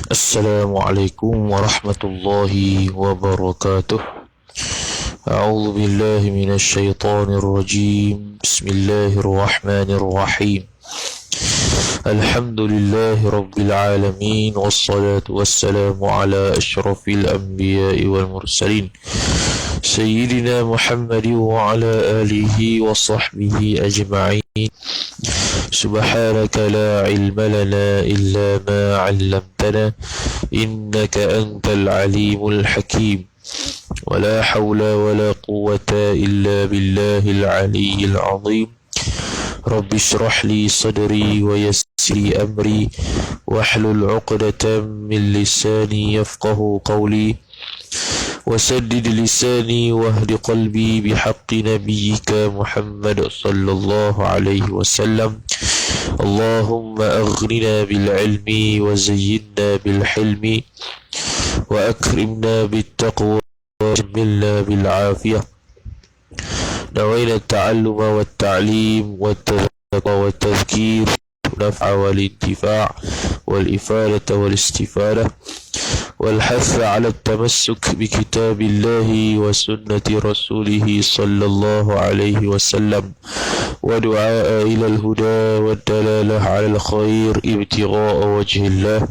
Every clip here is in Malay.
السلام عليكم ورحمة الله وبركاته. أعوذ بالله من الشيطان الرجيم. بسم الله الرحمن الرحيم. الحمد لله رب العالمين، والصلاة والسلام على أشرف الأنبياء والمرسلين سيدنا محمد وعلى آله وصحبه أجمعين. سبحانك لا علم لنا إلا ما علمتنا إنك أنت العليم الحكيم. ولا حول ولا قوة إلا بالله العلي العظيم. رب اشرح لي صدري ويسر لي أمري واحلل عقدة من لساني يفقه قولي وسدد لساني واهد قلبي بحق نبيك محمد صلى الله عليه وسلم. اللهم أغننا بالعلم وزينا بالحلم وأكرمنا بالتقوى وجملنا بالعافية. نوينا التعلم والتعليم والتذكير والنفع والانتفاع والإفادة والاستفادة والحث على التمسك بكتاب الله وسنة رسوله صلى الله عليه وسلم ودعاء إلى الهدى والدلالة على الخير ابتغاء وجه الله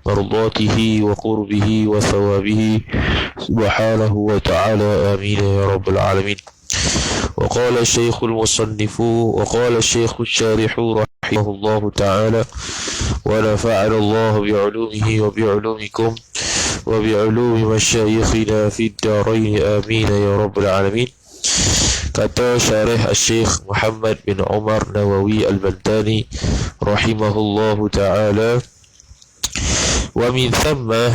مرضاته وقربه وثوابه سبحانه وتعالى. آمين يا رب العالمين. وقال الشيخ المصنف وقال الشيخ الشارح رحمه الله تعالى: ونفعنا الله بعلومه وبعلومكم وبعلوم مشايخنا في الدارين. آمين يا رب العالمين. Kata syarih Syekh Muhammad bin Umar Nawawi Al-Bantani rahimahullahu ta'ala: wa min thamma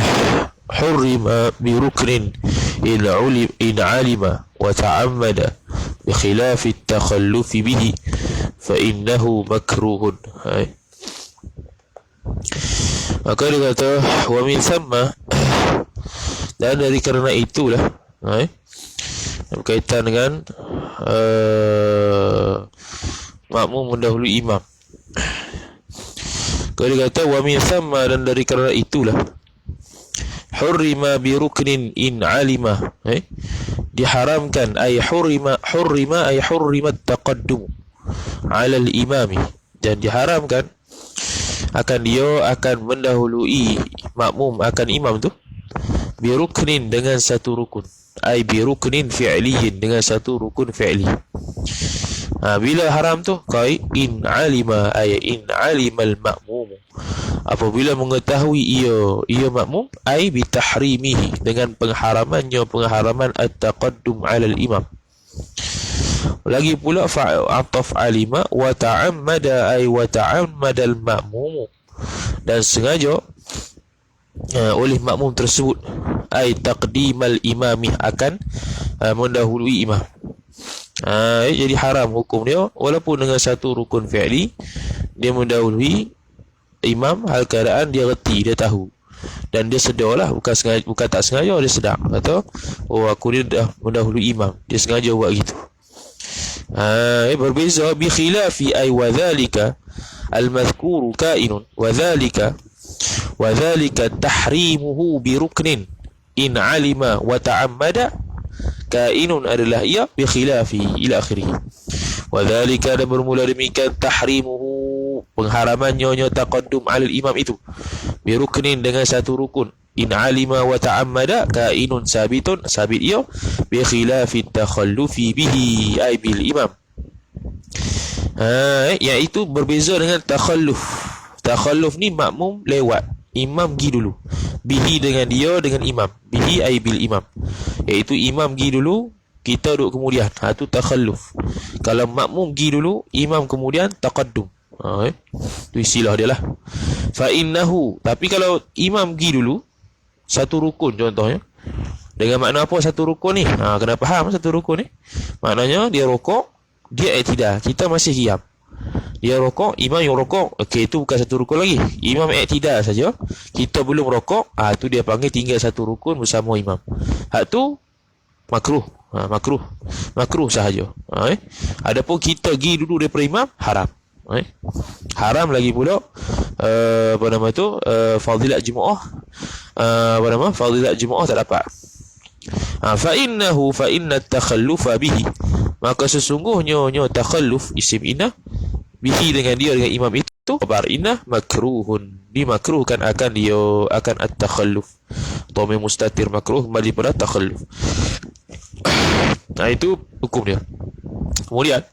hurrima bi ruknin in alima wa ta'ammada bi khilafi at-takhallufi bihi fa innahu makruhun. Maka dia kata wa min thamma, dan dari kerana itulah berkaitan dengan makmum mendahului imam. Kalau dia kata wa min thamma, dan dari kerana itulah hurrima bi ruknin in alima, diharamkan ay hurrima ay hurrimat taqaddum ala al-imami, dan diharamkan akan dia akan mendahului makmum akan imam tu bi ruknin dengan satu rukun, ay bi ruknin fi'liyin dengan satu rukun fi'li. Bila haram tu kai in alima ay in alimal ma'mum, apabila mengetahui ia makmum, ay bi tahrimihi dengan pengharaman at-taqaddum 'ala al-imam. Lagi pula fa'ataf alima wa ta'ammada ay wa ta'ammada al-ma'mum, dan sengaja oleh makmum tersebut ay taqdimal imami akan mendahului imam. Jadi haram hukum dia walaupun dengan satu rukun fi'li, dia mendahului imam hal keadaan dia reti, dia tahu dan dia sedarlah, bukan tak sengaja, dia sedar kata aku ni dah mendahului imam, dia sengaja buat gitu. Berbeza bi khilafi ay wa dhalika al-madhkuru kainun wa dhalika tahrimuhu bi ruknin in alima wa ta'ammada kainun, adalah ia bi khilafi ila akhirih. Wa dhalika, dan bermula demikian tahrimuhu pengharamannya taqaddum alal imam itu bi ruknin dengan satu rukun in alima wa ta'ammada kainun sabitun, sabit ia bi khilafi takhallufi bihi ay bil imam, iaitu berbeza dengan takhalluf. Takhalluf ni makmum lewat, imam pergi dulu, bihi dengan dia, dengan imam, bihi ay bil imam, iaitu imam pergi dulu, kita duduk kemudian, tu takhalluf. Kalau makmum pergi dulu, imam kemudian, taqaddum. Tu istilah dia lah. Fa innahu, tapi kalau imam pergi dulu satu rukun contohnya, dengan makna apa satu rukun ni? Kena faham satu rukun ni, maknanya dia rokok, dia i'tidal, kita masih diam. Dia rokok, imam yang rokok, okey, itu bukan satu rukun lagi. Imam i'tidal saja, kita belum rokok, tu dia panggil tinggal satu rukun bersama imam. Hak tu makruh. Makruh sahaja. Adapun kita pergi dulu daripada imam, haram. Haram lagi pula apa nama tu, fadilat jumu'ah, apa nama, fadilat jumu'ah tak dapat. Fa inna takhallufa bihi, maka sesungguhnya takhalluf isim inna bihi dengan dia, dengan imam itu, khabar inna makruhun, dimakruhkan akan dia, akan at-takhalluf. Dhamir mustatir makruh kembali pada takhalluf. Itu hukum dia. Kemudian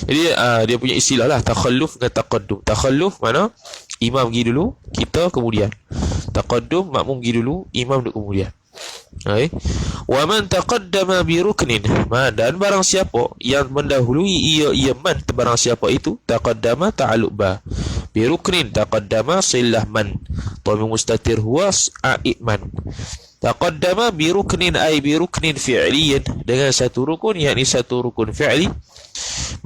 jadi dia punya istilah lah, takhalluf dengan taqaddum. Takhalluf mana imam pergi dulu, kita kemudian. Taqaddum makmum pergi dulu, imam duduk kemudian. Okay. Wa man taqaddama bi ruknin, dan barang siapa yang mendahului ia man, barang siapa itu taqaddama ta'alluq ba, bi ruknin taqaddama silah man, dhamir mustatir huwa man. Taqaddama bi ruknin ay bi ruknin fi'liyin, dengan satu rukun, yakni satu rukun fi'li,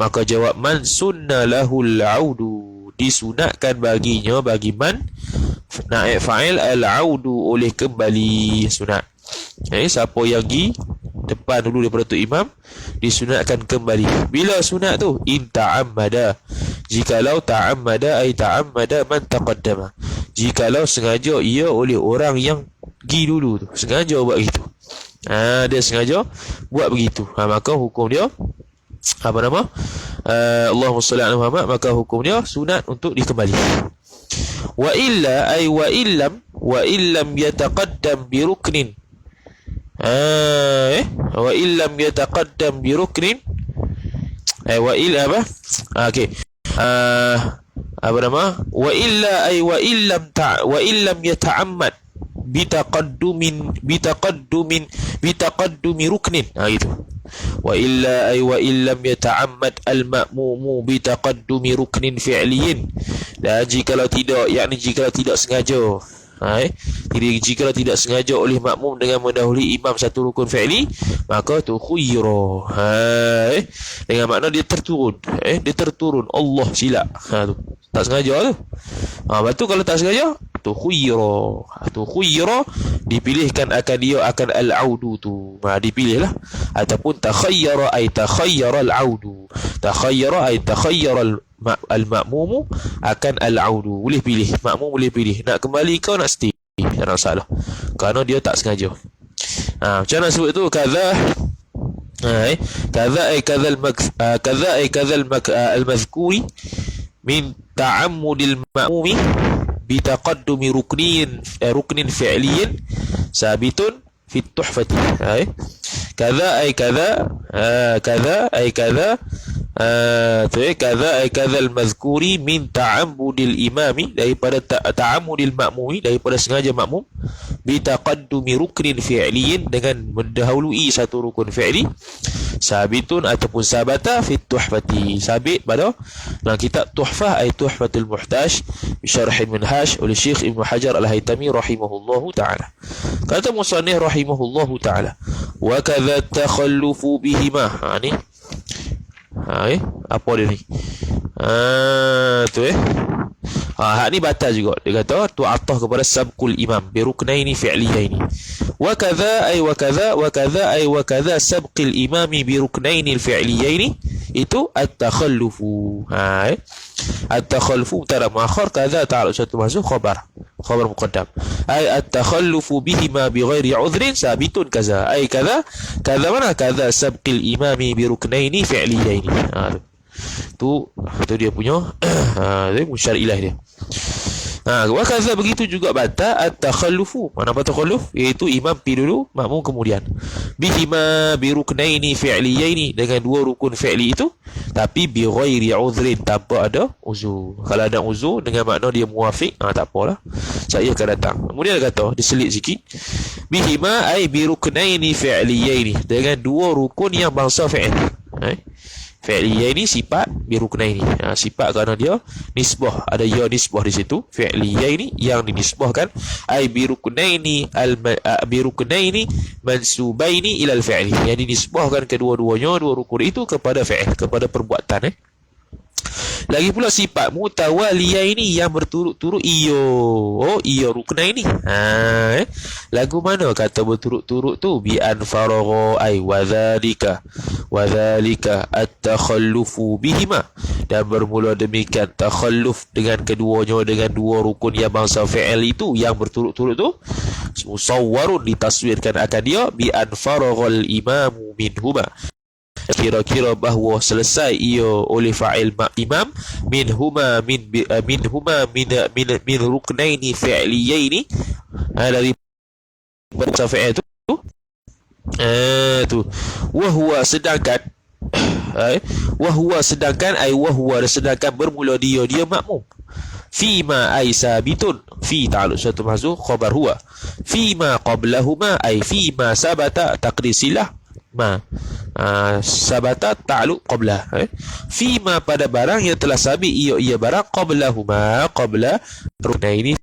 maka jawab man sunna lahul audu, disunatkan baginya, bagi man naib fa'il al-audu, oleh kembali, sunat. Siapa yang pergi depan dulu daripada tu imam, disunatkan kembali. Bila sunat tu? In ta'ammada, jikalau ta'ammada ay ta'ammada man taqaddama, jikalau sengaja ia oleh orang yang pergi dulu tu, sengaja buat begitu. Dia sengaja buat begitu, maka hukum dia apa nama, Allahumma salli ala Muhammad, maka hukum dia sunat untuk dikembali. Wa illa ay wa illam yataqaddam bi ruknin, wa illam yataqaddam bi ruknin, wa illa apa, okey, apa nama, wa illa ay wa illam yata'ammad bitaqaddumi ruknin, gitu. Wa illa ay wa illam yata'ammad al-ma'mumu bitaqaddumi ruknin fi'liyin, dan jikalau tidak, yakni jikalau tidak sengaja, jadi jikalau tidak sengaja oleh makmum dengan mendahului imam satu rukun fi'li, maka tu khuyra, dengan makna dia terturun, dia terturun, Allah silap, tu tak sengaja tu. Lepas tu kalau tak sengaja, tu khuyra, dipilihkan akan dia, akan al-audu tu, dipilih lah. Ataupun takhayyara ay takhayyara al-audu, takhayyara ay takhayyara al-ma'mumu akan al-audu, boleh pilih, makmum boleh pilih nak kembali kau nak stay, tak ada masalah, kerana dia tak sengaja. Macam mana sebut tu? Kaza ay kaza al-mazkuri min ta'ammudil ma'mumi bitaqaddumi ruknin fi'liyin sabitun fi tuhfati. Kaza ay kaza al-mazkuri min ta'ammudil imami, daripada ta'ammudil ma'mumi, daripada sengaja makmum, bitaqaddumi ruknin fi'liyin, dengan mendahului satu rukun fi'li, sabitun ataupun sabata fi tuhfati, sabit pada dalam kitab Tuhfah ay Tuhfatul Muhtaj bi syarh Minhaj oleh Syekh Ibn Hajar Al-Haytami rahimahullahu ta'ala. Kata musannif rahimahullahu ta'ala, wa kadza takhallufu bihima, ni apa dia ni, tu hak ni batal juga. Dia kata tu atah kepada sabqul imam bi ruknaini fi'liyaini. Wa kadza sabqil imami bi ruknaini fi'liyaini, itu at-takhallufu. At-takhallufu mubtada muakhar, kadza ta'alluq satu mahzuf, khabar muqaddam. Ay at-takhallufu bihima bighairi udhrin sabitun kaza. Ay kaza mana, kaza sabqil imami bi ruknaini fi'liyaini. Tu dia punya dia musyarilah dia. Wa kadza, begitu juga bata at-takhallufu. Mana apa takhalluf? Iaitu imam pergi dulu, makmum kemudian. Bihima bi ruknaini fi'liyaini, dengan dua rukun fi'li itu, tapi bi ghairi udhrin, tanpa ada uzur. Kalau ada uzur dengan makna dia muwafiq, tak apalah, saya akan datang. Kemudian dia kata, diselit sikit, bihima ay bi ruknaini fi'liyaini, dengan dua rukun yang bangsa fi'il. Fi'liyaini sifat, bi ruknaini sifat kerana dia nisbah, ada ya nisbah di situ. Fi'liyaini yang dinisbahkan, ay bi ruknaini mansubaini ila al-fi'li, yang dinisbahkan kedua-duanya, dua rukun itu kepada fi'il, kepada perbuatan. Lagi pula sifat mutawaliyah ini yang berturut-turut iyo rukna ini. Lagu mana kata berturut-turut tu? Bi an faragha ay wadhalika at-takhallufu bihima, dan bermula demikian takhalluf dengan keduanya, dengan dua rukun yang bangsa fi'il itu yang berturut-turut tu, musawwarun ditaswirkan akan dia bi an faraghal imamu minhuma, kira-kira bahawa selesai ia oleh fa'il imam minhuma min ruknaini fi'liyaini, dari bangsa fi'il tu wahwa sedangkan sedangkan bermula dia makmum, fima ay sabitun, fi ta'alluq satu mahzuf khabar huwa, fima qablahuma ay fima sabata taqdisilah sabata ta'alluq qabla, fima pada barang yang telah sabit ia barang qablahuma qabla ruknaini,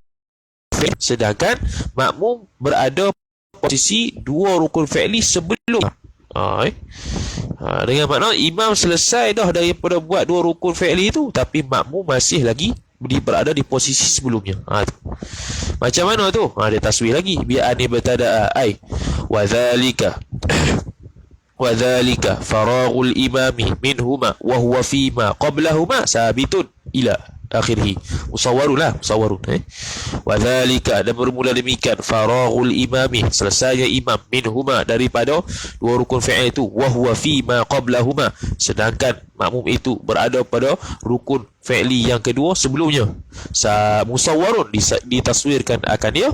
sedangkan makmum berada posisi dua rukun fi'li sebelum. Dengan makna imam selesai dah daripada buat dua rukun fi'li itu, tapi makmum masih lagi berada di posisi sebelumnya. Macam mana tu? Dia taswir lagi. Bi'an ibtada'a ay wadhalika faraghul imami minhuma wa huwa fima qablahuma sabitun ila akhirih, musawwarun wadhalika, dan bermula demikian faraghul imami, selesainya imam, minhuma, daripada dua rukun fi'il itu, wa huwa fima qablahuma, sedangkan makmum itu berada pada rukun fi'li yang kedua sebelumnya, musawwarun ditaswirkan akan dia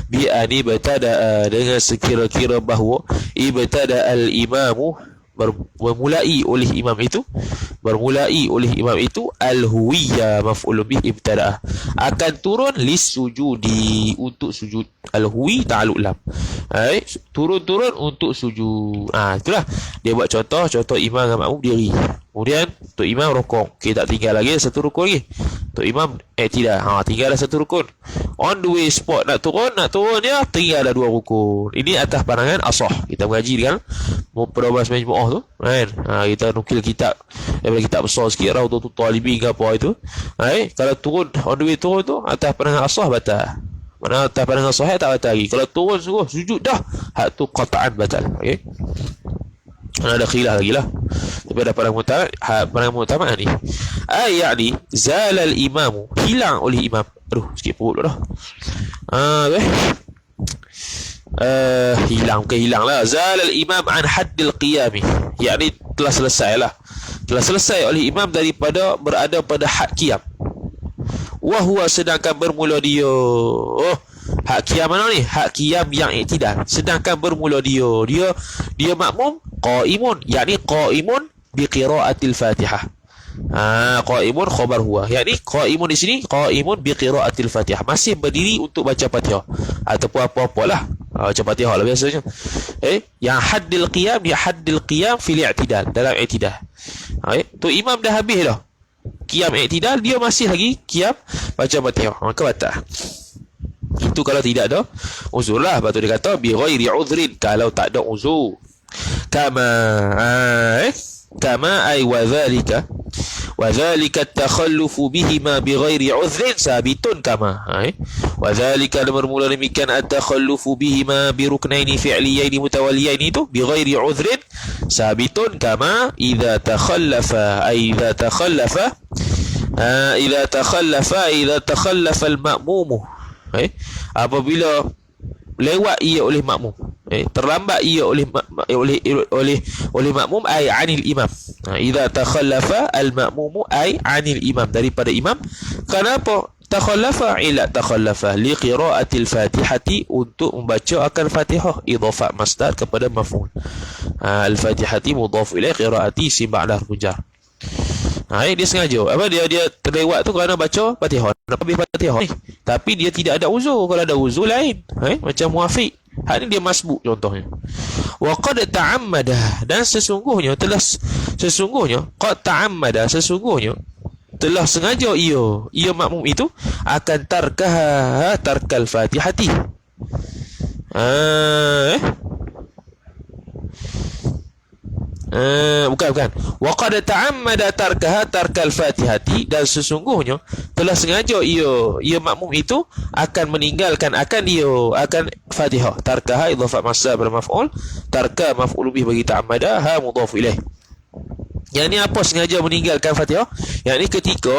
bi an ibtada, dengan sekira-kira bahawa ibtada al imamu bermulai oleh imam itu al-huwiyya maf'ul bih ibtada'ah, akan turun lisujudi, untuk sujud. Al-huwi ta'alluq lam, turun untuk sujud. Itulah dia buat contoh imam dengan makmum diri, kemudian untuk imam rukuk, tak tinggal lagi satu rukun lagi. Untuk imam tidak, tinggal ada satu rukun. On the way spot nak turun dia, tinggal ada dua rukun. Ini atas pandangan asah. Kita mengaji dengan perabas majmu'ah tu kan. Kita nukil kitab daripada kitab besar sikit, Rawdatul Talibin ke apa itu. Kalau turun on the way turun tu atas pandangan asah batal. Mana atas pandangan sahih tak batal lagi. Kalau turun sujud dah, hak tu qat'an batal. Okey. Ada khilaf lagi lah, tapi ada pandangan mutamad ni. Yani zalal imamu, hilang oleh imam. Sikit perut dah. Hilang lah. Zalal imam an haddil qiyami, yakni telah selesai oleh imam daripada berada pada had qiyam. Wahuwa, sedangkan bermula dia hak qiyam mana ni? Hak qiyam yang i'tidal. Sedangkan bermula dia makmum qaimun, yakni qaimun bi qiraatil Fatihah. Qaimun khabar huwa, yakni qaimun di sini qaimun bi qiraatil Fatihah, masih berdiri untuk baca Fatihah ataupun apa-apalah, baca Fatihah lah biasanya. Yang haddil qiyam fil i'tidal, dalam i'tidal. Tu imam dah habis dah qiyam i'tidal, dia masih lagi qiyam baca Fatihah, maka batal. Itu kalau tidak ada uzur lah. Lepas tu dia kata bi ghairi udhrin, kalau tak ada uzur. Kama ay wadhalika at-takhallufu bihima bi ghairi udhrin sabitun kama. Wadhalika, bermula demikian at-takhallufu bihima bi ruknaini fi'liyaini mutawaliyaini itu bi ghairi udhrin sabitun kama idza takhallafa al-ma'mumu, apabila lewat ia oleh makmum, terlambat ia oleh makmum, ay anil imam. Idza takhallafa al-ma'mumu ay anil imam, daripada imam. Kenapa takhallafa? Takhallafa li qiraatil Fatihati, untuk membaca akan Fatihah, idhafat masdar kepada maf'ul. Al-Fatihati mudhaf ilaih, qiraati isim ba'da harfun jar. Dia sengaja dia terlewat tu kerana baca Fatihah, habis Fatihah ni, tapi dia tidak ada uzur. Kalau ada uzur lain, macam muafiq, hak ni dia masbuk contohnya. Wa qad ta'ammada, dan sesungguhnya telah sengaja ia makmum itu akan tarkal Fatihati. Bukan. Wa qad ta'ammada tarkaha tarkal Fatihati, dan sesungguhnya telah sengaja ia makmum itu akan meninggalkan akan Fatihah. Tarkaha idhafat masdar pada maf'ul, tarka maf'ul bih bagi ta'ammada, ha mudhaf ilaih. Yang ni apa sengaja meninggalkan Fatihah? Yang ni ketika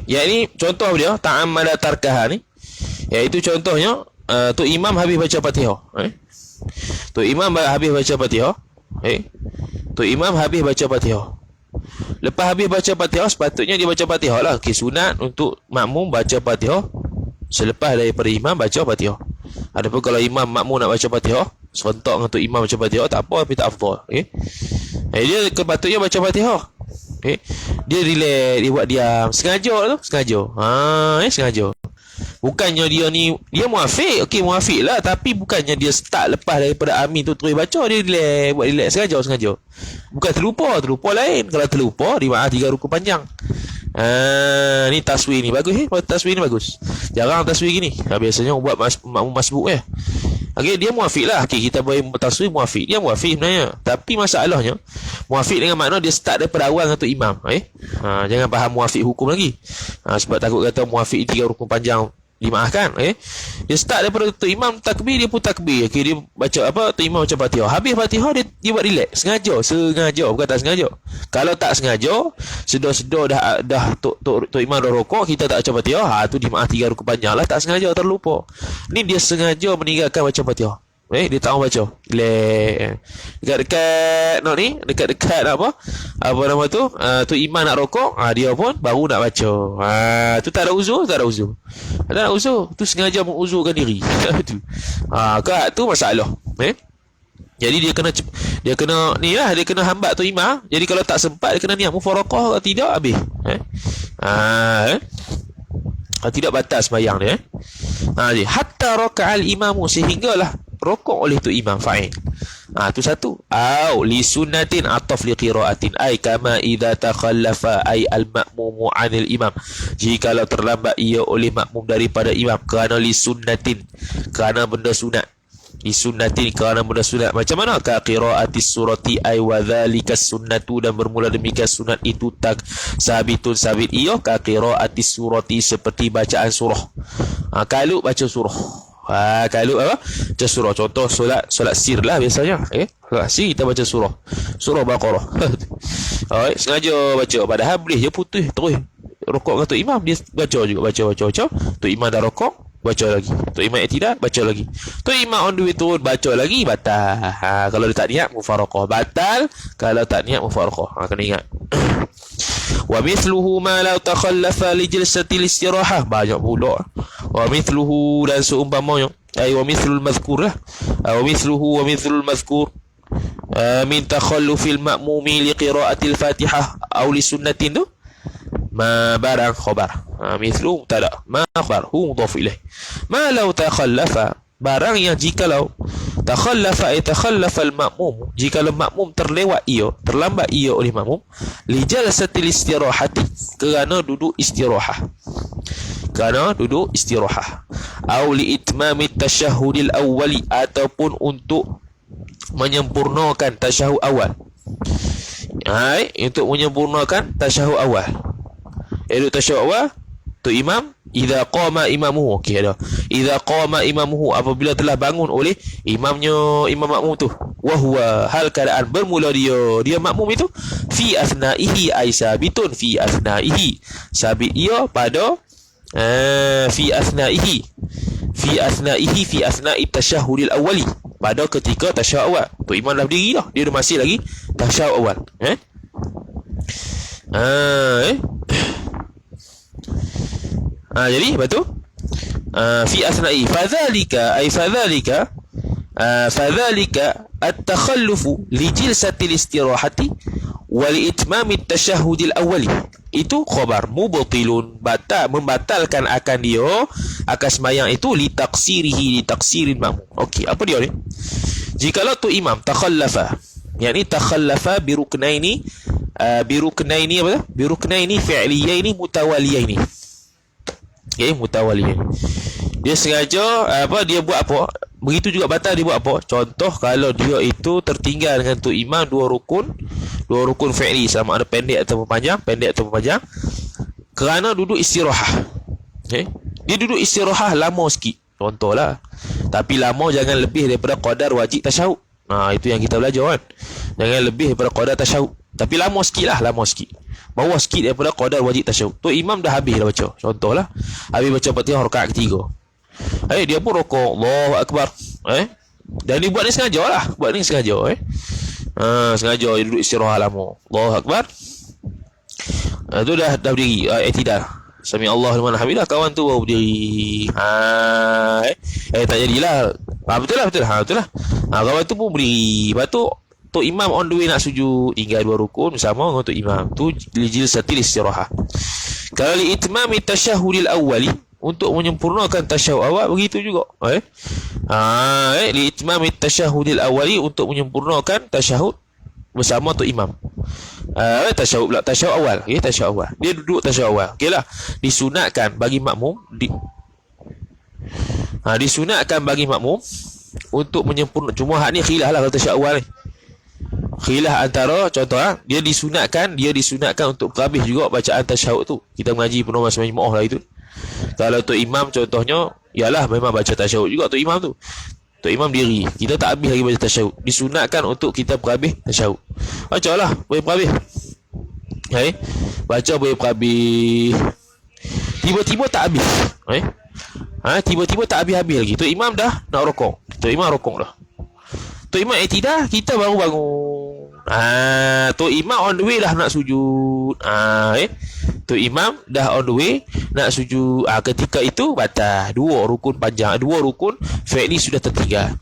yang ni contoh dia ta'ammada tarkaha ni, iaitu contohnya tu imam habis baca Fatihah, tu imam habis baca Fatihah, tu imam habis baca Fatihah. Lepas habis baca Fatihah, sepatutnya dia baca Fatihah lah. Okey, sunat untuk makmum baca Fatihah selepas daripada imam baca Fatihah. Adapun kalau imam makmum nak baca Fatihah serentak dengan tu imam baca Fatihah, tak apa, tapi tak afdal. Dia kepatutnya baca Fatihah. Dia relax, dia buat diam, sengaja tu, sengaja. Bukannya dia muafiq, okey muafiq lah, tapi bukannya dia start lepas daripada amin tu terus baca, dia relax, buat relax, sengaja. Bukan terlupa lain. Kalau terlupa dimaaf 3 rukun panjang. Ni taswir ni bagus, taswir ni bagus. Jarang taswir gini. Biasanya buat makmum masbuk ya. Okey, dia muafiq lah. Okey, kita boleh taswir muafiq. Dia muafiq sebenarnya. Tapi masalahnya muafiq dengan makna dia start daripada awal dengan tu imam. Jangan faham muafiq hukum lagi. Sebab takut kata muafiq 3 rukun panjang dimaafkan. Dia start daripada tu imam takbir, dia pun takbir. Okey, dia baca apa? Tu imam baca Fatihah. Habis Fatihah dia buat relax. Sengaja, bukan tak sengaja. Kalau tak sengaja, sedar dah tu imam dah rokok, kita tak baca Fatihah, tu dimaaf 3 rukun panjang lah, tak sengaja, terlupa. Ni dia sengaja meninggalkan baca Fatihah. Dia tak mahu baca. Dekat-dekat dekat apa nama tu? Tu imam nak rokok, dia pun baru nak baca. Tu tak ada uzur. Tak ada uzur. Tu sengaja menguzurkan diri. Tu. Tu masalah. Jadi dia kena hambat tu imam. Jadi kalau tak sempat dia kena niat mufaraqah, kalau tidak habis. Tidak batal sembahyang dia. Hatta raka'al imamu, sehinggalah rokok oleh tu imam, fa'il. Tu satu. Li sunnatin ataf li qiraatin, ay kama idza takhallafa ay al ma'mumu 'anil imam, jikalau terlambat ia oleh makmum daripada imam kerana li sunnatin, kerana benda sunat. Li sunnatin, kerana benda sunat. Macam mana? Ka qiraatis surati ay wa dzalikas sunnatu, dan bermula demikian sunat itu tak sabit ia ka qiraatis surati, seperti bacaan surah. Kalau baca surah, kalau apa? Baca surah. Contoh solat sir lah biasanya. Solat sir kita baca surah Baqarah. Sengaja baca, padahal boleh je putus terus rokok dengan tu imam, dia baca. Tu imam dah rokok, baca lagi. Tu imam tidak, baca lagi. Tu imam on the way turun, baca lagi, batal. Kalau dia tak niat mufaraqah, batal. Kalau tak niat mufaraqah, kena ingat. Wa mithluhu ma law takhallafa li jalsatil istirahah, banyak pula. Wa mithluhu, dan seumpamanya, wa mithlul madhkur lah. Wa mithluhu wa mithlul madhkur min takhallufil ma'mumi li qiraatil Fatihah aw li sunnatin, tu ma barang khabar. Mithlu mubtada, ma khabar hu mudhaf ilaih. Ma law takhallafa, barang yang jikalau takhallafa al ma'mum, jikalau makmum terlambat ia oleh makmum, li jalsatil istirahati, kerana duduk istirahah, au li itmamit tasyahhudil awwali, ataupun untuk menyempurnakan tasyahud awal. Untuk menyempurnakan tasyahud awal. Tasyahud awal tu imam, idza qama imamuhu, idza qama imamuhu, apabila telah bangun oleh imam makmum tu, wa huwa, hal keadaan bermula dia makmum itu, fi asnaihi ay sabitun, fi asnaihi, sabit ia pada fi asnaihi fi asna'i tasyahhudil awwali, pada ketika tasyahud awal. Tu imam dah berdiri dah, dia masih lagi tasyahud awal. Jadi lepas tu fi asna'i fadzalika at-takhallufu li jilsatil istirahati wa li itmamit tasyahhudil awwali, itu khabar mubtilun, membatalkan akan sembahyang itu, li taksirin makmum. Okey, apa dia ni? Jikalau tu imam takhallafa, yakni takhallafa biruknaini apa tu? Biruknaini fi'liyaini mutawaliyaini. Okay, mutawaliyaini. Dia sengaja dia buat apa? Begitu juga batal dia buat apa? Contoh kalau dia itu tertinggal dengan tu imam dua rukun fi'li, sama ada pendek atau panjang, kerana duduk istirahah. Okay? Dia duduk istirahah lama sikit. Contohlah. Tapi lama jangan lebih daripada qadar wajib tasyahud. Itu yang kita belajar kan. Jangan lebih daripada qadar tasyahud. Tapi lama sikit. Bawah sikit daripada qadar wajib tasyahud. Tu imam dah habis dah baca. Contohlah. Habis baca Fatihah rakaat ketiga. Dia pun rukuk. Allahu Akbar. Dan dia buat ni sengaja lah. Sengaja dia duduk istirahat lama. Allahu Akbar. Tu dah berdiri. I'tidal. Sami Allahu liman hamidah. Kawan tu baru berdiri. Tak jadilah. Betul lah. Kawan tu pun berdiri. Lepas tu imam on the way nak sujud, tinggal dua rukun bersama dengan tu imam. Tu jilsatil istirahah. Kalau li itmami tasyahudil awwali, untuk menyempurnakan tasyahud awal, begitu juga. Li itmami tasyahudil awwali, untuk menyempurnakan tasyahud bersama tu imam. Tasyahud awal. Tasyahud awal. Dia duduk tasyahud awal. Okeylah. Disunatkan bagi makmum untuk menyempurnakan. Cuma hak ni khilaf lah kalau tasyahud awal ni. Khilaf antara contoh dia disunatkan untuk berhabis juga bacaan tasyahud tu. Kita mengaji penuh masa majmuah lah itu. Kalau tu imam contohnya ialah memang baca tasyahud juga tu imam tu. Tu imam diri, kita tak habis lagi baca tasyahud. Disunatkan untuk kita berhabis tasyahud. Bacalah boleh berhabis. Baca boleh berhabis. Tiba-tiba tak habis. Tiba-tiba tak habis-habis lagi. Tu imam dah nak rukuk. Tu imam rukuk dah. Tu imam i'tidal, kita baru bangun. Tu imam on the way dah nak sujud. Tu imam dah on the way nak sujud. Ketika itu batal. Dua rukun fi'li sudah tertinggal.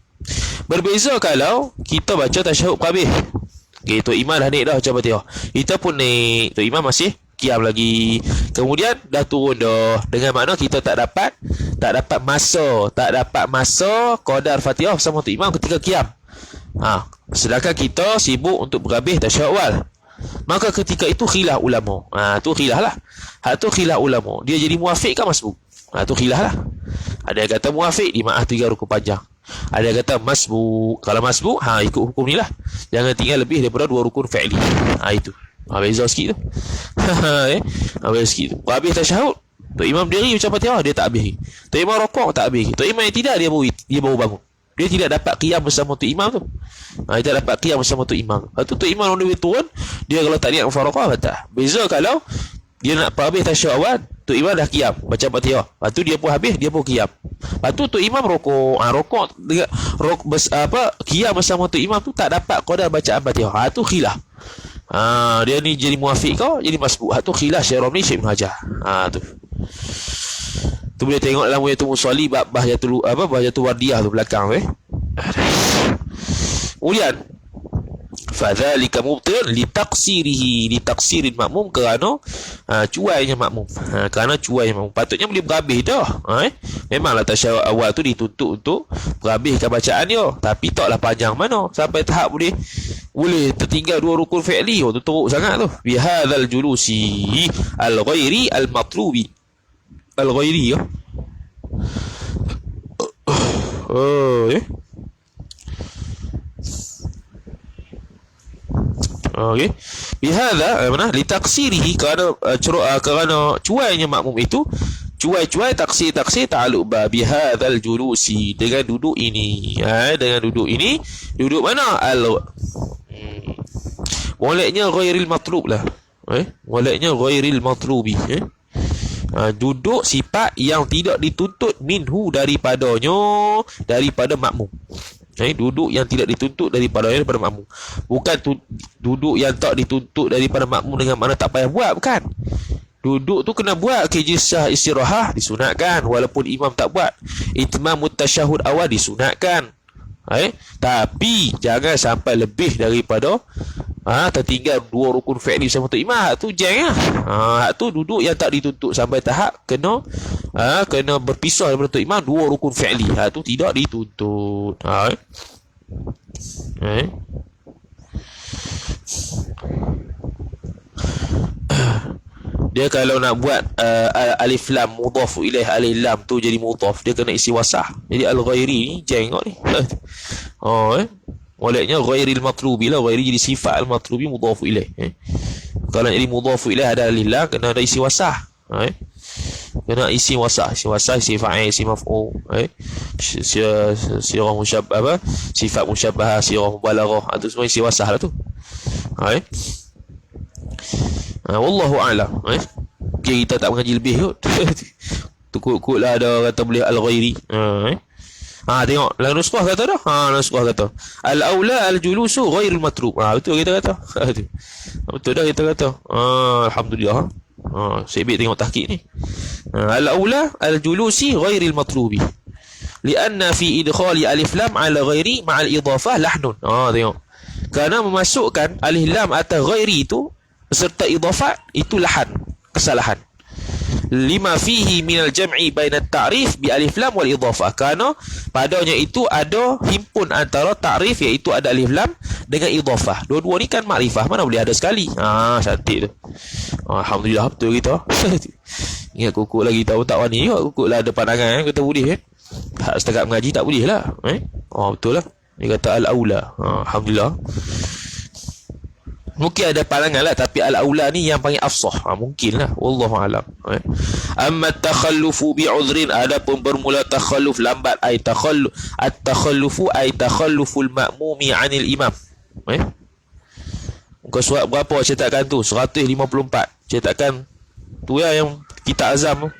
Berbeza kalau kita baca tasyahud habis. Tu imam dah naik dah baca Fatihah. Kita pun naik. Tu imam masih qiyam lagi. Kemudian dah turun dah. Dengan makna kita tak dapat masa qadar Fatihah bersama tu imam ketika qiyam. Sedangkan kita sibuk untuk berhabis tasyahud awal. Maka ketika itu khilaf ulama. Tu khilaf lah. Tu khilaf ulama. Dia jadi muafiq kan masbuk? Tu khilaf lah. Ada yang kata muafiq di ma'ah 3 rukun panjang. Ada yang kata masbuk. Kalau masbuk, ikut hukum ni lah. Jangan tinggal lebih daripada 2 rukun fi'li. Itu. Beza sikit tu. Beza sikit tu. Habis tasyahud, tu imam diri ucap Fatihah, dia tak habis. Tu imam rukuk tak habis. Tu imam yang tidak, dia baru bangun. Dia tidak dapat qiyam bersama tu imam tu. Dia tak dapat qiyam bersama tu imam. Lepas tu imam on the way turun, dia kalau tak niat mufaraqah batal. Beza kalau dia nak habis tasyahud awal, tu imam dah qiyam baca Fatihah. Lepas tu dia pun habis, dia pun qiyam. Lepas tu imam rukuk. Rukuk qiyam bersama tu imam tu tak dapat qadar bacaan Fatihah. Tu khilaf. Dia ni jadi muafiq kau, jadi masbuk. Tu khilaf Syekh Ramli, Syekh Ibn Hajar. Tu boleh tengok dalam Muyatul Musalli bab Bahjatul Wardiyah tu belakang Kemudian fadzalika mubtil li taqsiril makmum, kerana cuainya makmum. Patutnya boleh berhabis dah. Memanglah tasyahud awal tu dituntut untuk berhabiskan bacaan dia, tapi taklah panjang mana sampai tahap boleh tertinggal 2 rukun fi'li. Tu teruk sangat tu. Bi hadzal julusi al-ghairi al-matlubi. Al-ghairi Okey. Bihadza li taqsirihi, kerana cuainya makmum itu, cuai taksir ta'alluq bihadzal julusi, dengan duduk ini. Duduk mana? Moleknya ghairil matlub lah. Moleknya ghairil matlubi. Duduk sifat yang tidak dituntut minhu daripada makmum. Duduk yang tidak dituntut daripada makmum. Bukan duduk yang tak dituntut daripada makmum dengan mana tak payah buat, bukan. Duduk tu kena buat. Jilsah istirahah disunatkan walaupun imam tak buat. Itmamut tasyahud awal disunatkan. Tapi jangan sampai lebih daripada tertinggal 2 rukun fi'li bersama tu imam. Hak tu jangan. Hak tu duduk yang tak dituntut sampai tahap kena berpisah daripada tu imam 2 rukun fi'li. Hak tu tidak dituntut. Dia kalau nak buat alif lam mudhaf ilaih, alif lam tu jadi mudhaf, dia kena isi wasah. Jadi al-ghairi ni jengok ni. Moleknya ghairil matlubi lah, ghairi jadi sifat al-matlubi mudhaf ilaih. Kalau nak jadi mudhaf ilaih ada alif lam, kena ada isi wasah. Kena isi wasah, isi fa'il, isi maf'ul, sirah musyabbah, sifat musyabbah, sirah mubalaghah, itu semua isi wasah lah tu. Wallahu a'lam. Okay, kita tak mengaji lebih kot. Tukut-kut lah ada kata boleh al-ghairi. Tengok dalam nuskhah kata dah. Nuskhah kata al-aula al-julusu ghairul matrub. Betul kita kata. Betul dah kita kata. Alhamdulillah. Sebab tengok tahqiq ni. Al-aula al-julusi ghairil matlubi. Lianna fi idkhali alif lam ala ghairi ma'al idhafah lahnun. Tengok. Kerana memasukkan alif lam atas ghairi itu serta idhafat itu lahan, kesalahan. Lima fihi minal jam'i baina ta'rif bi alif lam wal idhafah. Kerana padanya itu ada himpun antara ta'rif, iaitu ada alif lam, dengan idhafah. Dua-dua ni kan makrifah, mana boleh ada sekali. Cantik tu. Alhamdulillah betul kita. Ingat kukuk lagi tahu tak wani juga. Kukuk lah ada pandangan kata boleh hak setakat mengaji tak boleh lah. Betul lah. Dia kata al-aula. Alhamdulillah. Mungkin ada pandangan lah, tapi al-aula ni yang panggil afsah. Mungkin lah, wallahu alam. Amma takhallufu bi'udhrin, adapun bermula takhalluf lambat, ay at-takhallufu ay takhalluful ma'mumi 'anil imam. Muka surat berapa cetakan tu? 154. Cetakan tu ya, yang kitab Azam tu.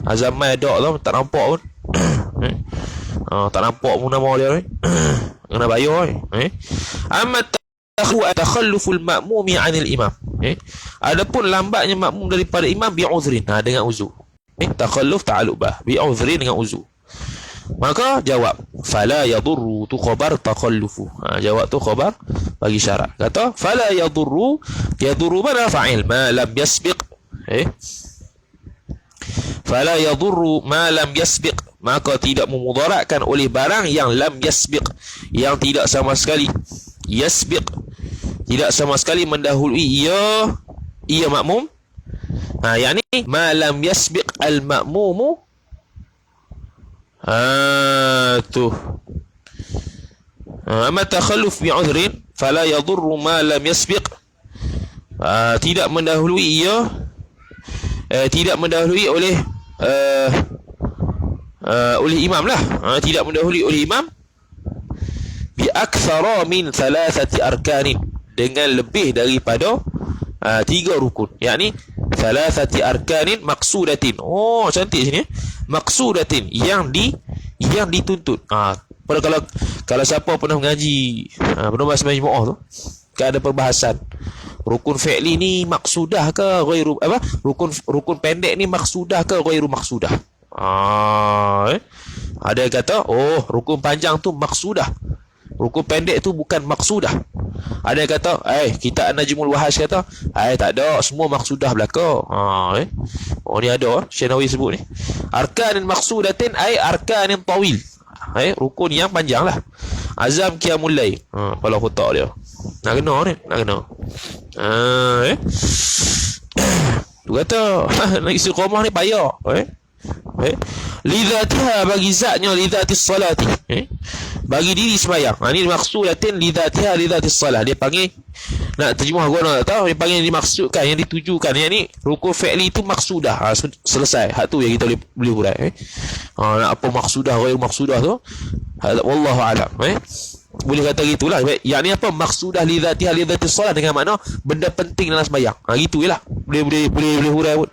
Azam mai dak tu, tak nampak pun. Tak nampak pun nama dia. Kena bayar. Amma takhalluful ma'mumi 'anil imam. Adapun lambatnya makmum daripada imam bi'udhrin, dengan uzur. Takhalluf ta'alluq bah, bi'udhrin dengan uzur. Maka jawab fala yadurru, tu khabar takhallufu. Jawab tu khabar bagi syarat. Kata fala yadurru, yadurru mana fa'il ma lam yasbiq. Fala yadurru ma lam yasbiq, maka tidak memudaratkan oleh barang yang lam yasbiq, yang tidak sama sekali yasbiq, tidak sama sekali mendahului ia makmum. Yakni ma lam yasbiq al-makmumu. Tu amma takhalluf bi'udhrin fala yadurru ma lam yasbiq, tidak mendahului tidak mendahului oleh imam lah. Tidak mendahului oleh imam bi akthara min thalathati arkanin, dengan lebih daripada 3 rukun. Yakni thalathati arkanin maqsudatin. Cantik sini. Maqsudatin, yang dituntut. Kalau siapa pernah mengaji pernah bahas majmu'ah tu, kan ada perbahasan rukun fi'li ni maqsudah ke ghairu rukun pendek ni maqsudah ke ghairu maqsudah. Ada yang kata rukun panjang tu maqsudah, rukun pendek tu bukan maqsudah. Ada yang kata kita Najmul Wahaj kata tak ada, semua maqsudah belaka. Ni ada Syekh Nawawi sebut ni, arkanin maqsudatin ay arkanin tawil, rukun yang panjang lah. Azam qiyamul lail, kepala otak dia nak kena ni, nak kena. Tu kata nak istiqamah ni payah. Lidatiha, bagi zatnya, lidatis salati, bagi diri sembahyang. Ni maksudlatin lidatiha lidatis salah. Dia panggil, nak terjemah gua nak tahu, dia panggil dimaksudkan, yang ditujukan. Yang ni rukun fi'li tu maksudah. Selesai. Hak tu yang kita boleh hurai. Nak apa maksudah, ghair maksudah tu, wallahu alam. Boleh kata gitulah. Yang ni apa? Maksudah lidatiha lidatis salah, dengan makna benda penting dalam sembahyang. Gitulah. Boleh hurai pun.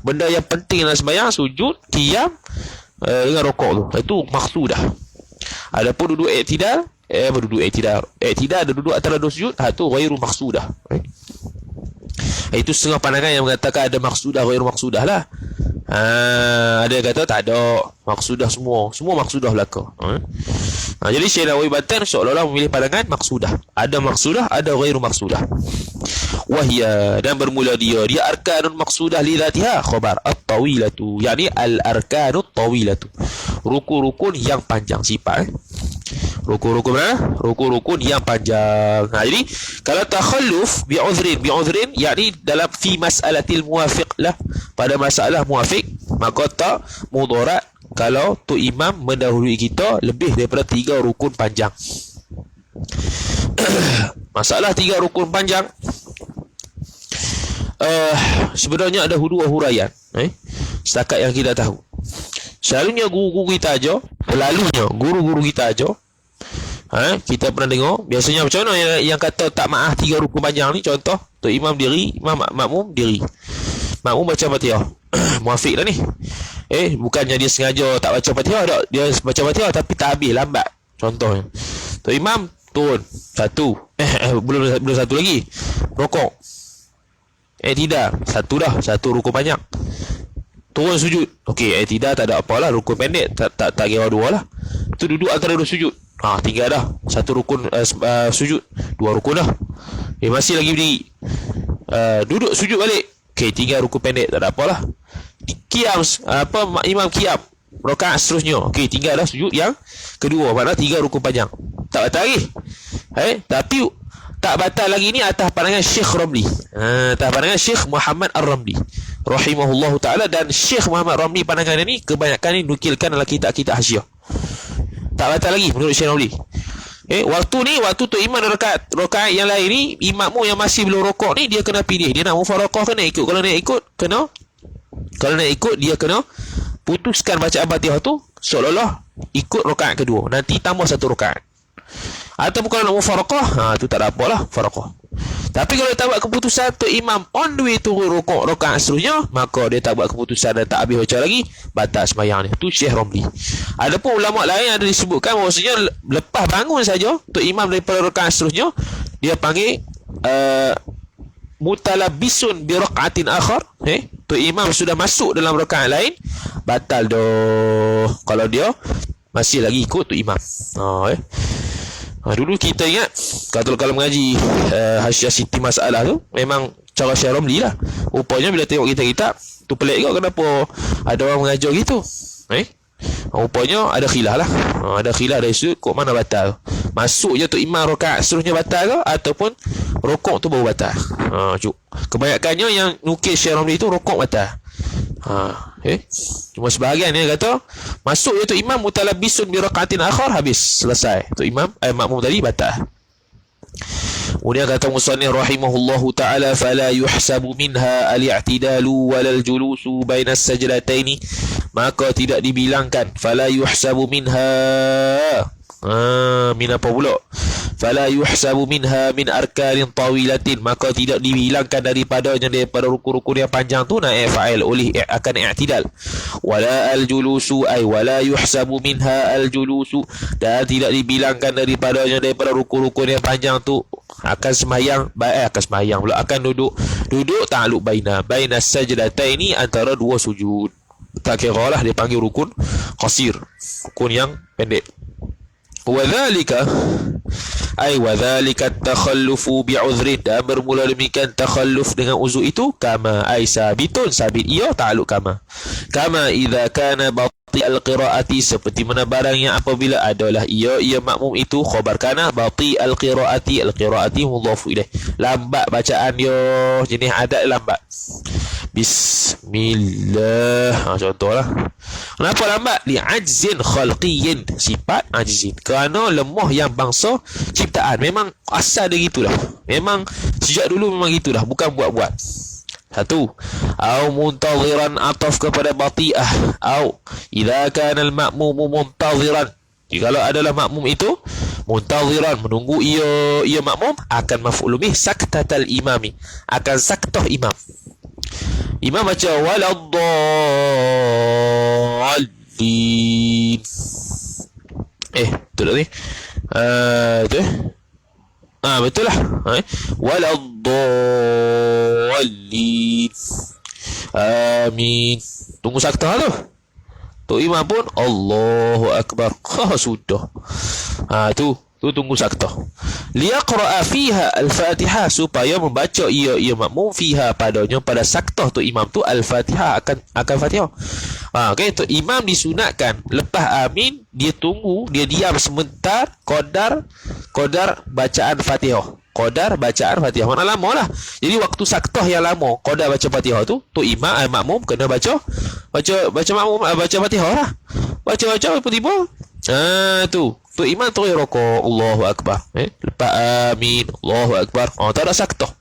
Benda yang penting dalam sembahyang, sujud, qiyam, dengan rokok tu. Itu maksudah. Adapun duduk i'tidal, i'tidal ada duduk antara dua sujud, tu ghairu maksudah. Itu setengah pandangan yang mengatakan ada maksudah, ghairu maksudah lah. Ada yang kata tak ada, maksudah semua maksudah belaka. Jadi Syekh Nawawi Bantan seolah-olah memilih pandangan maksudah. Ada maksudah, ada ghairu maksudah. Wahya, dan bermula dia arkanun maksudah lidatiha khabar at-tawilatu, yakni al-arkanut tawilatu, rukun-rukun yang panjang sifat. Rukun-rukun mana? Rukun-rukun yang panjang. Jadi kalau takhalluf bi'udhrin yakni dalam fi mas'alatil muwafiq lah, pada masalah muwafiq, maka tak mudarat kalau tu imam mendahului kita lebih daripada 3 rukun panjang. Masalah 3 rukun panjang, sebenarnya ada dua huraian setakat yang kita tahu. Selalunya guru-guru kita aja, kita pernah tengok biasanya macam mana yang kata tak maaf 3 rukun panjang ni. Contoh, tu imam diri, imam makmum diri, makmum baca Fatihah. Muafiq lah ni. Bukannya dia sengaja tak baca Fatihah, tak. Dia baca Fatihah tapi tak habis, lambat. Contohnya, tu imam turun satu, belum satu lagi, rokok. Tidak, satu rukun panjang. Turun sujud. Okey, tidak, tak ada apalah, rukun pendek, tak kira 2 lah. Tu duduk antara 2 sujud. Tinggal dah. Satu rukun sujud, 2 rukun dah. Masih lagi berdiri. Duduk sujud balik. Okey, 3 rukun pendek, tak ada apalah. Qiyam, imam qiyam, rakaat seterusnya. Okey, tinggal dah sujud yang kedua. Maknanya 3 rukun panjang. Tak batal lagi. Tapi tak batal lagi ni atas pandangan Syekh Ramli. Atas pandangan Syekh Muhammad Ar-Ramli rahimahullahu ta'ala. Dan Syekh Muhammad Ramli pandangan ni kebanyakan ni nukilkan dalam kitab-kitab hasyiah. Tak batal lagi menurut Syekh Ramli. Waktu tu imam rakaat yang lain ni, imammu yang masih belum rokok ni, dia kena pilih, dia nak mufaraqah ke nak ikut. Kalau nak ikut dia kena putuskan bacaan Fatihah tu seolah-olah ikut rakaat kedua, nanti tambah 1 rakaat. Ataupun kalau nak mufaraqah, tu tak ada apalah, mufaraqah. Tapi kalau dia tak buat keputusan tu imam on the way turun rukuk rakaat seterusnya, maka dia tak buat keputusan dan tak habis baca lagi, batal sembahyang dia. Tu Syekh Ramli. Adapun ulama lain ada disebutkan bahawasanya lepas bangun saja tu imam daripada rakaat seterusnya, dia panggil mutalabbisun bi raqatin akhar. Tu imam sudah masuk dalam rakaat lain, batal doh kalau dia masih lagi ikut tu imam. Dulu kita ingat kalau mengaji Hasyiah Siti Masalah tu memang cara Syekh Ramli lah. Rupanya bila tengok kita tu pelik kau, kenapa ada orang mengajar gitu. Rupanya ada khilaf lah. Ada khilaf dari sudut kok mana batal. Masuk je tu imam rakaat seterusnya batal ke, ataupun rokok tu baru batal. Kebanyakannya yang nukil Syekh Ramli tu rokok batal. Cuma sebahagian dia kata masuk je tu imam mutalabbisun bi raqatin akhar, habis, selesai. Tu imam makmum tadi batal. Kemudian kata musannif rahimahullahu ta'ala, fala yuhsabu minha al-i'tidalu walal julusu bainas sajdataini, maka tidak dibilangkan, fala yuhsabu minha, min apa pula? Fala yuhsabu minha min arkanin tawilatin, maka tidak dibilangkan daripadanya, daripada rukun-rukun yang panjang tu, naib fa'il oleh akan i'tidal. Wala al-julusu, ay wala yuhsabu minha al-julusu, dan tidak dibilangkan daripadanya, daripada rukun-rukun yang panjang tu, akan sembahyang, pula akan duduk ta'alluq baina sajdataini, antara 2 sujud. Tak kira lah, dia panggil rukun qasir, rukun yang pendek. Wadhalika takhallufu bi'udhrin, dan bermula demikian takhalluf dengan uzur itu, kama ay sabitun, sabit ia, ta'alluq kama idza kana bati al-qiraati, seperti mana barang yang apabila adalah ia makmum itu khabar kana, bati al-qiraati mudhafu ilaih, lambat bacaan dia, jenis adat lambat. Bismillah, contohlah. Kenapa lambat? Li'ajzin khalqiyyin, sifat ajzin, kerana lemah yang bangsa ciptaan. Memang asal dia gitulah, memang sejak dulu memang gitulah, bukan buat-buat. Satu, au muntadhiran, ataf kepada bati'ah, au idza kana al-ma'mum muntadhiran, jikalau adalah makmum itu muntadhiran, menunggu ia makmum, akan maf'ul bih saktatal imami, akan saktah imam. Imam baca waladdallin. Betul tak ni? Betul lah. Waladdallin. Amin. Tunggu saktah tu. Tu imam pun Allahu Akbar. Sudah. Tu tunggu saktah. Liyaqra'a fiha al-Fatihah, supaya membaca ia makmum fiha, padanya, pada saktah tu imam tu, al-Fatihah, akan Fatihah. Okey, tu imam disunatkan lepas amin dia tunggu, dia diam sebentar, qadar bacaan Fatihah. Qadar bacaan Fatihah. Mana lama lah. Jadi waktu saktah yang lama qadar baca Fatihah tu imam makmum kena baca makmum baca Fatihah lah. Baca tiba-tiba tu imam terus rokok, Allahu akbar. Lepas amin, Allahu akbar. Tak ada saktah.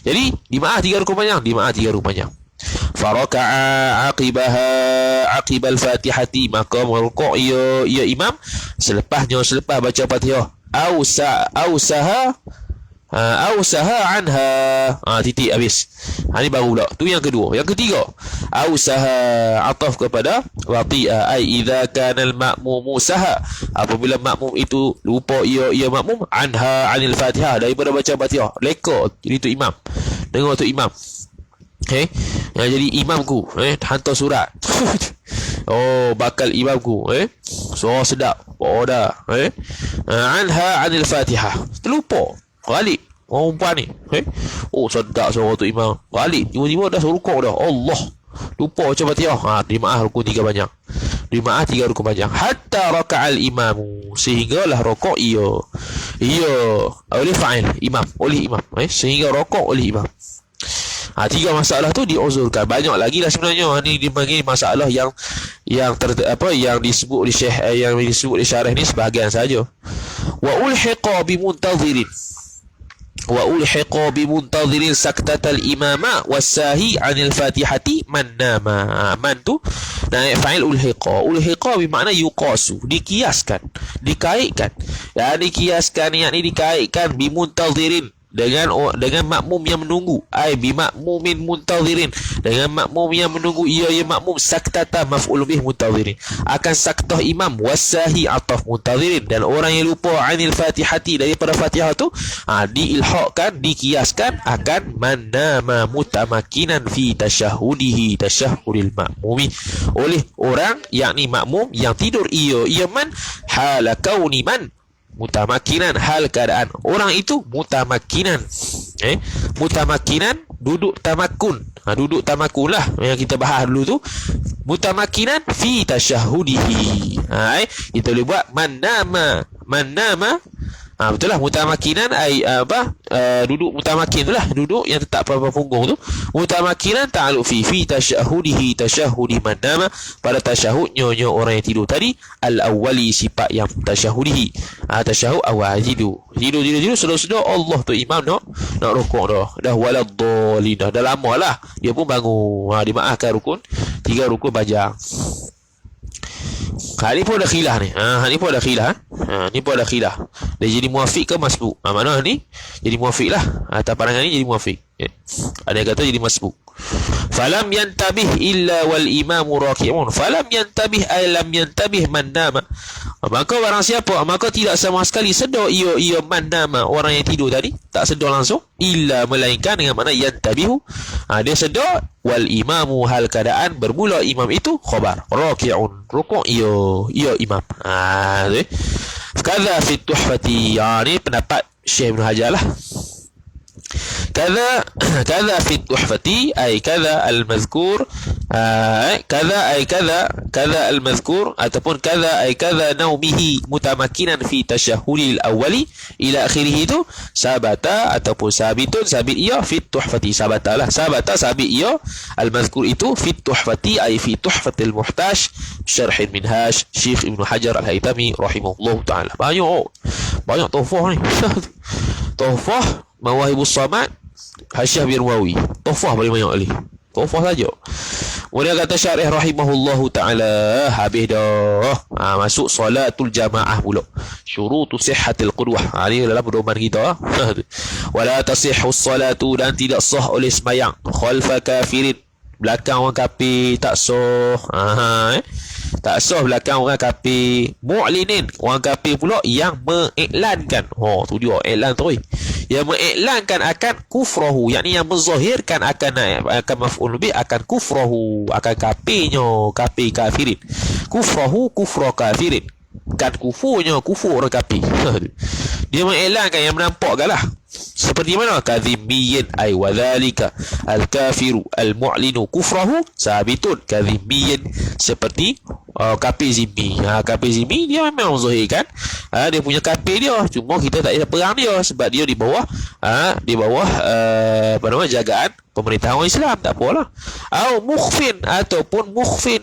Jadi dimaah 3 rukun panjang. Faraka'a aqibal fatihati, maka merukuk ia imam selepas baca Fatihah. Ausaha anha, titik habis. Ni baru pula. Tu yang kedua. Yang ketiga, ausaha ataf kepada wati'a, ai idza kana al-ma'mum saha, apabila makmum itu lupa ia makmum anil Fatihah, daripada baca Fatihah, leka. Jadi tu imam. Dengar tu imam. Jadi imamku hantar surat. Bakal imamku suara sedap. Dah anil Fatihah, terlupa balik orang perempuan ni. Sedap suara tu imam. Balik tiba-tiba dah rukuk dah. Allah, lupa baca Fatihah. Dimaah rukun 3 panjang. Dimaah 3 rukun panjang. Hatta raka'al imamu, sehinggalah rukuk ia oleh fa'il imam, sehingga rukuk oleh imam. 3 masalah tu diuzurkan. Banyak lagi lah sebenarnya. Ni dibagi masalah yang disebut di syekh, yang disebut di syarah ni sebahagian saja. Wa ulhiqa bimuntadhirin saktatal imama wasahi anil fatihati man nama. Man tu naik fa'il ulhiqa bermakna yuqasu, dikiaskan, dikaitkan. Yakni dikaitkan bimuntadhirin, dengan makmum yang menunggu, ai bi makmumin muntadhirin, dengan makmum yang menunggu ia makmum, saktata maf'ul bih muntadhirin, akan saktah imam, wasahi ataf muntadhirin, dan orang yang lupa anil fatihati, daripada Fatihah tu diilhaqkan, dikiaskan akan man nama mutamakinan fi tasyahudil makmumi, oleh orang yakni makmum yang tidur ia man hala kauni man mutamakinan, hal keadaan orang itu mutamakinan. Mutamakinan duduk tamakun. Duduk tamakun lah yang kita bahas dulu tu. Mutamakinan fi tasyahudihi. Kita boleh buat man nama. Betul lah, mutamakinan duduk mutamakin tu lah, duduk yang tetap pada punggung tu. Mutamakinan ta'alluq fi tasyahudihi, tasyahudi man nama, pada tasyahudnya orang yang tidur tadi. Al-awwali, sifat yang tasyahudihi, tasyahud awal, tidur sedar Allah tu imam nak rukuk dah waladdallin, dah lama lah dia pun bangun. Dimaafkan rukun 3 rukun panjang. Ni pun ada khilaf ni. Ni pun ada khilaf. Dia jadi muafiq ke masbuk? Mana ni? Jadi muafiq lah. Atas pandangan ni jadi muafiq. Ada yang kata jadi masbuk. Falam yantabih illa wal imamu raki'un. Falam yantabih ay lam yantabih man nama. Maka barang siapa, maka tidak sama sekali sedar ia man nama, orang yang tidur tadi, tak sedar langsung, illa melainkan dengan makna yantabihu. Dia sedar, wal imamu, hal keadaan bermula imam itu khabar raki'un, rukuk ia imam. Kadza fi tuhfati, ni pendapat Syekh Ibn Hajar lah. كذا في التحفة أي كذا المذكور كذا المذكور ataupun كذا أي كذا نومه متمكنا في تشهد الأول إلى آخره itu sabata ataupun sabit ia في التحفة sabata sabit ia المذكور itu في التحفة أي في تحفة المحتاج شرح المنهاج Syekh Ibn Hajar Al-Haytami rahimahullah ta'ala. Banyak tuhfah ni. Tuhfah Mawahibus Samad Hasyiah Birwawi, tuhfah paling banyak kali. Tuhfah saja. Kemudian kata syarih rahimahullahu ta'ala, habis dah. Masuk salatul jamaah pula. Syurutu sihhatil qudwah. Ni dalam pedoman kita. Wala tasihhu salatu, dan tidak sah oleh sembahyang khalfa kafirin, belakang orang kafir tak sah. Tak sah belakang orang kafir. Mu'linin, orang kafir pula yang mengiklankan. Tu dia iklan tu. Yang mengiklankan akan kufrahu, yakni yang menzahirkan akan maf'ul bih, akan kufrahu, akan kafir kafirin. Kufrahu kufra kafirin, kan kufurnya kufur orang kafir. Dia mengiklankan, yang menampakkan lah Seperti mana? Kadhimmiyin ay wadhalika al-kafiru al-mu'linu kufrahu sabitun. Kadhimmiyin seperti kafir zimmi. Kafir zimmi dia memang zahirkan dia punya kafir dia, cuma kita tak ada perang dia sebab dia di bawah apa nama jagaan pemerintahan orang Islam, tak apalah. Au mukhfin ataupun mukhfin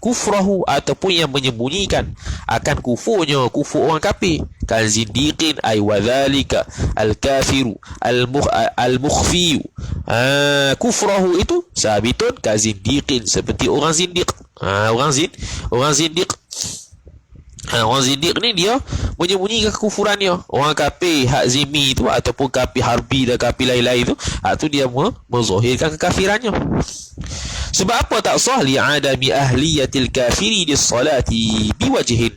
kufrahu ataupun yang menyembunyikan akan kufur orang kafir. Kan zindiqin ay wadhalika al-kafiru al-mukhfi kufrahu itu sabitun ka zindiqin seperti orang zindiq. Orang zindiq orang zindiq ni dia menyembunyikan kekufuran dia. Orang kafir hak zimmi tu ataupun kafir harbi dan kafir lain-lain tu, tu dia menzahirkan kekafirannya. Sebab apa tak sah? Li'adami ahliyatil kafiri dis-salati biwajhin.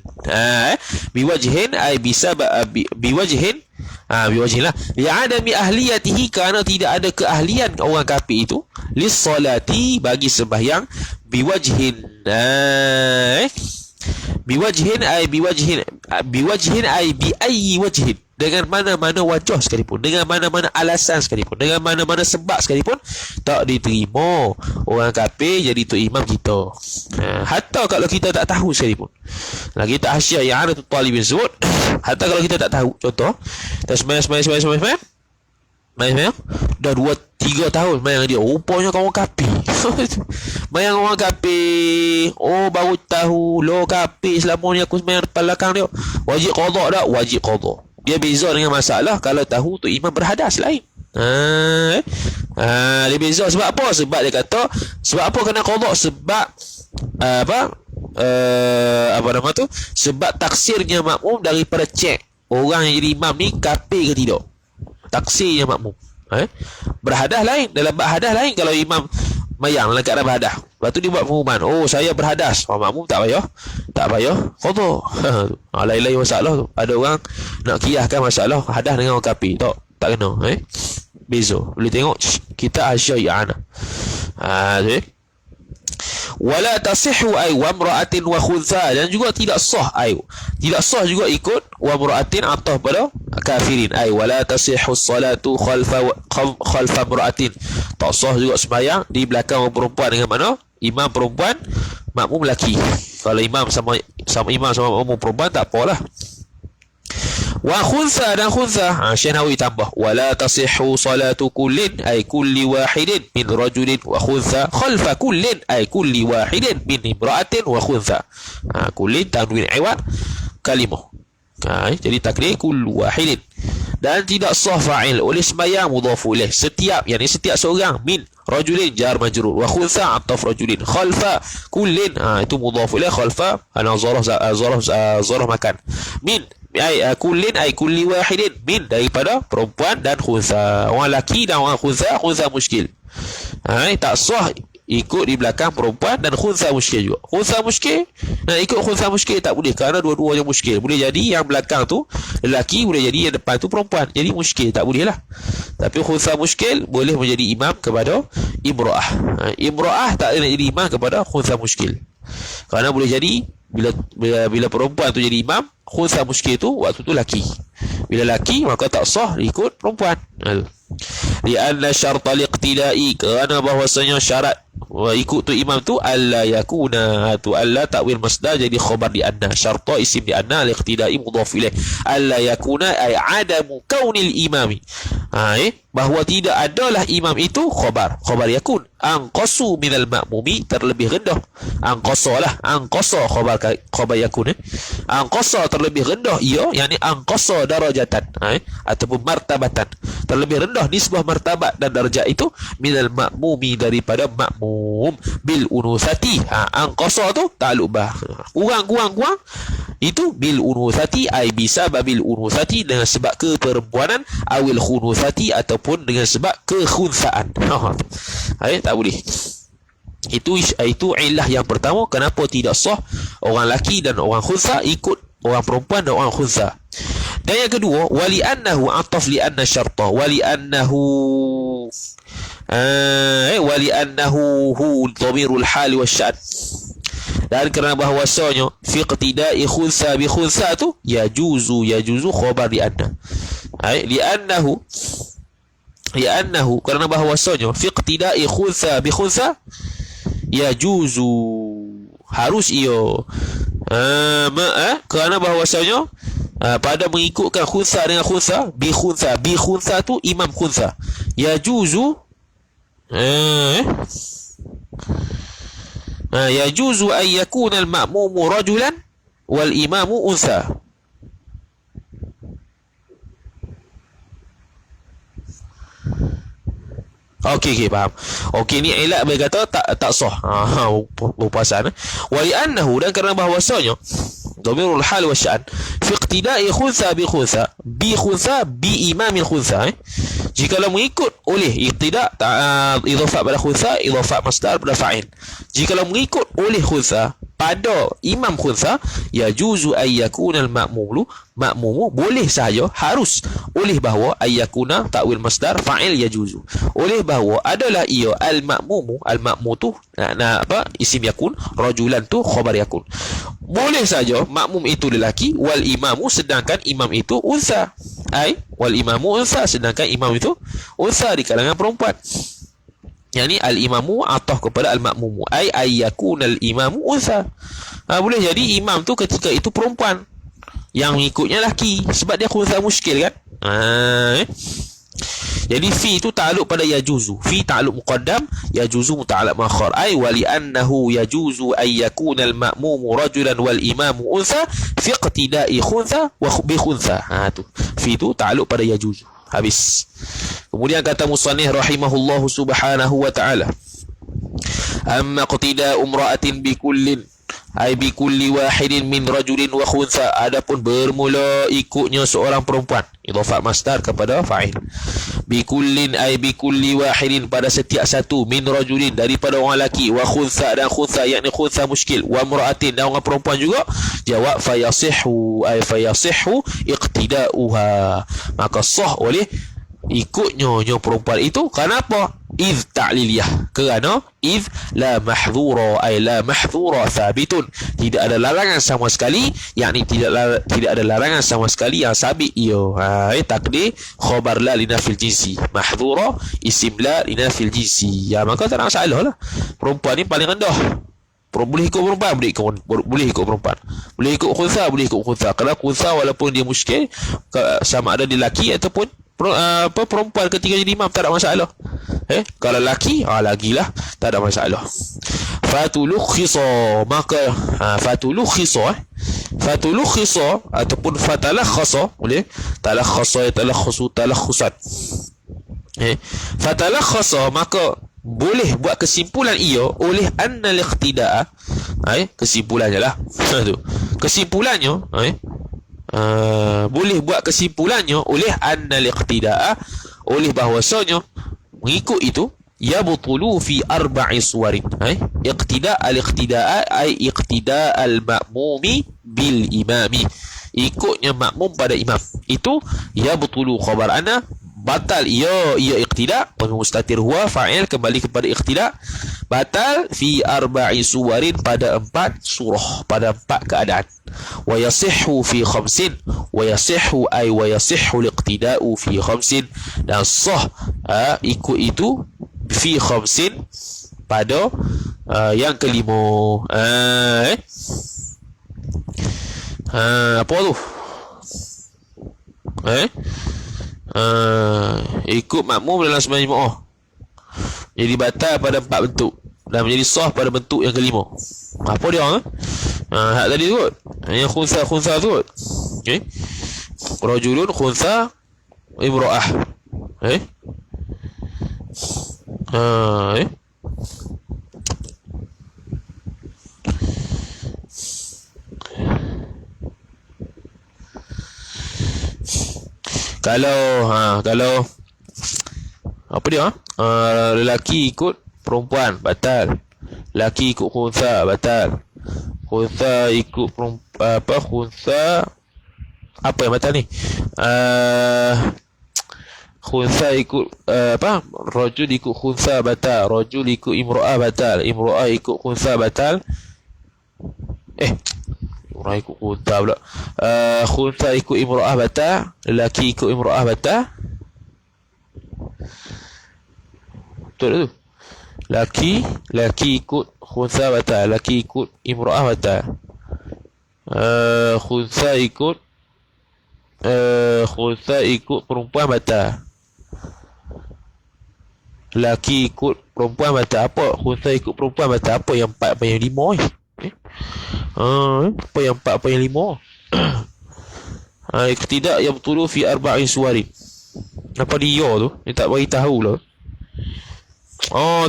Biwajhin ay biwajhin biwajhin lah. Li'adami ahliyatihi, kerana tidak ada keahlian orang kafir itu lis-salati bagi sembahyang. Biwajhin biwajhin ay bi ayyi wajhin, dengan mana-mana wajah sekalipun, dengan mana-mana alasan sekalipun, dengan mana-mana sebab sekalipun, tak diterima orang kafir jadi tu imam kita. Hatta kalau kita tak tahu sekalipun. Lagi tak hasyiah yang ada tu talibin sebut, hatta kalau kita tak tahu. Contoh, kita sembahyang dah 2-3 tahun mayang dia, rupanya kawan kafir. Mayang orang kafir, baru tahu lo kafir, selama ni aku sembahyang depan belakang dia. Wajib qada tak? Wajib qada. Dia beza dengan masalah kalau tahu tu imam berhadas lain. Dia beza sebab apa? Sebab dia kata sebab apa kena qada? Sebab apa nama tu? Sebab taksirnya makmum daripada cek orang yang jadi imam ni kafir ke tidak. Taksirnya makmum. Berhadas lain, dalam bab hadas lain. Kalau imam mayang dalam keadaan berhadas, lepas tu dia buat pengumuman, saya berhadas, makmum tak payah qada. Lain-lain masalah tu. Ada orang nak kiyahkan masalah hadas dengan orang kafir, tak kena. Beza. Boleh tengok kita asyai'ana. Wala tasihhu ay wa imra'atin wa khuntha, dan juga tidak sah juga ikut wa imra'atin atau pada kafirin. Ay wala tasihhu salatu khalfa imra'atin, tak sah juga sembahyang di belakang orang perempuan. Dengan mana? Imam perempuan, makmum lelaki. Kalau imam sama imam sama makmum perempuan tak apalah. Wa khuntha, dan khuntha, Syekh Nawawi tambah, wala tasihhu salatu kullin ay kulli wahidin min rajulin wa khuntha khalfa kullin ay kulli wahidin min imra'atin wa khuntha. Kullin tanwin iwad kalimah. Jadi takdir kullu wahidin. Dan tidak sah fa'il oleh sembahyang mudhafu ilaih, setiap seorang, min rajulin jar majrur, wa khuntha ataf rajulin, khalfa kullin itu mudhafu ilaih, khalfa ana zarah makan, min kullin ay kulli wahidin, min daripada perempuan dan khuntha, orang lelaki dan orang khuntha muskil. Tak sah ikut di belakang perempuan dan khuntha muskil juga. Khuntha muskil nak ikut khuntha muskil tak boleh, kerana dua-duanya muskil. Boleh jadi yang belakang tu lelaki, boleh jadi yang depan tu perempuan, jadi muskil tak boleh lah. Tapi khuntha muskil boleh menjadi imam kepada imra'ah. Imra'ah tak boleh jadi imam kepada khuntha muskil, kerana boleh jadi bila perempuan tu jadi imam, khuntha muskil tu waktu tu laki. Bila laki maka tak sah ikut perempuan. Lianna syartal iqtidai, kerana bahwasanya syarat ikut tu imam tu alla yakuna, tu alla ta'wil masdar jadi khabar di anna, syarta isim di anna, al-iqtidai mudhaf ilaih, alla yakuna ay adamu kaunil imami, bahawa tidak adalah imam itu khabar yakun, anqasu minal ma'mumi, terlebih rendah. Anqasa khabar yakun, anqasa terlebih rendah ia, yakni anqasa darajatan ataupun martabatan, terlebih rendah nisbah martabat dan darjat itu, minal ma'mumi daripada makmum, bil unuthati. Anqasa tu ta'alluq bah, kurang itu bil unuthati ay bisa babil unuthati, dengan sebab keperempuanan, awil khunuthati ataupun dengan sebab kekhuntsaan. Tak boleh. Itu illah yang pertama kenapa tidak sah orang laki dan orang khuntsa ikut orang perempuan dan orang khuntsa. Dan yang kedua, wali annahu ataf li anna syarta, wali annahu hu dhamirul hal wasyan, dan kerana bahwasanya fi iqtida'i khunsa bi khunsa tu yajuzu khabar li anna, li annahu li'annahu, kerana bahawasanya fi iqtida'i khuntha bi khuntha yajuzu, harus iyo kerana bahawasanya pada mengikutkan khuntha dengan khuntha, bi khuntha tu imam khuntha, yajuzu yajuzu an yakuna al-ma'mumu rajulan wal imamu untha. Okey, faham. Okey, ni ilat bagi kata tak sah. Berpasan. Wa li'annahu, dan kerana bahawasanya dhamirul hal wa sya'an fi iqtida'i khuntha bi imamil khuntha. Jikalau mengikut oleh iqtida' idhafat pada khuntha, idhafat masdar pada fa'il. Jikalau mengikut oleh khuntha pada imam khuntha, yajuzu ayyakuna al-ma'mumu boleh sahaja, harus oleh bahawa ayyakuna ta'wil masdar fa'il yajuzu, oleh bahawa adalah ia al-ma'mumu tu isim yakun, rajulan tu khabar yakun, boleh saja makmum itu lelaki, wal imamu sedangkan imam itu unsa, wal imamu unsa sedangkan imam itu unsa di kalangan perempuan. Yang ni al-imamu atah kepada al-ma'mumu, ayyakuna al-imamu unsa. Boleh jadi imam tu ketika itu perempuan, yang mengikutnya laki, sebab dia khuntha muskil kan. Jadi fi tu ta'alluq pada yajuzu, fi ta'alluq muqaddam, yajuzu muta'alluq muakhar, wa li'annahu yajuzu an yakuna al-ma'mumu rajulan wal imamu untha fi iqtida'i khuntha wa bi khuntha. Tu fi tu ta'alluq pada yajuzu. Habis. Kemudian kata musannif rahimahullahu subhanahu wa ta'ala, amma iqtida'u imra'atin bi kullin bi kulli wahidin min rajulin wa khuntha, adapun bermula ikutnya seorang perempuan, idhafat masdar kepada fa'il, bi kullin bi kulli wahidin pada setiap satu, min rajulin daripada orang lelaki, wa khuntha dan khuntha yakni khuntha muskil, wa imra'atin dan orang perempuan juga, jawab fayasihhu iqtida'uha, maka sah oleh ikutnya perempuan itu. Kenapa? Iz ta'liliyah, kerana iz la mahdhura, la mahdhura thabitun, tidak ada larangan sama sekali, yakni tidak ada larangan sama sekali yang sabit ia. Takdir khabar la linafil jinsi, mahdhura isim la linafil jinsi, maka tak ada masalah lah. Perempuan ni paling rendah, boleh ikut perempuan, boleh ikut perempuan, boleh ikut khuntha, boleh ikut khuntha. Kerana khuntha walaupun dia muskil, sama ada dia lelaki ataupun perempuan, ketika jadi imam tak ada masalah. Kalau laki, lagilah tak ada masalah. Fatulukhisa, maka fatulukhisa ataupun fatalakhasa, boleh talakhasa, talakhusan. Fatalakhasa, maka boleh buat kesimpulan ia oleh annal iqtida'a, kesimpulannya lah tu, kesimpulannya boleh buat kesimpulannya oleh annal iqtida'a, oleh bahwasanya mengikut itu, yabtulu fi arba'i suwarin. Iqtida' al-iqtida'a ay iqtida' al-ma'mumi bil imami, ikutnya makmum pada imam itu, yabtulu khabar ana, batal ia iqtida', mustatir huwa fa'il kembali kepada iqtida', batal fi arba'i suwarin pada 4 surah, pada 4 keadaan. Wa yasihhu fi khamsin, wa yasihhu ay wa yasihhu liqtida'u fi khamsin, dan sah ikut itu fi khamsin pada yang kelima. Apa tu? Ikut makmum dalam sembahyang Jumaat jadi batal pada 4 bentuk dan menjadi sah pada bentuk yang kelima. Apa dia? Hak tadi tu kot, yang khuntha tu kot. Rajulun khuntha imra'ah. Kalau apa dia? Lelaki ikut perempuan batal, lelaki ikut khuntha batal, khuntha ikut perempuan, khuntha apa yang batal ni? Khuntha ikut rajul ikut khuntha batal, rajul ikut imra'ah batal, imra'ah ikut khuntha batal. Imra'ah ikut khuntha pula. Khuntha ikut imra'ah batal, lelaki ikut imra'ah batal. betul tu. Laki ikut khunsa batal, laki ikut imra'ah batal. Khunsa ikut perempuan batal. Laki ikut perempuan batal. Apa khunsa ikut perempuan batal? Apa yang 4 apa yang 5 ni? Apa yang 4 apa yang 5? Tidak yang betul fi arba'in suwarin. Apa dia tu? Dia tak bagi tahu lah.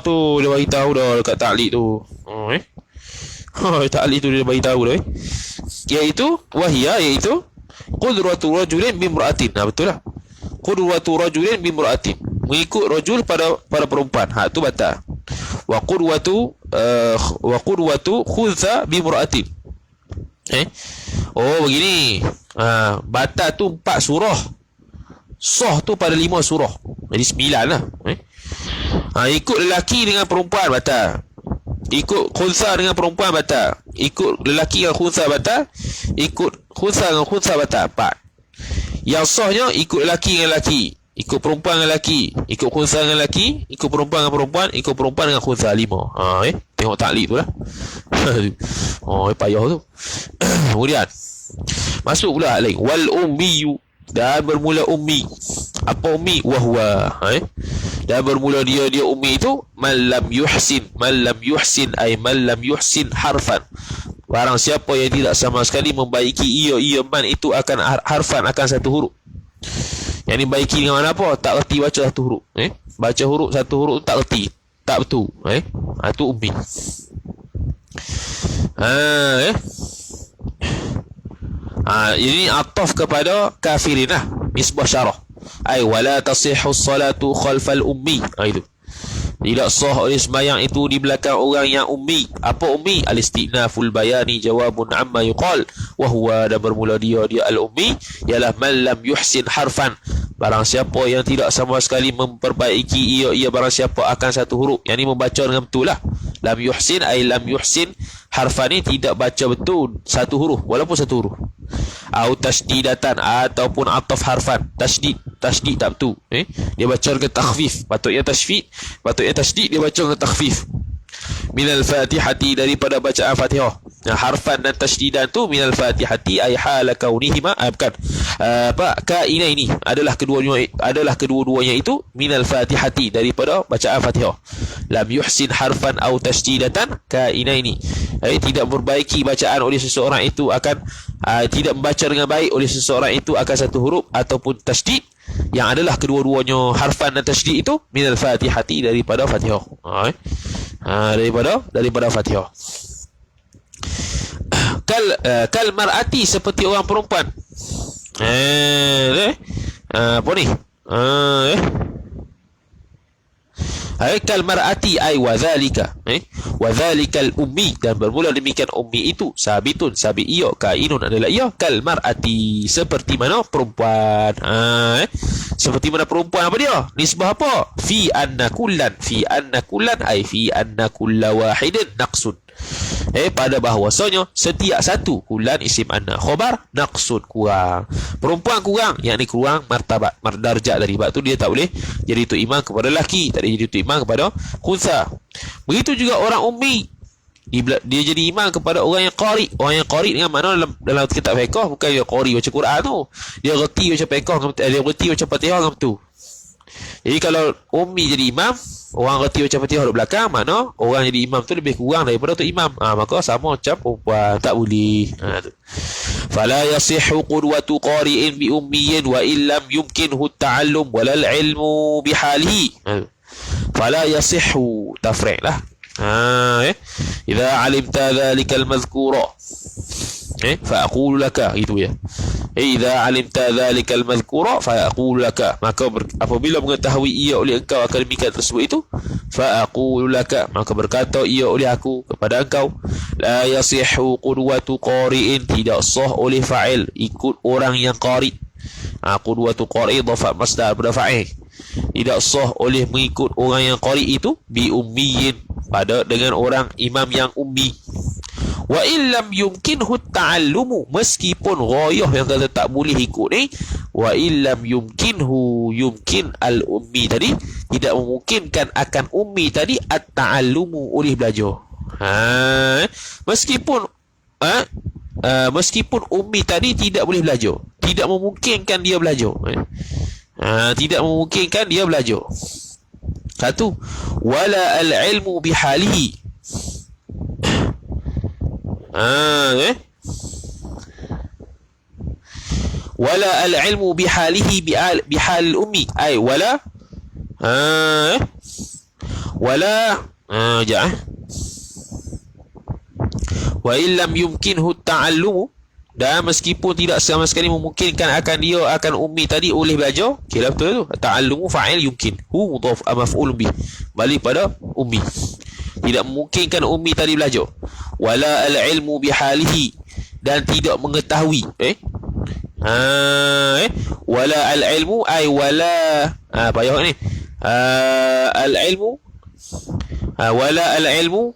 Tu dia bagi tahu dah dekat taklid tu. Taklid tu dia bagi tahu dah. Iaitu qudratu rajulin bimra'atin. Betul lah. Qudratu rajulin bimra'atin. Mengikut rajul pada perempuan. Tu batal. Wa qudwatu khunsa bimra'atin. Begini. Batal tu 4 surah. Sah tu pada 5 surah. Jadi 9 lah. Ikut lelaki dengan perempuan batal. Ikut khunsa dengan perempuan batal. Ikut lelaki dengan khunsa batal. Ikut khunsa dengan khunsa batal. 4. Yang sahnya ikut lelaki dengan lelaki, ikut perempuan dengan lelaki, ikut khunsa dengan lelaki, ikut perempuan dengan perempuan, ikut perempuan dengan khunsa. 5. Tengok taklid tu lah. Payah tu. Kemudian masuk pula lain. Wal ummiyu, dan bermula ummi. Apa ummi? Wahwa. Dan bermula dia ummi itu man lam yuhsin ay man lam yuhsin harfan. Barang siapa yang tidak sama sekali membaiki ia man itu akan harfan, akan satu huruf. Yang ni baiki dengan mana apa? Tak reti baca satu huruf. Baca huruf satu huruf tu tak reti, tak betul. Itu ummi. Ini ataf kepada kafirin lah. Misbah syarah. Wala tasihhu salatu khalfal ummi. Itu. Tidak sah oleh sembahyang itu di belakang orang yang ummi. Apa ummi? Al-istinaful bayani jawabun amma yuqal. Wahuwa, dan bermula dia al-ummi ialah man lam yuhsin harfan. Barang siapa yang tidak sama sekali memperbaiki ia barang siapa akan satu huruf. Yang ni membaca dengan betul lah. Lam yuhsin ay lam yuhsin harfan ni tidak baca betul satu huruf, walaupun satu huruf. Au tasdidatan, ataupun ataf harfan. Tasdid tak betul. Dia baca dengan takhfif. Patutnya tasdid, dia baca dengan takhfif. Minal fatihati, daripada bacaan Fatihah. Harfan dan tasdidan tu minal fatihati ay hala kaunihima, bukan. Kaina ini adalah kedua-duanya itu minal fatihati, daripada bacaan Fatihah. Lam yuhsin harfan au tasdidatan kaina ini. Tidak memperbaiki bacaan oleh seseorang itu akan tidak membaca dengan baik oleh seseorang itu akan satu huruf ataupun tasdid, yang adalah kedua-duanya harfan dan tasdid itu minal fatihati, daripada Fatihah. Daripada Fatihah. Kal mar'ati, seperti orang perempuan. Apa ni? Kal mar'ati ay wadhalika. Wadhalika al-ummi, dan bermula demikian ummi itu sabitun, sabit ia, kainun adalah ia, kal mar'ati, seperti mana perempuan. Seperti mana perempuan, apa dia? Nisbah apa? Fi anna kullan ay fi anna kulla wahidin naqsun. Pada bahawasanya setiap satu, kullan isim anna, khabar, naqsun, kurang. Perempuan kurang, yakni kurang martabat, darjat dari bab tu dia tak boleh jadi tu imam kepada lelaki, tak boleh jadi tu imam kepada khunsa. Begitu juga orang ummi, dia jadi imam kepada orang yang qari. Orang yang qari dengan mana dalam kitab fiqh, bukan dia qari baca Quran tu, dia reti baca fiqh, dia reti baca Fatihah dengan betul. Jadi kalau ummi jadi imam, orang reti baca Fatihah di belakang, mana orang jadi imam tu lebih kurang daripada tu imam. Maka sama macam perempuan, tak boleh. Fala yasihhu qudwatu qari'in bi ummiyin wa illam yumkinhu at-ta'allum walal ilmu bihalihi. Fala yasihhu, tafri' lah. Idza alimta dhalika al-madhkura fa aqulu laka, gitu ya. Idza alimta dhalika al-madhkura fa aqulu laka, maka apabila mengetahui ia oleh engkau akan demikian tersebut itu, fa aqulu laka, maka berkata ia oleh aku kepada engkau, la yasihhu qudwatu qari'in, tidak sah oleh fa'il ikut orang yang qari. Qudwatu qari dhafa masdar pada fa'il. Tidak sah oleh mengikut orang yang qari itu bi ummiyin, dengan orang imam yang ummi. Wa illam yumkinhu ta'allumu, meskipun ghayah yang kata tak boleh ikut ni, wa illam yumkinhu, yumkin al-ummi tadi, tidak memungkinkan akan ummi tadi at-ta'allumu, oleh belajar. Meskipun meskipun ummi tadi tidak boleh belajar, tidak memungkinkan dia belajar. Tidak memungkinkan dia belajar. Satu, wala al-ilmu bihalihi. Wala al-ilmu bihalihi bihal ummi, ay wala wa illam yumkinhu ta'allumu, dan meskipun tidak sama sekali memungkinkan akan dia akan ummi tadi oleh belajar. Kira betul tu, ta'allumu fa'il yumkin, hu mudhaf maf'ul bih, balik pada ummi. Tidak memungkinkan ummi tadi belajar. Wala al-ilmu bihalihi, dan tidak mengetahui wala al-ilmu ay wala payah ni al-ilmu wala al-ilmu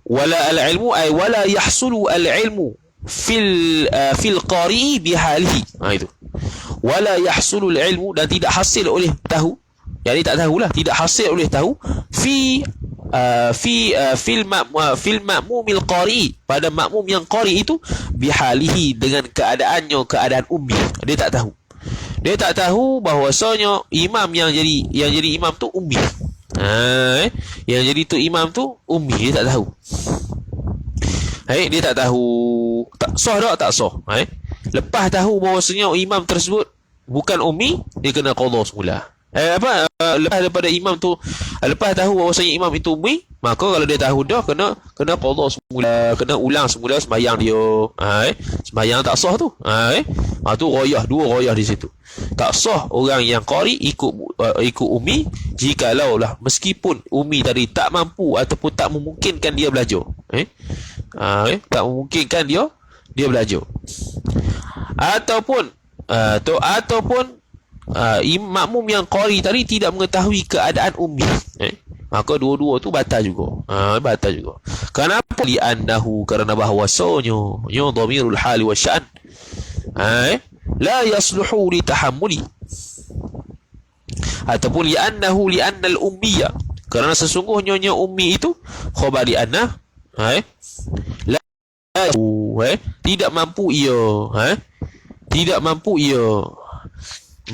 wala al-ilmu ay wala yahsulu al-ilmu fil qari'i bihalihi. Itu wala yahsulu al-ilmu, dan tidak hasil oleh tahu, jadi tak tahulah, tidak hasil oleh tahu fil ma'mumil qari, pada makmum yang qari itu, bihalihi, dengan keadaannya, keadaan ummi. Dia tak tahu bahwasanya imam yang jadi imam tu ummi. Yang jadi tu imam tu ummi, dia tak tahu. Dia tak tahu, tak sah tak sah. Lepas tahu bahwasanya imam tersebut bukan ummi, dia kena qadha semula. Lepas daripada imam tu, lepas tahu bahawasanya imam itu ummi, maka kalau dia tahu dah, kena qadha semula, kena ulang semula sembahyang dia. Sembahyang tak sah tu. Tu ghayah, dua ghayah di situ. Tak sah orang yang qari ikut ummi, jikalau lah meskipun ummi tadi tak mampu ataupun tak memungkinkan dia belajar. Tak memungkinkan dia belajar. Ataupun makmum yang qari tadi tidak mengetahui keadaan ummi, maka dua-dua tu batal juga. Batal juga. Kenapa? Li'annahu, karena bahawasanya dhamirul hali wa sya'n la yasluhu li tahammuli, ataupun li'annal ummiyya, kerana sesungguhnya ummi itu khabar li'anna la tidak mampu ia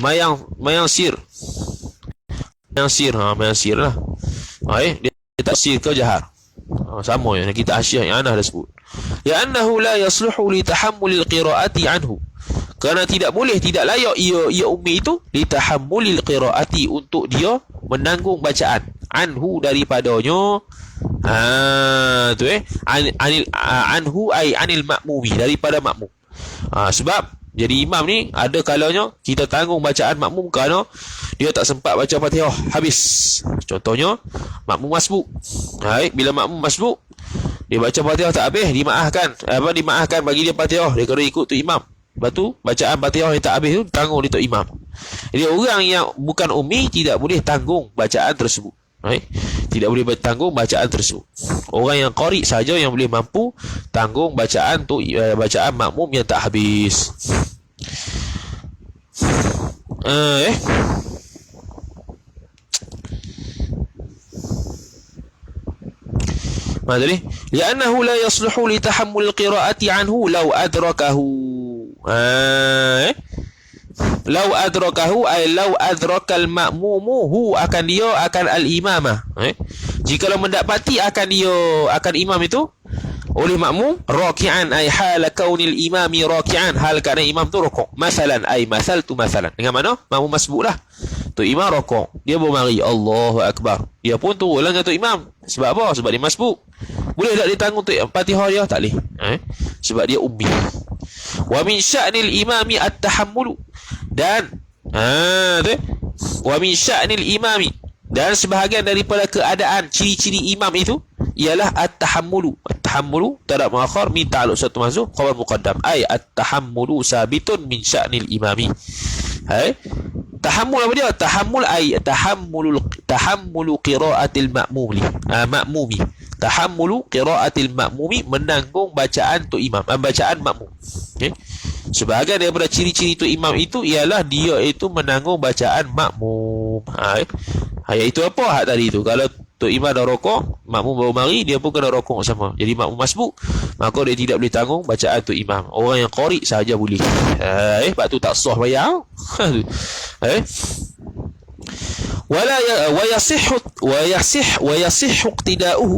mayang sir lah. Dia tak sir ke jahar, sama yang kita asyik yang Ana dah sebut. Li'annahu la yasluhu li tahammulil qira'ati anhu, kerana tidak layak ia ummi itu li tahammulil qira'ati, untuk dia menanggung bacaan, anhu, daripadanya. Anhu ay anil makmumi, daripada makmum. Sebab jadi imam ni ada kalanya kita tanggung bacaan makmum kerana dia tak sempat baca Fatihah habis. Contohnya makmum masbuk. Bila makmum masbuk, dia baca Fatihah tak habis, dimaafkan bagi dia Fatihah, dia kena ikut tu imam. Lepas tu bacaan Fatihah yang tak habis tu tanggung di tu imam. Jadi orang yang bukan ummi tidak boleh tanggung bacaan tersebut. Tidak boleh bertanggung bacaan tersebut. Orang yang qari saja yang boleh mampu tanggung bacaan tu, bacaan makmum yang tak habis. Maksudnya li'annahu la yasluhu li tahammul qira'ati anhu law adrakahu. Law adrakahu ay law adrakal ma'mumu hu, akan al-imamah. Jikalau mendapati akan imam itu oleh makmum, raki'an ay hal kaunil imami raki'an, hal kerana imam tu rukuk. Masalan ay masaltu masalan, dengan mana makmum masbuk lah, tu imam rukuk, dia bermari Allahu akbar, dia pun turun lah dengan tu imam. Sebab apa? Sebab dia masbuk. Boleh tak ditanggung tu Fatihah dia? Tak boleh. Sebab dia ummi. Wa min sya'nil imami at-tahammulu, dan wa min sya'nil imami, dan sebahagian daripada keadaan ciri-ciri imam itu ialah at-tahammulu. At-tahammulu tada muakhar min ta'alluq satu mahzuf khabar muqaddam, ay at-tahammulu sabitun min sya'nil imami. Tahammul apa dia? Tahammul ay tahammulu qira'atil ma'mumi. Tahammulu qira'atil ma'mumi, menanggung bacaan tu imam, bacaan makmum. Okey. Sebahagian daripada ciri-ciri tu imam itu ialah dia itu menanggung bacaan makmum. Iaitu apa hak tadi tu? Kalau tu imam dah rokok, makmum baru mari, dia pun kena rokok sama. Jadi makmum masbuk, maka dia tidak boleh tanggung bacaan tu imam. Orang yang qari sahaja boleh. Sebab tu tak sah bayar. ويصح اقتداؤه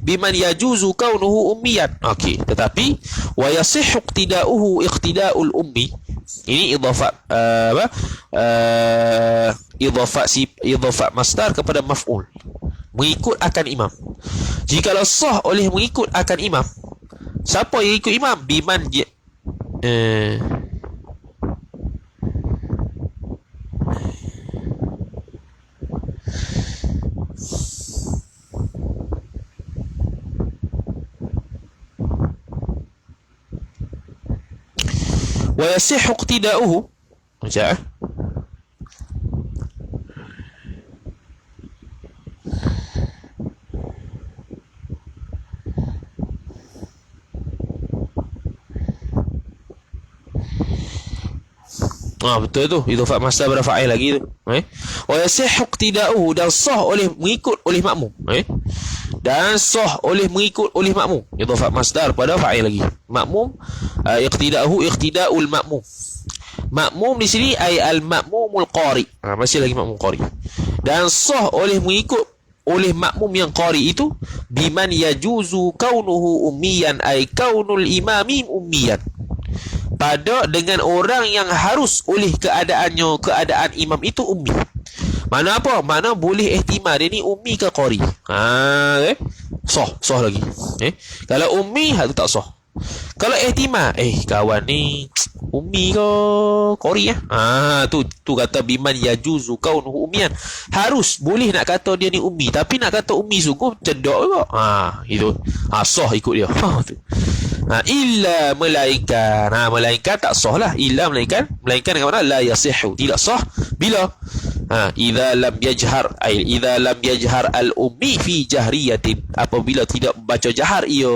بمن يجوز كونه أميا. Okey, tetapi ويصح اقتداؤه اقتداء الأمي, ini idhafat masdar kepada maf'ul, mengikut akan imam. Jikalau sah oleh mengikut akan imam, siapa yang ikut imam? Biman ويصح اقتداؤه. Macam betul tu, idhafat masdar pada fa'il lagi tu. Wa yasihhu iqtida'uhu, dan sah oleh mengikut oleh makmum. Dan sah oleh mengikut oleh makmum. Idhafat masdar pada fa'il lagi. Makmum, iqtida'uhu iqtida'ul makmum. Makmum di sini ay al-makmumul qari. Masih lagi makmum qari. Dan sah oleh mengikut oleh makmum yang qari itu biman yajuzu kaunuhu ummiyan, ay kaunul imami ummiyan, pada dengan orang yang harus oleh keadaan imam itu ummi. Mana apa? Mana boleh ihtimal dia ni ummi ke qari. Sah lagi. Kalau ummi, hak tu tak sah. Kalau ihtimal, kawan ni ummi ke qari tu kata biman yajuzu kaunuhu ummiyan. Harus boleh nak kata dia ni ummi, tapi nak kata ummi sungguh cedok juga. Itu. Sah ikut dia. Illa melainkan. Melainkan tak sah lah. Illa melainkan dengan mana? La yasihhu, tidak sah. Bila? Idza lam yajhar, ay idza lam yajhar al-ummi fi jahriyatin, apabila tidak membaca jahar ia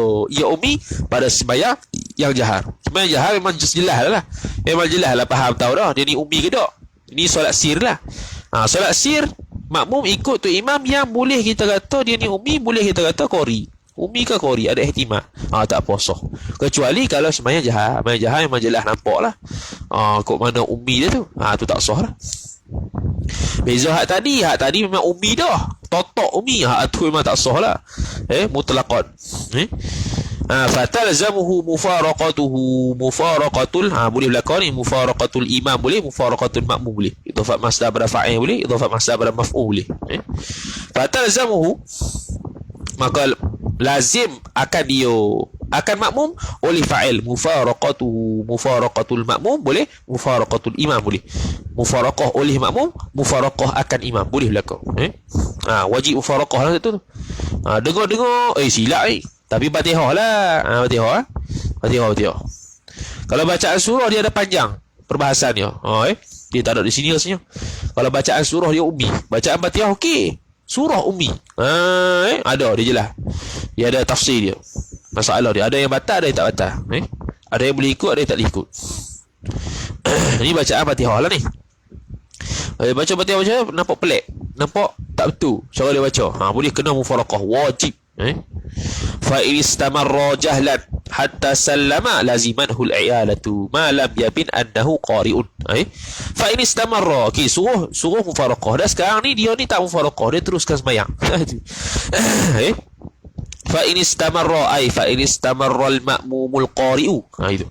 ummi pada sembahyang yang jahar. Sembahyang jahar memang jelas lah. Memang jelas lah, faham tahu dah dia ni ummi ke tak. Ini solat sir lah. Solat sir makmum ikut tu imam yang boleh kita kata dia ni ummi, boleh kita kata qari. Ummi ke qari, ada ihtimal. Tak apa sah. Kecuali kalau sembahyang jahar. Sembahyang jahar memang jelas nampak lah. Kok mana ummi dia tu. Tu tak sah lah. Beza hak tadi memang ummi dah. Totok ummi. Tu memang tak sah lah. Mutlaqan. Fatalzamuhu mufaraqatul boleh belakang ni, mufaraqatul imam boleh, mufaraqatul makmum boleh. Idhafat masdar pada fa'il boleh, idhafat masdar pada maf'ul boleh. Fatalzamuhu, maka lazim akan dia akan makmum oleh fa'il. Mufaraqatul makmum boleh, mufaraqatul imam boleh. Mufaraqah oleh makmum, mufaraqah akan imam boleh belakang. Wajib mufaraqah lah tu. Dengar silap tapi Fatihah lah. Fatihah. Kalau bacaan surah dia ada panjang perbahasan dia. Dia tak ada di sini rasanya. Kalau bacaan surah dia ummi, bacaan Fatihah okey. Surah ummi. Ada dia jelas. Dia ada tafsir dia. Masalah dia ada yang batal, ada yang tak batal. Ada yang boleh ikut, ada yang tak boleh ikut. Ini bacaan Fatihah lah ni. Baca Fatihah macam nampak pelik, nampak tak betul cara dia baca. Boleh kena mufaraqah, wajib. Fa in istamarra jahlan hatta sallama lazimanhu al-i'alatu ma lam yabin annahu qari'un. Fa in istamarra, suruh mufaraqah. Dan sekarang ni dia ni tak mufaraqah, dia teruskan sembahyang. Fa in istamarra, fa in istamarra al-ma'mumul qari'u. Itu.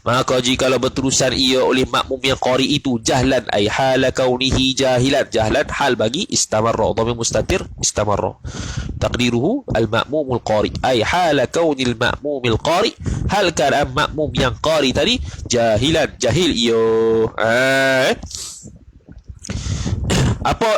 Maka jikalau berterusan ia oleh makmum yang qari itu jahlan, ay hala kaunihi jahilan. Jahlan hal bagi istamarra, dhamir mustatir istamarra. Taqdiruhu al-ma'mumul qari, ay hala kaunil ma'mumil qari, hal kan makmum yang qari tadi jahilan, jahil ia.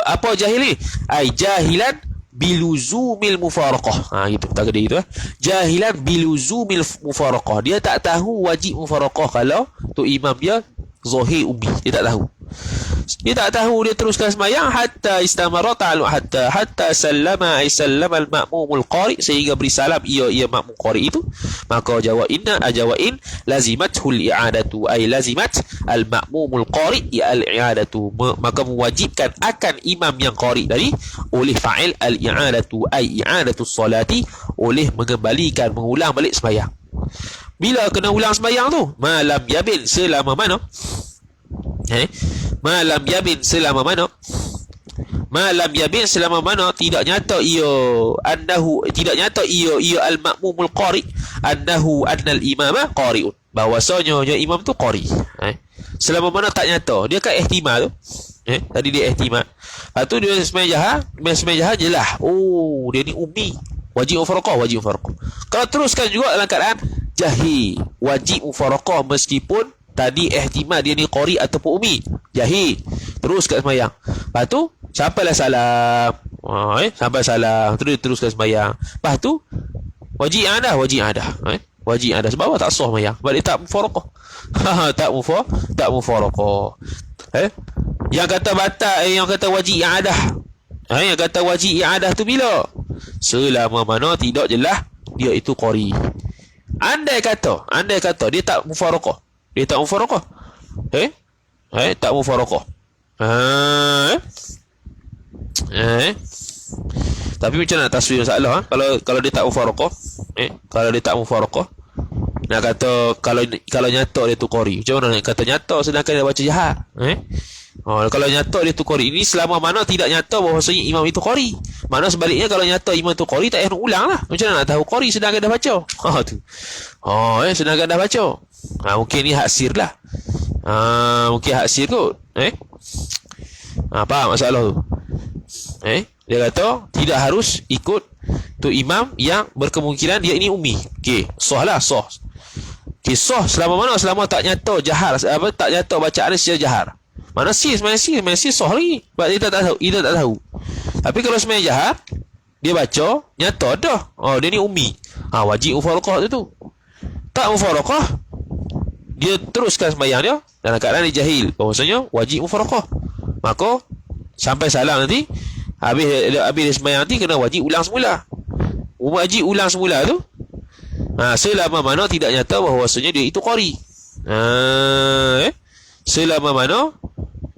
Apa jahil ni? Ay jahilan biluzumil mufaraqah. Gitu takdir itu. Jahilan biluzumil mufaraqah. Dia tak tahu wajib mufaraqah kalau tu imam dia zahir ummi, dia tak tahu. Dia tak tahu, dia teruskan sembahyang hatta istamarata hatta sallama ay sallama al-ma'mumul qari, sehingga beri salam ia makmum qari itu. Maka jawab in lazimathul i'adatu ay lazimat al-ma'mumul qari al-i'adatu, maka mewajibkan akan imam yang qari tadi oleh fa'il al-i'adatu ay i'adatus salati, oleh mengembalikan, mengulang balik sembahyang. Bila kena ulang sembahyang tu? Malam yabin, selama mana? Malam yabin, selama mana? Malam yabin, selama mana tidak nyata ia annahu, tidak nyata ia al-ma'mumul qari annahu annal imama qari'un, bahwasanya imam tu qari. Selama mana tak nyata, dia kan ihtimal tu. Tadi dia ihtimal. Lepas tu dia sembahyang jelas. Oh, dia ni ummi. Wajib mufaraqah. Kalau teruskan juga dalam keadaan jahil, wajib mufaraqah meskipun tadi ihtimal dia ni qari ataupun ummi. Jahil. Terus kat sembahyang. Lepas tu sampailah salam. Sampai salam, terus teruskan sembahyang. Lepas tu wajib ada. Wajib ada. Sebab apa? Tak sah sembahyang. Sebab dia tak mufaraqah. tak mufaraqah. Yang kata batal, yang kata wajib i'adah. Yang kata wajib i'adah tu bila? Selama mana tidak jelas dia itu qari. Andai kata dia tak mufaraqah. Tak mufaraqah. Tapi macam mana taswir masalah? Kalau dia tak mufaraqah, kalau dia tak mufaraqah, nak kata kalau nyata dia tu qari. Macam mana nak kata nyata sedangkan dia baca jahat? Kalau nyata dia tu qari, ini selama mana tidak nyata bahawasanya imam itu qari. Mana sebaliknya, kalau nyata imam tu qari, tak payah nak ulang lah. Macam mana nak tahu qari sedangkan dah baca? Sedangkan dah baca. Mungkin ni hak sir lah. Mungkin hak sir kot. Faham masalah tu? Dia kata tidak harus ikut tu imam yang berkemungkinan dia ini ummi. Okey, sah lah, sah. Kisah selama mana? Selama tak nyata jahar, tak nyata bacaan dia secara jahar. Mana sih sah lagi. Sebab dia tak tahu. Tapi kalau sebenarnya jahar, dia baca nyata dah. Dia ni ummi. Wajib mufaraqah tu. Tak mufaraqah, dia teruskan sembahyang dia dalam keadaan dia jahil bahawasanya wajib mufaraqah. Maka sampai salam nanti, habis sembahyang nanti kena wajib ulang semula. Wajib ulang semula tu selama mana tidak nyata bahawasanya dia itu qari. Selama mana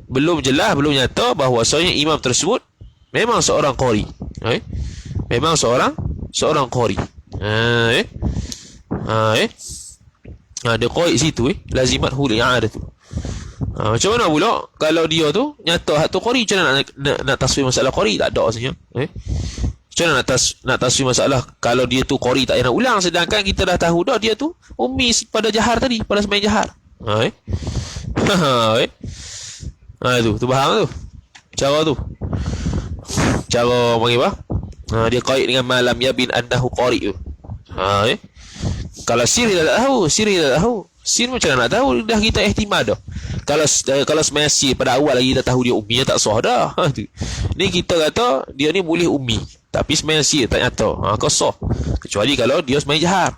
belum jelas, belum nyata bahawasanya imam tersebut memang seorang qari. Memang seorang qari. Dia qari situ lazimat hul i'adah tu. Macam mana pula kalau dia tu nyata hak tu qari? Macam mana nak tasfir masalah qari? Tak ada rasanya. Macam mana nak tasfir masalah kalau dia tu qari tak payah nak ulang, sedangkan kita dah tahu dah dia tu ummi pada jahar tadi, pada sembahyang jahar. Tu faham tu cara tu, cara panggil apa, dia kait dengan malam yabin annahu qari tu. Kalau sir dia tak tahu, sir macam mana nak tahu? Dah kita ihtimal dah. Kalau sembahyang sir pada awal lagi kita tahu dia ummi, tak sah dah. Ni kita kata dia ni boleh ummi, tapi sembahyang sir tak nyata, kau sah. Kecuali kalau dia sembahyang jahar.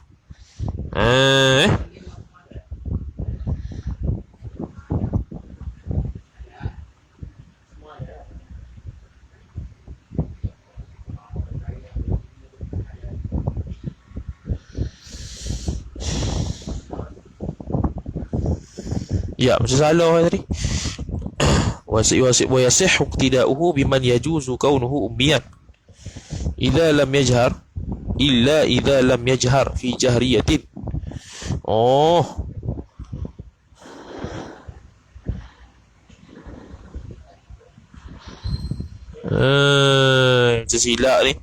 Ya, macam salah tadi. Wa yasihhu iqtida'uhu biman yajuzu kaunuhu ummiyan idza lam yajhar illa idza lam yajhar fi jahriyatin. Tersilap ni.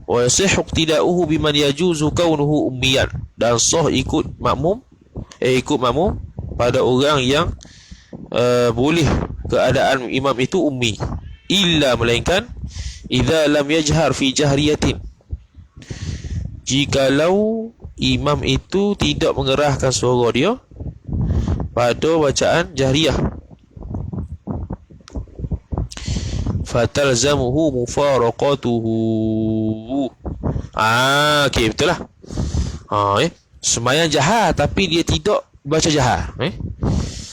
Wa yasihhu iqtida'uhu biman yajuzu kaunuhu ummiyan, dan sah ikut makmum pada orang yang boleh keadaan imam itu ummi, illa melainkan idza lam yajhar fi jahriyatin, jikalau imam itu tidak mengerahkan suara dia pada bacaan jahriyah, fatalzamuhu mufaraqatuhu. Okey, betul lah. Sembahyang jahar tapi dia tidak baca jahar.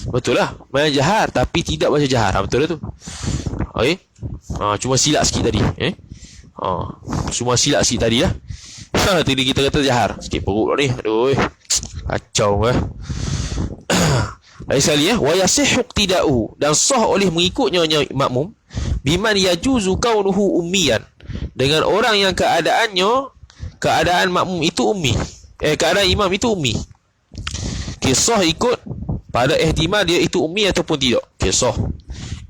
Betul lah. Sembahyang jahar tapi tidak baca jahar. Betul lah tu. Okey. Cuma silap sikit tadi. Cuma silap sikit tadi lah. Tadi kita kata jahar. Sikit perut ni. Aduh. Kacau lah. Lagi sekali wa yasihhu iqtida'u, dan sah oleh mengikutnya makmum biman yajuzu kaunuhu ummiyan, dengan orang yang keadaan makmum itu ummi. Keadaan imam itu ummi. Kisah ikut pada ihtimal dia itu ummi ataupun tidak. Kisah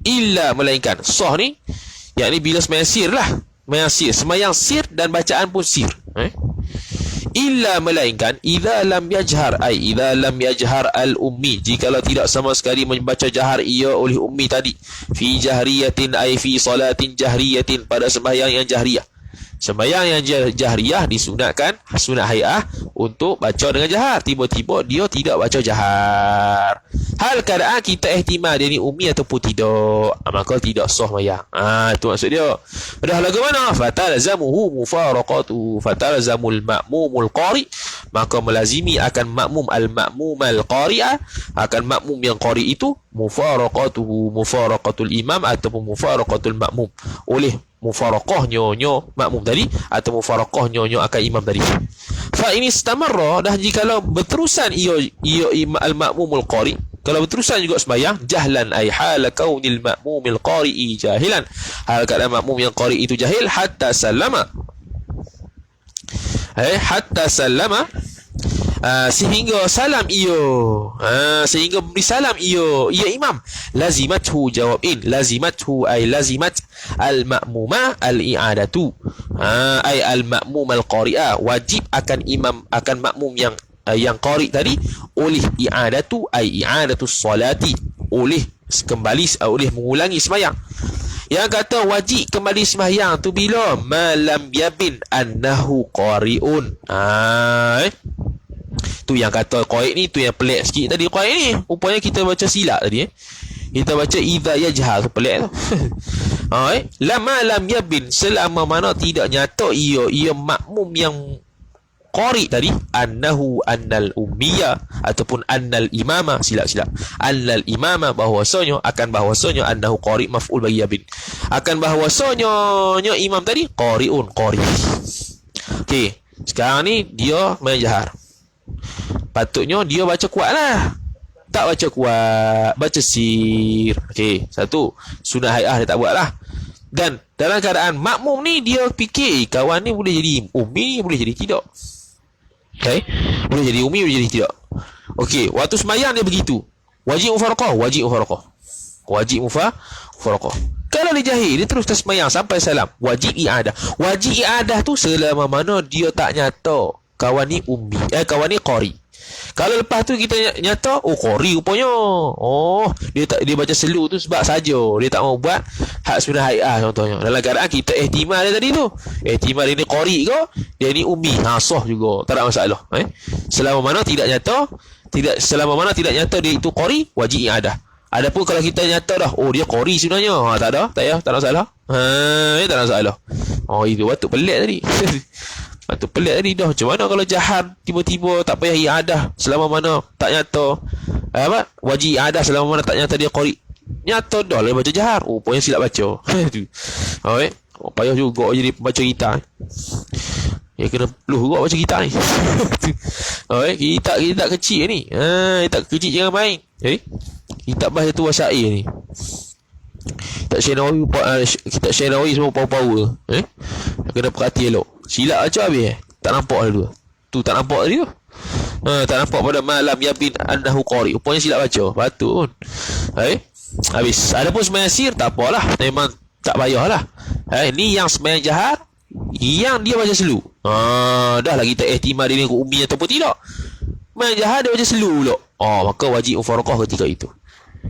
illa, melainkan sah ni yakni bila sembahyang sir lah. Sembahyang sir dan bacaan pun sir. Illa, melainkan idza lam yajhar, idza lam yajhar al ummi, jikalau tidak sama sekali membaca jahar ia oleh ummi tadi, fi jahriyatin fi salatin jahriyatin, pada sembahyang yang jahriyah. Sembahyang yang jahriyah disunatkan sunat hai'ah untuk baca dengan jahar. Tiba-tiba dia tidak baca jahar. Hal keadaan kita ihtimal dia ni ummi ataupun tidak, maka tidak sah sembahyang. Itu maksud dia. Dah lagu mana? Fatalzamuhu mufaraqatu, fatalzamul ma'mumul qari, maka melazimi akan makmum al-ma'mum al-qari'ah, akan makmum yang qari itu mufaraqatuhu, mufaraqatul imam ataupun mufaraqatul makmum, oleh mufaraqah nyonya makmum tadi atau mufaraqah nyonya akan imam tadi. Fa in istamarra, dah jikalau berterusan ia al-ma'mumul qari, kalau berterusan juga sembahyang, jahlan ay hal kaunil ma'mumil qari'i jahilan, hal keadaan makmum yang qari itu jahil, hatta sallama, sehingga salam iyo, sehingga beri salam iyo imam, lazimathu jawab in, lazimathu ay lazimat al-ma'muma al-i'adatu, ay al-ma'mum al-qari'ah, wajib akan imam, akan makmum yang qari tadi, oleh i'adatu ay i'adatus salati, oleh mengulangi sembahyang. Yang kata wajib kembali sembahyang tu bila malam yabin annahu qari'un. Tu yang kata qaid ni, tu yang pelik sikit tadi. Qaid ni rupanya kita baca silap tadi. Kita baca idza yajhar, tu pelik tu. Lama lam yabin, selama mana tidak nyata ia makmum yang qari tadi, annahu annal ummiya ataupun annal imama, silap annal imama, bahwasanya annahu qari maf'ul bagi yabin, akan bahwasanya imam tadi qari'un, qari. Okey, sekarang ni dia main jahar, patutnya dia baca kuat lah, tak baca kuat, baca sir. Okey, satu sunat hai'ah dia tak buat lah. Dan dalam keadaan makmum ni dia fikir kawan ni boleh jadi ummi, boleh jadi tidak. Okay? Boleh jadi ummi, boleh jadi tidak. Okey, waktu sembahyang dia begitu. Wajib mufaraqah. Kalau dia jahil, dia terus sembahyang sampai salam, wajib i'adah. Wajib i'adah tu selama mana dia tak nyata kawan ni ummi, kawan ni qari. Kalau lepas tu kita nyata, qari rupanya. Dia baca selu tu sebab saja dia tak mau buat hak sunat hai'ah contohnya. Dalam keadaan kita ihtimal dia tadi tu, ihtimal dia ni qari ke, dia ni ummi, sah juga, tak ada masalah. Selama mana tidak nyata dia itu qari, wajib i'adah. Adapun kalau kita nyata dah, dia qari sebenarnya, tak ada masalah. Tak ada masalah. Itu waktu pelik tadi. Waktu pelik tadi dah. Macam mana kalau jahar tiba-tiba tak payah i'adah selama mana tak nyata, wajib i'adah selama mana tak nyata dia qari. Nyata dah lah baca jahar, rupanya silap baca. Payah juga jadi pembaca gitar. Ya, kena peluh juga baca gitar ni. Kita kecil ni. Kita kecil jangan main. Jadi kita bahas tu wasyair ni. Kita Syenawi semua power. Kena perhati elok. Silap aja habis. Tak nampak dulu. Tu tak nampak tadi tu. Tak nampak pada malam yabin annahu qari. Rupanya silap baca. Patut pun. Habis. Adapun sembahyang sir tak apalah. Memang tak payahlah. Ni yang sembahyang jahar, yang dia baca selu. Dah lah kita ihtimal dia ni ummi ataupun tidak. Sembahyang jahar dia baca selu pula. Maka wajib mufaraqah ketika itu.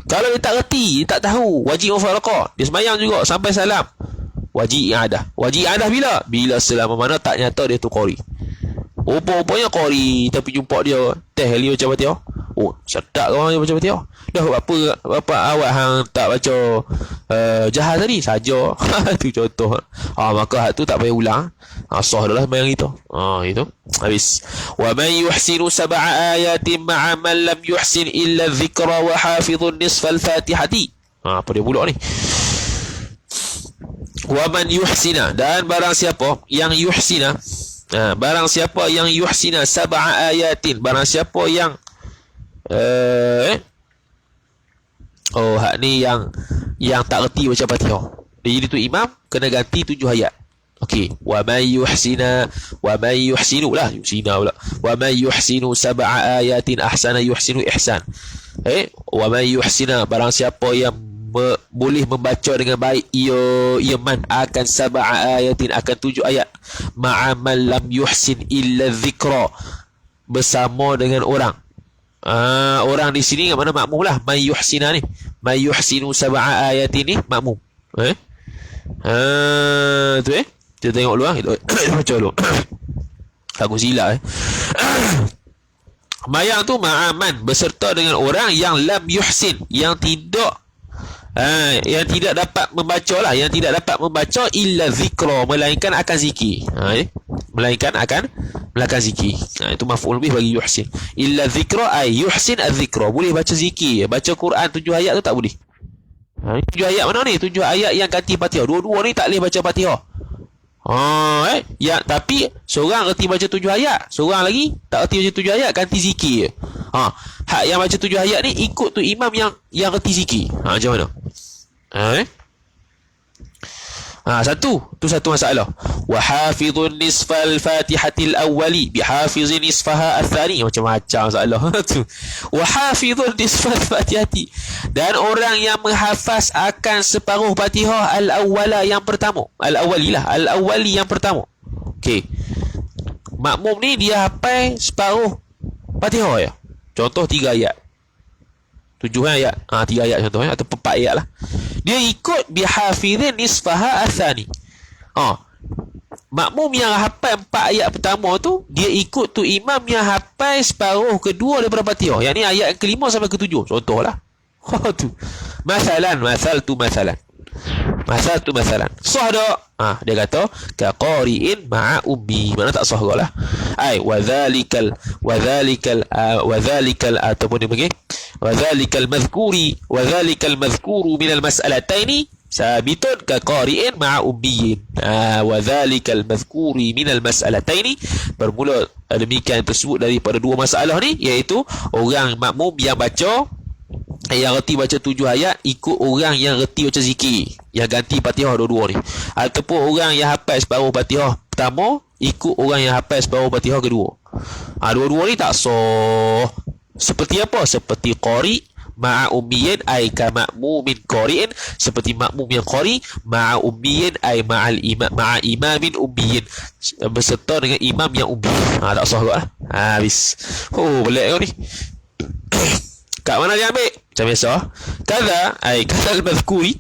Kalau dia tak reti, dia tak tahu, wajib mufaraqah. Dia sembahyang juga sampai salam, wajib i'adah. Wajib i'adah bila selama mana tak nyata dia tu qari. Rupanya qari, tapi jumpa dia teh dia baca Fatihah. Sedap orang dia baca Fatihah. Dah apa awak hang tak baca jahal tadi saja. Tu contoh. Maka hak tu tak payah ulang. Sah dah lah sembahyang itu. Itu. Habis. Wa man yuhsinu sab'a ayatin ma'a man lam yuhsin illa dhikra wa hafizun nisfal fatihati. Apa dia pula ni? Wa man yuhsina, dan barang siapa yang yuhsina, barang siapa yang yuhsina sab'a ayatin, barang siapa yang hak ni yang tak reti baca Fatihah. Jadi tu imam kena ganti 7 ayat. Okey, wa man yuhsinu pula. Wa man yuhsinu sab'a ayatin ahsana yuhsinu ihsan. Wa man yuhsina, barang siapa yang boleh membaca dengan baik ia man akan sab'a ayatin, akan 7 ayat, ma'a man lam yuhsin illa dhikra, bersama dengan orang. Orang di sini yang mana makmum lah. Man yuhsina ni, man yuhsinu sab'a ayatin ni makmum. Tu kita tengok dulu baca dulu. Aku silap Mayang tu ma'aman, beserta dengan orang yang lam yuhsin, yang tidak dapat membaca lah, yang tidak dapat membaca illa zikra, melainkan akan zikir. Melainkan akan zikir. Itu maf'ul bih bagi yuhsin. Illa zikra ay yuhsin az-zikra, boleh baca zikir. Baca Quran 7 ayat tu tak boleh. 7 ayat mana ni? 7 ayat yang ganti Fatihah. Dua-dua ni tak boleh baca Fatihah. Ya, tapi seorang reti baca 7 ayat, seorang lagi tak reti baca 7 ayat, ganti zikir. Hak yang baca 7 ayat ni ikut tu imam yang reti zikir. Macam mana? Satu masalah. Wa hafizun nisfal fatihatil awwali bihafiz nisfaha athani. Macam-macam masalah tu. Wa hafizun nisfal fatihati, dan orang yang menghafaz akan separuh Fatihah al-awwala, yang pertama. Al-awwali yang pertama. Okey. Makmum ni dia hafal separuh Fatihah ya. Contoh 3 ayat. 7 ayat. 3 ayat contohnya, atau 4 ayat lah. Dia ikut bihafizin nisfaha athani. Makmum yang hafal 4 ayat pertama tu, dia ikut tu imam yang hafal separuh kedua daripada Fatihah. Yang ni ayat yang kelima sampai ke-7. Contohlah. Tu. Masalan. Sah tak? Dia kata ka qari'in ma'a ummi. Mana tak sah lah. Wa dhalikal ataupun dia panggil wa dhalikal madhkuru min al-mas'alataini sabitun ka qari'in ma'a ummiyin. Wa dhalikal madhkuri min al-mas'alataini, bermula demikian tersebut daripada 2 masalah ni, iaitu orang makmum yang reti baca 7 ayat ikut orang yang reti baca zikir, yang ganti Fatihah dua-dua ni, ataupun orang yang hafal separuh Fatihah pertama ikut orang yang hafal separuh Fatihah kedua. Dua-dua ni tak sah. Seperti apa? Seperti qari ma'a ummiyin ay ka ma'mumin qari'in, seperti makmum yang qari, ma'a ummiyin ay ma'a imamin ummiyin, beserta dengan imam yang ummi. Tak sah kot lah. Habis. Pelik kau ni. Kat mana dia ambil? Macam biasa. Kadha al-madhkuri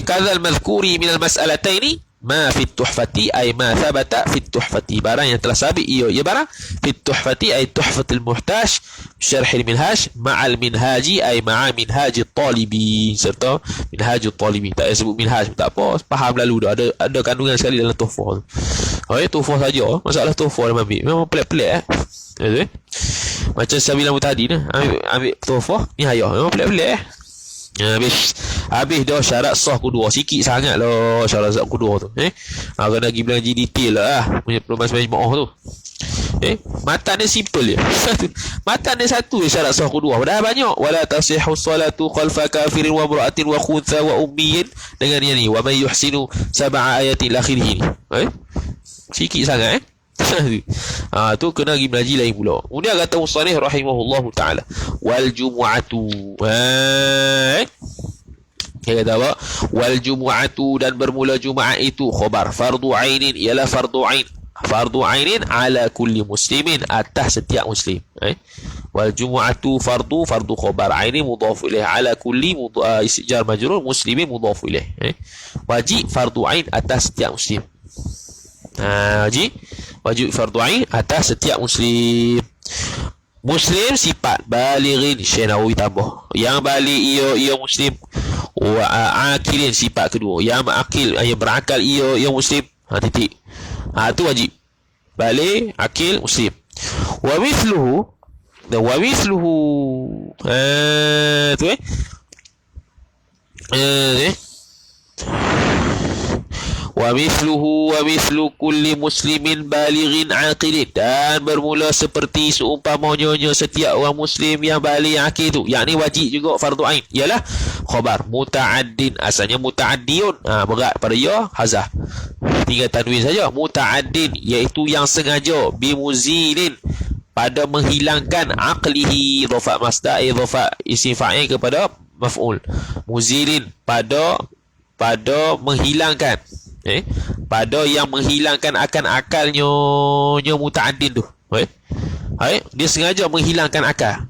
kadha al-madhkuri min al-mas'alataini ma fi tuhfati ay ma thabata fi tuhfati, barang yang telah sabit ia barang fi tuhfati ay tuhfatul muhtaj syarh al-minhaj ma'al minhaji ay ma'a minhaji talibi, serta minhajut talibi. Tak sebut minhaj tak apa, faham lalu dah, ada kandungan sekali dalam tuhfah tu. Tuhfah saja, masalah tuhfah dia ambil memang pelik-pelik macam Sabilah Mutahadin ambil tuhfah ni hayah, memang pelik-pelik Habis dah syarat sah kedua. Sikit sangat lah syarat sah kedua tu. Kena pergi belanja detail lah punya perlumbaan majmu'ah tu. Matan dia simple je. Matan dia satu je syarat sah kedua. Dah banyak. Wala tasihhu salatu khalfa kafirin wa imra'atin wa khuntha wa ummiyin. Dengan yang ni, wa man yuhsinu sab'a ayatil akhirih ni. Sikit sangat tu kena pergi belajar lain pula. Kemudian kata musannif rahimahullahu taala, wal jumu'atu. Dia kata apa? Wal jumu'atu, dan bermula Jumaat itu khabar fardu ainin, ialah fardu ain. Fardu ainin ala kulli muslimin, atas setiap muslim. Wal jumu'atu fardu khabar, ainin mudhaf ilaih, ala kulli jar majrur, muslimin mudhaf ilaih. Wajib fardu ain atas setiap muslim. Wajib fardu ain atas setiap muslim. Muslim sifat, balighin Syekh Nawawi tambah. Yang balik ia muslim. Wa akilin sifat kedua. Yang akil, yang berakal ia muslim. Titik. Tu wajib. Balik, akil, muslim. Wa mithluhu, dan wa mithluhu tu wa mithlu kulli muslimin balighin aqilin, dan bermula seperti seumpamanya setiap orang muslim yang baligh aqil tu, yakni wajib juga fardu ain, ialah khabar muta'addin, asalnya muta'addiun, berat pada ya hazah, tinggal tanwin saja. Muta'addin iaitu yang sengaja, bimuzilin pada menghilangkan, aqlihi dhafa masdar, dhafa isim fa'il kepada maf'ul, muzilin pada menghilangkan, pada yang menghilangkan akan akalnya muta'addin tu, dia sengaja menghilangkan akal,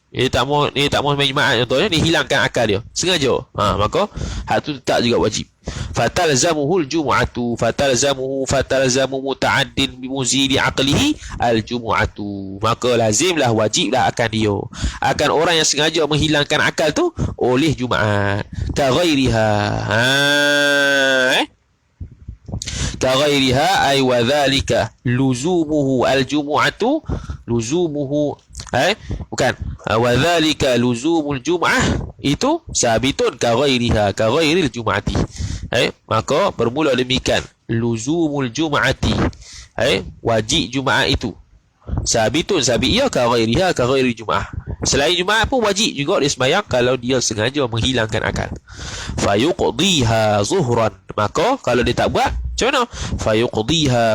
dia tak mau main jemaah contohnya, dia hilangkan akal dia sengaja, maka hak tu tak juga wajib. Fatalzamuhul jumu'atu, fatalzamu muta'addin bimuzili aqlihi al-jumu'atu, maka lazimlah, wajiblah akan dia, akan orang yang sengaja menghilangkan akal tu oleh Jumaat. Ka ghairiha ay wa dhalika luzumuhu al-jumu'atu, luzumuhu bukan wa dhalika luzumul jum'ah, itu sabitun ka ghairiha, ka ghairil jum'ati, maka bermula demikian, luzumul jum'ati, wajib Jumaat itu, sabitun sabit ia, ka ghairiha, ka ghairil jum'ah, selain Jumaat pun wajib juga dia sembahyang kalau dia sengaja menghilangkan akal. Fayuqdiha zuhran, maka kalau dia tak buat macam mana?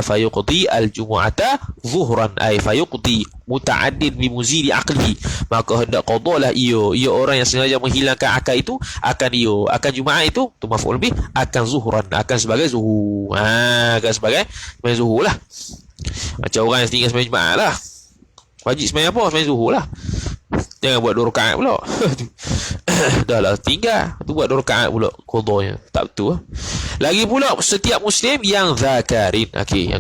Fayuqdi al-jumu'ata zuhran, ay fayuqdi muta'addin bimuzili aqlihi, maka hendak qadalah ia orang yang sengaja menghilangkan akal itu, akan Jumaat itu tu maf'ul bih, akan zuhran, akan sebagai zuhur, akan sebagai sembahyang zuhur lah, macam orang yang tinggal sembahyang Jumaat lah, wajib sembahyang apa? Sembahyang zuhur lah, jangan buat 2 rakaat pula. Dah lah tinggal tu buat 2 rakaat pula qadanya, tak betul. Lagi pula setiap muslim yang zakarin, yang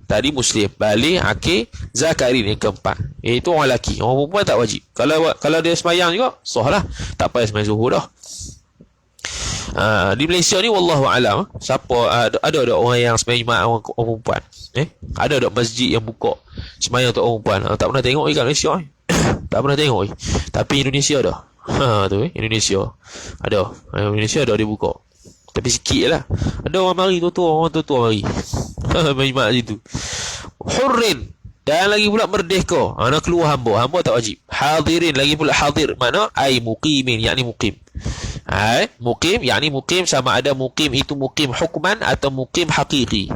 tadi muslim balik akil zakarin, yang keempat itu orang lelaki, orang perempuan tak wajib. Kalau dia sembahyang juga sah lah, tak payah sembahyang zuhur dah. Di Malaysia ni wallahu alam, siapa ada orang yang sembahyang Jumaat orang perempuan, ada masjid yang buka sembahyang untuk orang perempuan, tak pernah tengok kat Malaysia ni. Tak pernah tengok tapi Indonesia dah. Indonesia ada dia buka, tapi sikit lah, ada orang mari orang tua mari main mak situ. Hurrin, dan lagi pula merdeka, nak keluar hamba tak wajib. Hadirin, lagi pula hadir, mana ai muqimin, yakni muqim. Muqim yakni muqim, sama ada muqim itu muqim hukman atau muqim hakiki.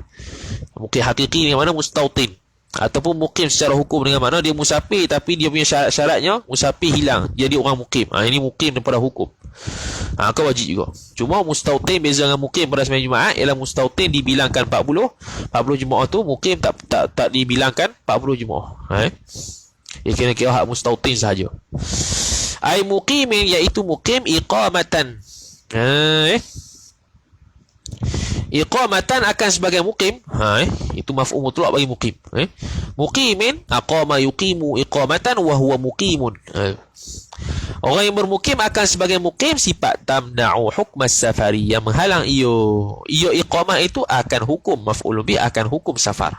Muqim hakiki ni mana mustautin, ataupun muqim secara hukum dengan mana dia musafir tapi dia punya syaratnya musafir hilang jadi orang muqim. Ini muqim daripada hukum, kau wajib juga. Cuma mustautin beza dengan muqim pada sembahyang Jumaat ialah mustautin dibilangkan 40 Jumaat tu, muqim tak dibilangkan 40 Jumaat. Dia kira hak mustautin sahaja. Ai muqimin iaitu muqim iqamatan. Iqamatan akan sebagai muqim, itu maf'ul mutlaq bagi muqim. Muqimin aqama yuqimu iqamatan wa huwa muqimun. Orang yang bermukim akan sebagai mukim sifat tamna'u hukmas safari, yang menghalang ia iqamah itu akan hukum maf'ul bih, akan hukum safar.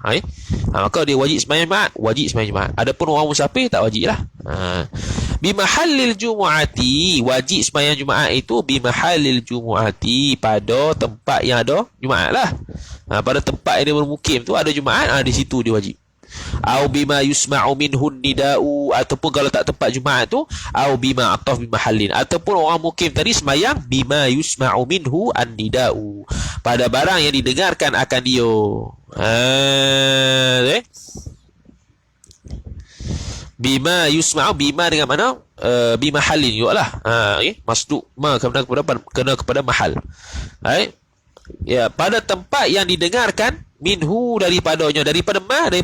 Maka dia wajib sembahyang Jumaat. Adapun orang musafir tak wajib lah. Bimahallil jumu'ati, wajib sembahyang Jumaat itu bimahallil jumu'ati, pada tempat yang ada Jumaat lah. Pada tempat yang dia bermukim tu ada Jumaat, di situ dia wajib. Au bima yusma'u minhu nida'u, ataupun kalau tak tempat Jumaat tu, au bima ataf bimahallin, ataupun orang mukim tadi sembahyang bima yusma'u minhu an-nida'u, pada barang yang didengarkan akan dia. Bima yusma'u, bima dengan mana? Bimahallin juga lah. Masduk ma kena kepada mahal. Pada tempat yang didengarkan minhu daripada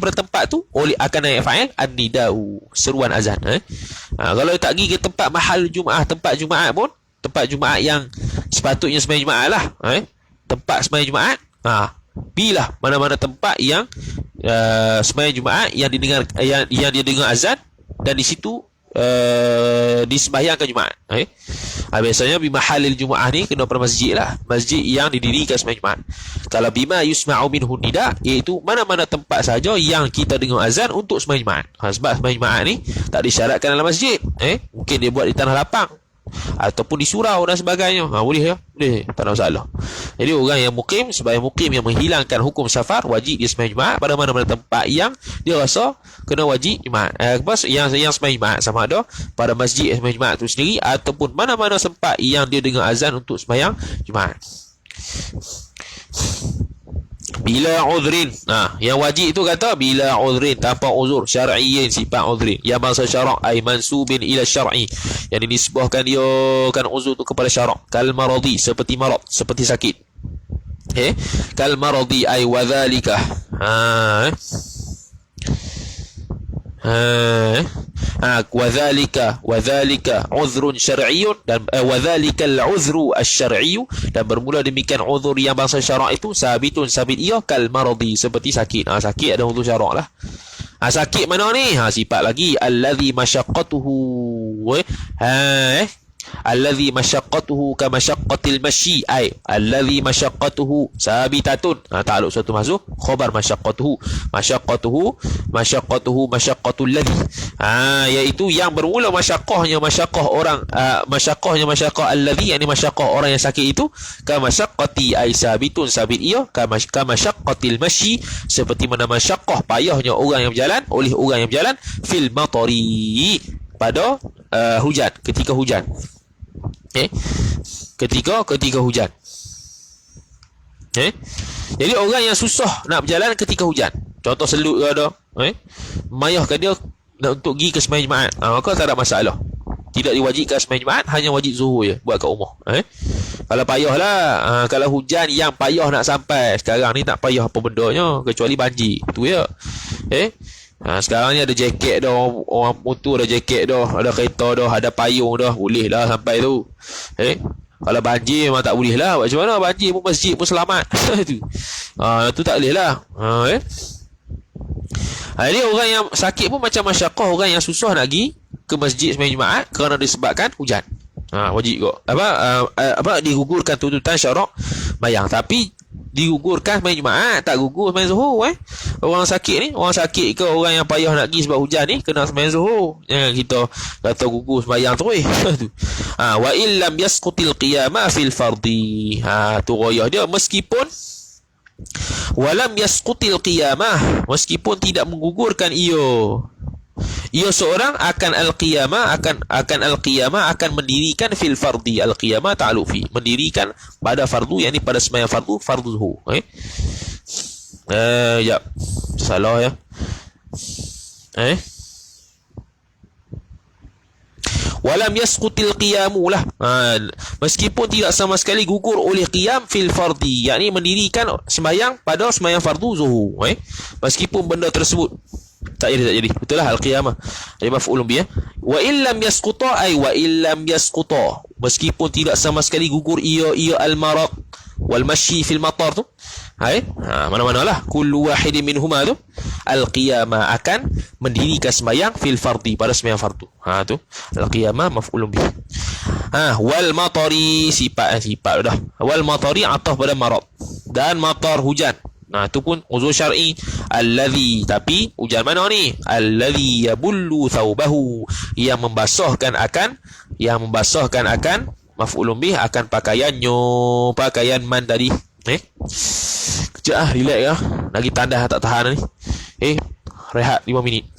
tempat tu, oleh akan naik fa'il an-nida'u, seruan azan. Kalau tak pergi ke tempat mahal Jumaat, tempat Jumaat pun, tempat Jumaat yang sepatutnya sembahyang Jumaat lah, tempat sembahyang Jumaat, pilihlah mana-mana tempat yang sembahyang Jumaat yang didengar, yang dia dengar azan, dan di situ disembahyangkan Jumaat. Biasanya bima halil Jumaah ni kena pada masjid lah, masjid yang didirikan sembahyang Jumaat. Kalau bima yusma'u minhu nida, iaitu mana-mana tempat saja yang kita dengar azan untuk sembahyang Jumaat. Sebab sembahyang Jumaat ni tak disyaratkan dalam masjid. Mungkin dia buat di tanah lapang ataupun di surau dan sebagainya. Boleh ya, boleh, tak ada masalah. Jadi orang yang mukim, sebagai mukim yang menghilangkan hukum safar, wajib dia sembahyang Jumaat pada mana-mana tempat yang dia rasa kena wajib Jumaat. Yang sembahyang Jumaat sama ada pada masjid sembahyang Jumaat tu sendiri ataupun mana-mana tempat yang dia dengar azan untuk sembahyang Jumaat. Bila udhrin, yang wajib itu kata bila udhrin, tanpa uzur syar'iyyin, sifat udhrin yang bangsa syarak, ay mansubin ila syar'i, yang dinisbahkan dia kan uzur itu kepada syarak. Kal maradi, seperti marad, seperti sakit. Kal maradi ay wadhalika, wadhalika uzrun syar'iyyun, dan wadhalika al-uzru asy-syar'iyyu, dan bermula demikian uzur yang bangsa syarak itu sabit ia kal maradi, seperti sakit. Sakit ada uzur syarak lah. Sakit mana ni? Sifat lagi allazi masyaqqatuhu, alladhi masyaqqatuhu ka masyaqqatil masyi, ay alladhi masyaqqatuhu sabitatun. Ta'alluq suatu mahzuf, khabar masyaqqatuhu masyaqqatul ladhi, iaitu yang bermula masyaqqahnya orang, masyaqqahnya alladhi, yakni masyaqqah orang yang sakit itu, ka masyaqqati ay sabitun, sabit ia, ka masyaqqatil masyi, seperti mana masyaqqah payahnya orang yang berjalan, oleh orang yang berjalan, fil matari, pada hujan, ketika hujan. Ketika hujan. Jadi orang yang susah nak berjalan ketika hujan, contoh selut ke ada, mayahkan dia untuk pergi ke sembahyang Jumaat, maka tak ada masalah. Tidak diwajibkan sembahyang Jumaat, hanya wajib zuhur je buat kat rumah. Kalau payahlah, kalau hujan yang payah nak sampai, sekarang ni tak payah apa bendanya kecuali banjir, tu ya. Sekarang ni ada jaket dah, orang motor ada jaket dah, ada kereta dah, ada payung dah, boleh lah sampai tu. Kalau banjir memang tak boleh lah. Macam mana banjir pun masjid pun selamat. Tu tak boleh lah. Jadi orang yang sakit pun macam masyaqqah, orang yang susah nak pergi ke masjid sembahyang Jumaat kerana disebabkan hujan. Wajib kok. Digugurkan tuntutan syarak bayang, tapi digugurkan sembahyang Jumaat, tak gugur sembahyang Zuhur. Orang sakit ni, orang sakit ke orang yang payah nak pergi sebab hujan ni, kena sembahyang Zuhur. Jangan kita kata gugur sembahyang terus. Wa illam yasqutil qiyamah fil fardi. Tu royah dia, meskipun walam yasqutil qiyamah, meskipun tidak menggugurkan ia seorang akan al-qiyamah, akan mendirikan fil fardi. Al-qiyamah ta'alluq fi, mendirikan pada fardu, yakni pada sembahyang fardu zuhur. Ya, salah ya. Walam yasqutil qiyamu lah, meskipun tidak sama sekali gugur oleh qiyam fil fardi, yakni mendirikan sembahyang pada sembahyang fardu zuhur. Meskipun benda tersebut tak jadi. Betul lah al-qiyamah. Jadi maf'ulun bih. Wa illam yasquta, ay wa illam yasquta, meskipun tidak sama sekali gugur ia al-marad wal masyi fil matar tu. Mana-mana lah, kullu wahidin minhuma tu al-qiyamah, akan mendirikan sembahyang fil fardi, pada sembahyang fardu. Tu al-qiyamah maf'ulun bih. Wal matari, sifat dah. Wal matari ataf pada marad, dan matar hujan. Itu pun uzur syar'i. Allazi, tapi hujan mana ni? Allazi yabullu thawbahu, yang membasahkan akan maf'ulun bih, akan pakaian man tadi. Kejap relax ya. Lagi tanda tak tahan ni. Rehat 5 minit.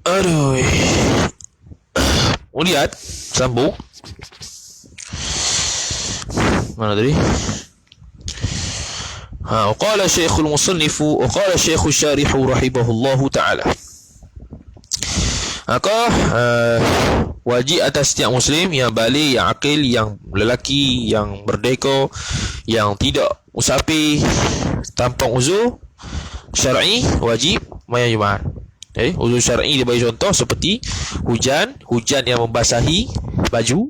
Aduh. Kemudian sambung. Mana tadi? وقال الشيخ المصنف وقال الشيخ الشارح رحمه الله تعالى. Maka wajib atas setiap muslim yang balik, yang akil, yang lelaki, yang merdeka, yang tidak musafir tanpa uzur syar'i, wajib sembahyang Jumaat. Uzur syar'i dia bagi contoh seperti hujan yang membasahi baju,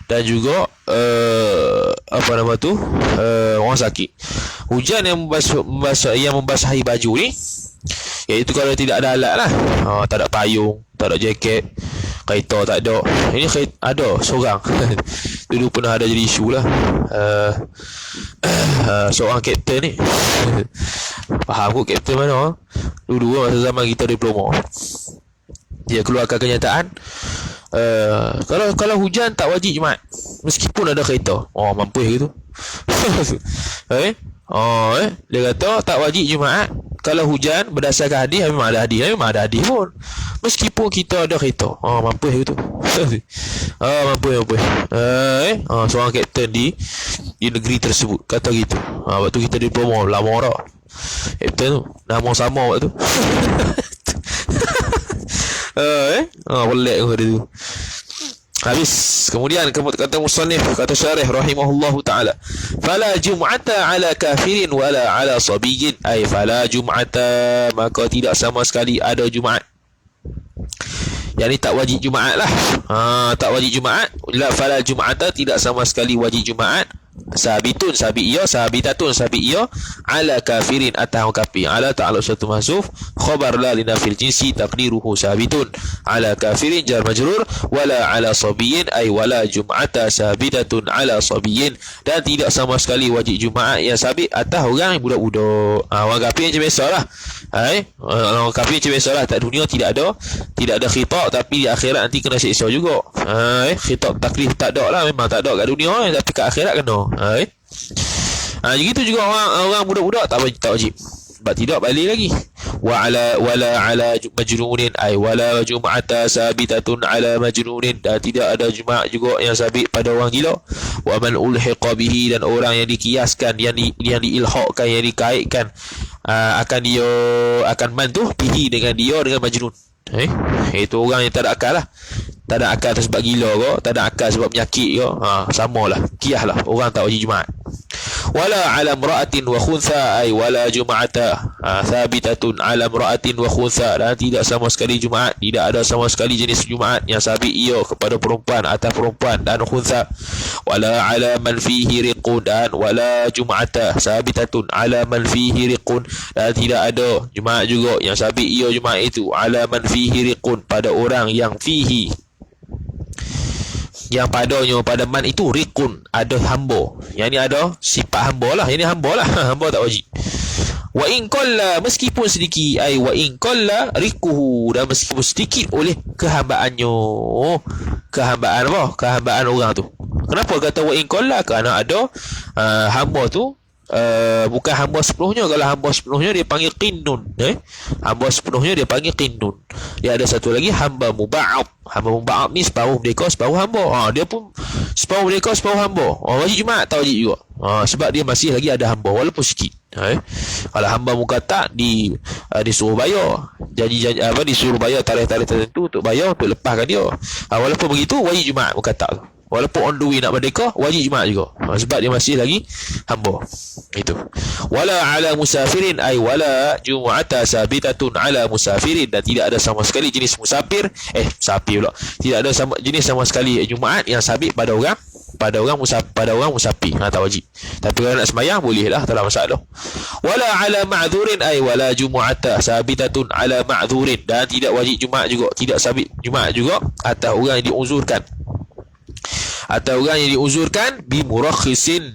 dan juga orang sakit. Hujan yang membasahi baju ni, iaitu kalau tidak ada alat lah, tak ada payung, tak ada jaket, kereta tak ada. Ini kereta ada seorang dulu pernah ada jadi isu lah, seorang kapten ni faham kot kapten mana dulu masa zaman kita diploma, dia keluarkan kenyataan, kalau hujan tak wajib Jumaat meskipun ada kereta. Mampu gitu. Dia kata tak wajib Jumaat kalau hujan, berdasarkan hadis. Memang ada hadis pun, meskipun kita ada kereta. Mampu gitu. Mampu. Seorang kapten di negeri tersebut kata gitu. Waktu kita diploma lama dah kapten tu, nama sama waktu tu. Pelik dia tu. Habis. Kemudian kata musannif, kata syarih rahimahullahu ta'ala, fala jum'ata ala kafirin wala ala sabiyyin, ay fala jum'ata, maka tidak sama sekali ada Jumaat. Yang ni tak wajib Jumaat lah. Tak wajib Jumaat. La fala jum'ata, tidak sama sekali wajib Jumaat. Sabitun sabitatun ala kafirin, atau kafir. Ala ta'ala satu mahzuf, khabar la linafil jinsi, taqdiruhu sabitun ala kafirin jar majrur, wala ala sabiyyin, ay wala jum'ata sabitatun ala sabiyyin, dan tidak sama sekali wajib Jumaat yang sabit atas orang yang budak-budak. Orang kafir macam biasalah. Orang kafir macam biasalah, tak dunia tidak ada khitab, tapi di akhirat nanti kena siksa juga. Khitab taklif tak ada lah, memang tak ada kat dunia, tapi kat akhirat kena. Begitu juga orang budak-budak tak wajib. Sebab tidak balik lagi. Wala ala majnunin, ay wala jum'ata sabitatun ala majnunin, dan tidak ada Jumaat juga yang sabit pada orang gila. Wa man ulhiqa bihi, dan orang yang dikiaskan, yang diilhaqkan, yang dikaitkan akan mantu bihi, dengan majnun. Itu orang yang tak ada akal lah. Tak ada akal sebab gila ke, tak ada akal sebab penyakit ke, samalah, kiah lah, orang tak wajib Jumaat. Wala ala imra'atin wa khuntha, ay wala jum'ata thabitatun ala imra'atin wa khuntha, dan tidak sama sekali Jumaat, tidak ada sama sekali jenis Jumaat yang sabit ia kepada perempuan atas perempuan dan khuntha. Wala ala man fihi riqun, dan wala jum'ata sabitatun ala man fihi riqun, dan tidak ada Jumaat juga yang sabit ia Jumaat itu ala man fihi riqun, pada orang yang fihi, yang padanya, pada man itu riqun, ada hamba. Yang ni ada sifat hamba lah. Yang ni hamba lah. Hamba tak wajib. Wa in qalla, meskipun sedikit, ay wa in qalla riquhu, dan meskipun sedikit oleh kehambaannya. Kehambaan apa? Kehambaan orang tu. Kenapa kata wa in qalla? Kerana ada hamba tu bukan hamba sepenuhnya. Kalau hamba sepenuhnya dia panggil qinnun. Hamba sepenuhnya dia panggil qinnun. Dia ada satu lagi hamba muba'ab. Hamba muba'ab ni separuh merdeka, separuh hamba. Dia pun separuh merdeka, separuh hamba. Wajib Jumaat tak wajib juga. Sebab dia masih lagi ada hamba walaupun sikit. Kalau hamba mukatak disuruh bayar, janji disuruh bayar tarikh-tarikh tertentu untuk bayar, untuk lepaskan dia. Walaupun begitu wajib Jumaat mukatak tu. Walaupun on the way nak merdeka, wajib Jumaat juga. Sebab dia masih lagi hamba. Itu. Wala ala musafirin, ay wala jum'ata sabitatun ala musafirin, dan tidak ada sama sekali jenis musafir pula. Tidak ada jenis sama sekali Jumaat yang sabit pada orang musafir. Tak wajib. Tapi kalau nak sembahyang boleh lah, tak ada masalah. Wala ala ma'dhurin, ay wala jum'ata sabitatun ala ma'dhurin, dan tidak wajib Jumaat juga, tidak sabit Jumaat juga atas orang yang diuzurkan. Atau orang yang diuzurkan bi murakhisin,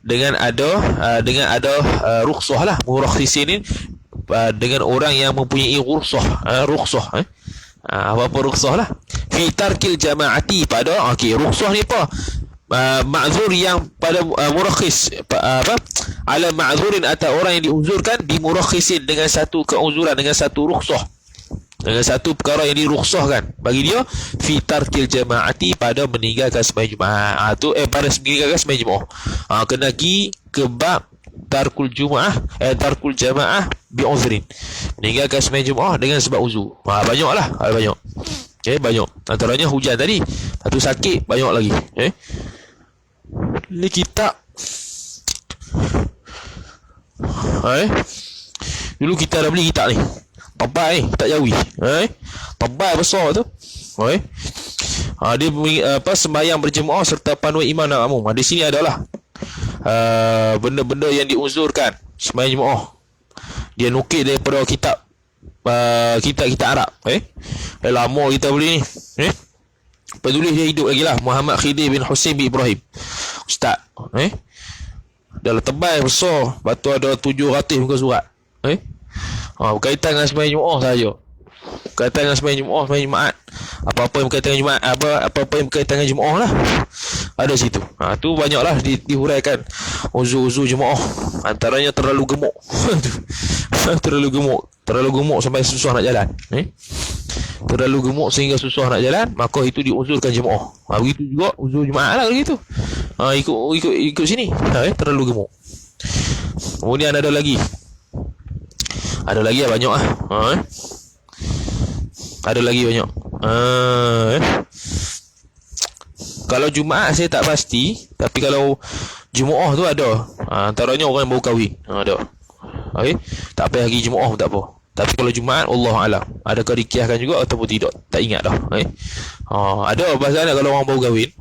dengan ada rukhsah lah. Murakhisin ni dengan orang yang mempunyai rukhsah. Apa rukhsah lah? Fi tarkil jama'ati, pada rukhsah ni apa? Ma'zur yang pada murakhis, ala ma'zurin, atau orang yang diuzurkan bi murakhisin, dengan satu keuzuran, dengan satu rukhsah. dengan satu perkara yang dirukhsahkan bagi dia fi tarkil jama'ati, pada meninggalkan sembahyang Jumaat. Pada meninggalkan sembahyang Jumaat. Kena pergi ke bab tarkul jamaah bi uzrin, meninggalkan sembahyang Jumaat dengan sebab uzur. Banyaklah, banyak. Banyak. Antaranya hujan tadi, satu sakit, banyak lagi. Ni kitab dulu kita dah beli kitab ni. Tebal tak jawi. Tebal besar tu. Dia sembahyang berjemaah serta panduan imam dan makmum. Di sini adalah benda-benda yang diuzurkan sembahyang jemaah. Dia nukil daripada kitab Arab. Lama kita beli ni. Penulis dia hidup lagi lah, Muhammad Khidir bin Husain bin Ibrahim, Ustaz. Dah tebal besar, batu ada 700 muka surat. Berkaitan dengan sembahyang Jumaat saja. Berkaitan dengan sembahyang Jumaat, apa-apa yang berkaitan dengan Jumaat, apa-apa yang berkaitan dengan Jumaat lah, ada situ. Tu banyaklah dihuraikan uzur-uzur Jumaat. Antaranya terlalu gemuk. Terlalu gemuk sampai susah nak jalan. Terlalu gemuk sehingga susah nak jalan, maka itu diuzurkan Jumaat. Begitu juga uzur Jumaat lah gitu. Ikut sini. Terlalu gemuk. Kemudian ada lagi banyak lah. Ada lagi banyak. Kalau Jumaat saya tak pasti, tapi kalau Jumaat tu ada. Antaranya orang yang baru kahwin. Ada. Tak payah pergi Jumaat pun tak apa. Tapi kalau Jumaat, Allah alam, adakah dikiaskan juga ataupun tidak, tak ingat dah. Ada bahasa kalau orang baru kahwin,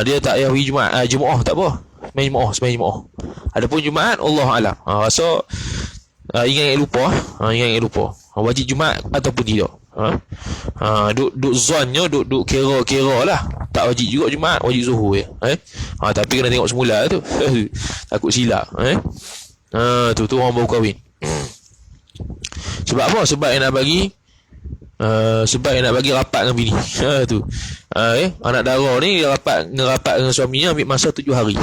dia tak payah pergi Jumaat tak apa. Sembahyang Jumaat. Adapun Jumaat, Allah alam. So ingat lupa. Wajib Jumaat ataupun tidak. Duk zonnya, duk kira lah. Tak wajib juga Jumaat, wajib Zuhur ya. Tapi kena tengok semula tu. Takut silap. Tu orang baru kahwin. Sebab apa? Sebab yang nak bagi rapat dengan bini. Tu. Anak dara ni dia rapat dengan suaminya, ambil masa 7 hari.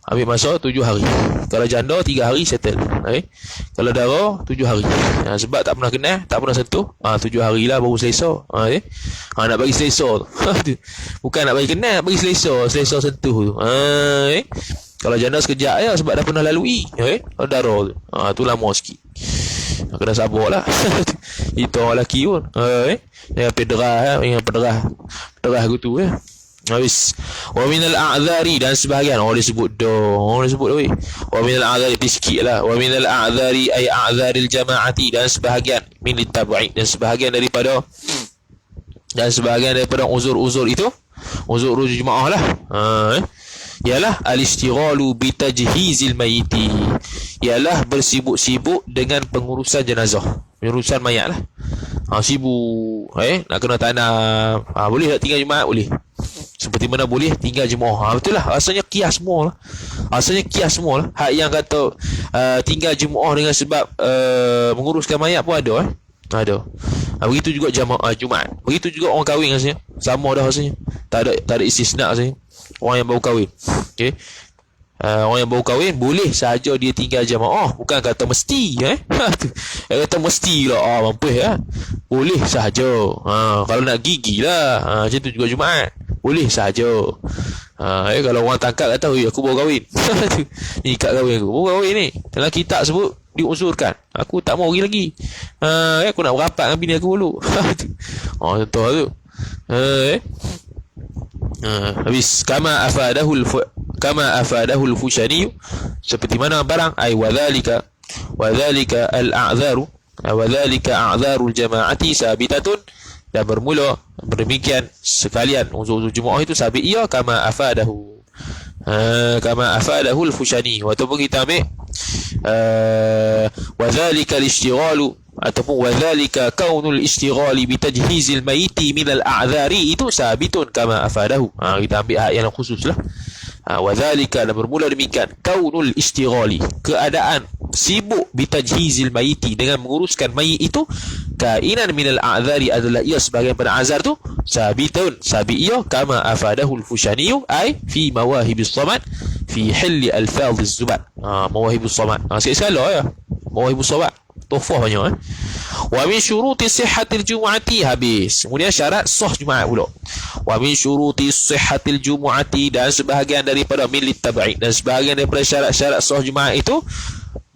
Ambil masa 7 hari. Kalau janda 3 hari settle. Kalau dara 7 hari. Sebab tak pernah kenal, tak pernah sentuh. 7 hari lah baru selesa. Nak bagi selesa tu. Bukan nak bagi kenal, bagi selesa sentuh tu. Kalau janda sekejap je sebab dah pernah lalui. Kalau dara tu. Tu lama sikit. Kena sabar lah. Itu orang lelaki pun. Yang pederah aku tu. Habis. Wa minal a'zari, dan sebahagian dia sebut dah. Wa minal a'zari sikit lah. Wa minal a'zari ay a'zaril jama'ati, dan sebahagian min tabu'in, dan sebahagian daripada uzur-uzur itu, uzur-uzur jemaah lah. Ialah al-istighalu bi tajhizil mayiti, ialah bersibuk-sibuk dengan pengurusan jenazah, pengurusan mayat lah. Sibuk nak kena tanam, boleh tak tinggal Jumaat? Boleh. Seperti mana boleh tinggal Jumaat. Betul lah, rasanya kias semua lah. Hak yang kata tinggal Jumaat dengan sebab menguruskan mayat pun ada. Ada. Begitu juga Jumaat. Begitu juga orang kahwin rasanya. Sama dah rasanya. Tak ada istisna rasanya. Orang yang baru kahwin. Orang yang baru kahwin boleh sahaja dia tinggal jemaah, bukan kata mesti. Kata mesti lah. Mampus lah. Boleh sahaja. Kalau nak gigi lah. Macam tu juga Jumaat. Boleh sahaja. Kalau orang tangkap kata, aku baru kahwin. Ni kat kahwin aku. Baru kahwin ni. Dalam kitab sebut diuzurkan. Aku tak mau pergi lagi. Aku nak berapat dengan bini aku dulu. Contoh tu. Habis kama afadahul fushani, seperti mana barang ay wadhalika al-a'dharu wadhalika a'dharul jama'ati sabitatun, dan bermula demikian sekalian uzur jemaah itu sabit ia kama afadahul fushani. Ataupun kita ambil wadhalika al-ishtighalu, ataupun wadhalika kaunul istighali bitajhizil mayiti minal a'dhari, itu sabitun kama afadahu. Kita ambil ayat yang khusus lah. Wadhalika, dan bermula demikian, kaunul istighali, keadaan sibuk bitajhizil mayiti, dengan menguruskan mayit itu, kainan minal a'dhari, adalah ia sebagai pada azar tu, sabitun sabit ia kama afadahul fushaniyu ay fi mawahibis samad fi hilli alfadhiz zubat. Mawahibus samad sikit sekala ya. Mawahibus samad Tuhfah banyak Wa min syuruti sihhatil jumu'ati, habis. Kemudian syarat sah Jumaat pula. Wa min syuruti sihhatil jumu'ati, dan sebahagian daripada milit tab'id, dan sebahagian daripada syarat-syarat sah Jumaat itu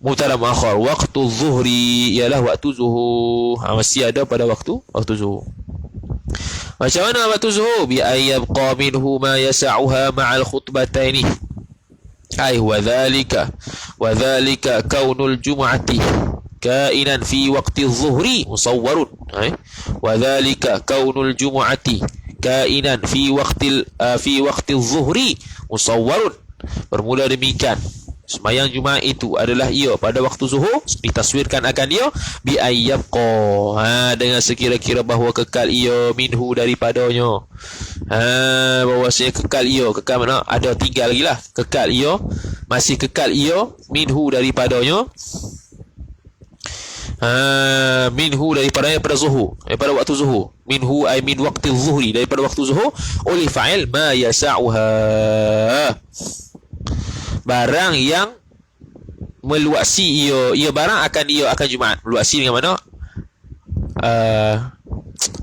mubtada muakhar. Waktu zuhri ialah waktu zuhur. Masih ada pada waktu zuhur. Macam mana waktu zuhur? Bi ayyabqa minhu ma yasa'uha ma'al khutbataini. Ay wa dhalika kaunul jumu'ati kainan fi waqti zuhri musawwarun. Wa dhalika kaunul jumu'ati kainan fi waqti zuhri musawwarun. Bermula demikian, sembahyang Jumaat itu adalah ia pada waktu zuhur, ditaswirkan akan dia bi ayyabqa, dengan sekira-kira bahawa kekal ia minhu daripadanya. Bahawasanya kekal ia, kekal mana? Ada tinggal lagi lah. Kekal ia, masih kekal ia minhu daripadanya. Minhu daripada zuhur, daripada waktu zuhur. Minhu ay min waqti zuhri, daripada waktu zuhur, oleh fa'il ma yasa'uha, barang yang meluasi ia barang akan Jumaat. Meluasi dengan mana?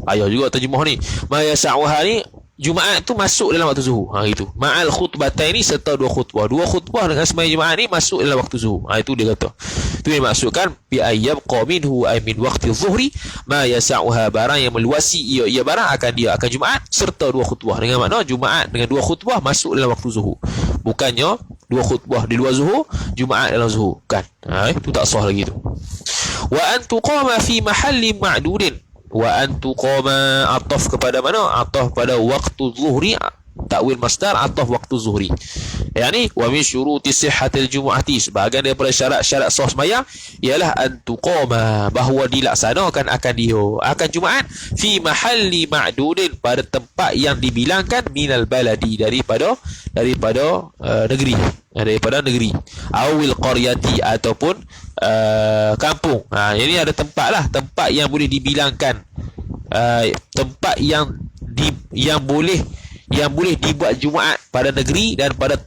Ayah juga terjemah ni. Ma yasa'uha ni Jumaat tu masuk dalam waktu zuhur. Itu. Ma'al khutbataini, serta dua khutbah. Dua khutbah dengan sembahyang Jumaat ni masuk dalam waktu zuhur. Itu dia kata. Itu yang maksudkan bi ayyabqa minhu ay min waqti zuhri ma yasa'uha, barang yang meluasi ia barang akan Jumaat serta dua khutbah. Dengan makna Jumaat dengan dua khutbah masuk dalam waktu zuhur. Bukannya dua khutbah di luar zuhur, Jumaat dalam zuhur. Kan? Itu tak sah lagi tu. Wa an tuqama fi mahallin ma'dudin. Wa an tuqama, ataf kepada mana? Ataf pada waktu zuhri, takwil masdar, ataf waktu zuhri. Yani wa min syuruti sihhatil jumu'ati, sebahagian daripada syarat-syarat sah sembahyang ialah an tuqama, bahawa dilaksanakan akan Jumaat fi mahalli ma'dudin, pada tempat yang dibilangkan, minal baladi, daripada negeri, awil qaryati, ataupun kampung. Ini ada tempat yang boleh dibilangkan, tempat yang boleh dibuat Jumaat pada negeri dan pada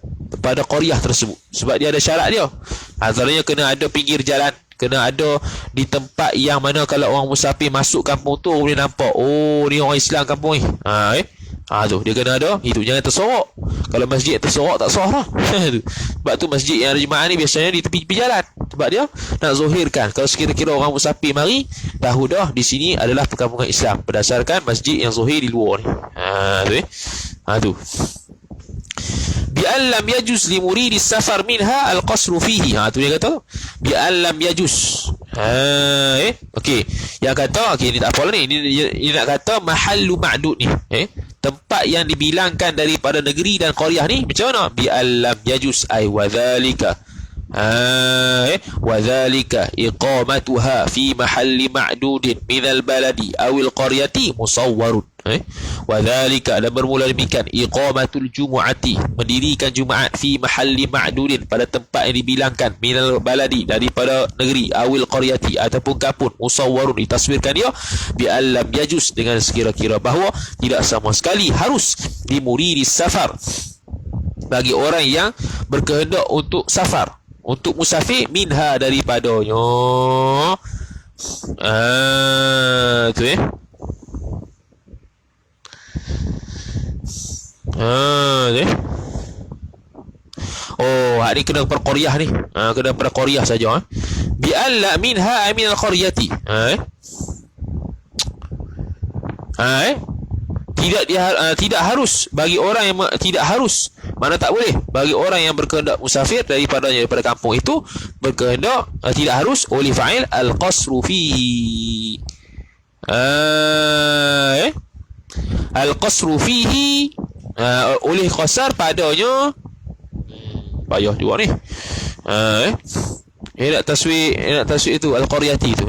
qaryah tersebut. Sebab dia ada syarat dia. Antaranya kena ada pinggir jalan, kena ada di tempat yang mana kalau orang musafir masuk kampung tu boleh nampak, oh ni orang Islam kampung ni. Tu dia kena ada itu. Jangan tersorok. Kalau masjid tersorok tak sah lah. Sebab tu masjid yang ada Jumaat ni biasanya di tepi jalan. Sebab dia nak zuhirkan, kalau sekira-kira orang musafir mari, tahu dah di sini adalah perkampungan Islam berdasarkan masjid yang zuhir di luar ni. Tu bi allam yajuz li muridi safar minha al-qasru fihi. Tu dia kata bi allam yajuz. Okey, yang kata okey, ni tak apalah ni. Ini nak kata mahallu ma'dud ni. Tempat yang dibilangkan daripada negeri dan qaryah ni macam mana? Bi allam yajuz ay wa dhalika وذلك إقامتها في محل معدود من البلد أو القرية مصور. وذلك, dan bermula demikian, iqamatul jumu'ati, mendirikan Jumaat, fi mahalli ma'dudin, pada tempat yang dibilangkan, minal baladi, daripada negeri, awil qaryati, ataupun kampung, musawwarun, ditaswirkan dia bi allam yajuz, dengan sekira-kira bahawa tidak sama sekali harus dimuridi safar, bagi orang yang berkehendak untuk safar, untuk musafir, minha, daripadanya. Tu ni kena per qaryah ni. Kena per qaryah saja. Bi alla minha min al-qaryati. Tidak harus bagi orang yang tidak harus, mana tak boleh bagi orang yang berkehendak musafir daripada kampung itu, berkehendak, tidak harus, oleh fa'il al-qasru fi. Al-qasru fihi, oleh qasar padanya. Payah juga ni. Nak taswir itu al-qaryati tu.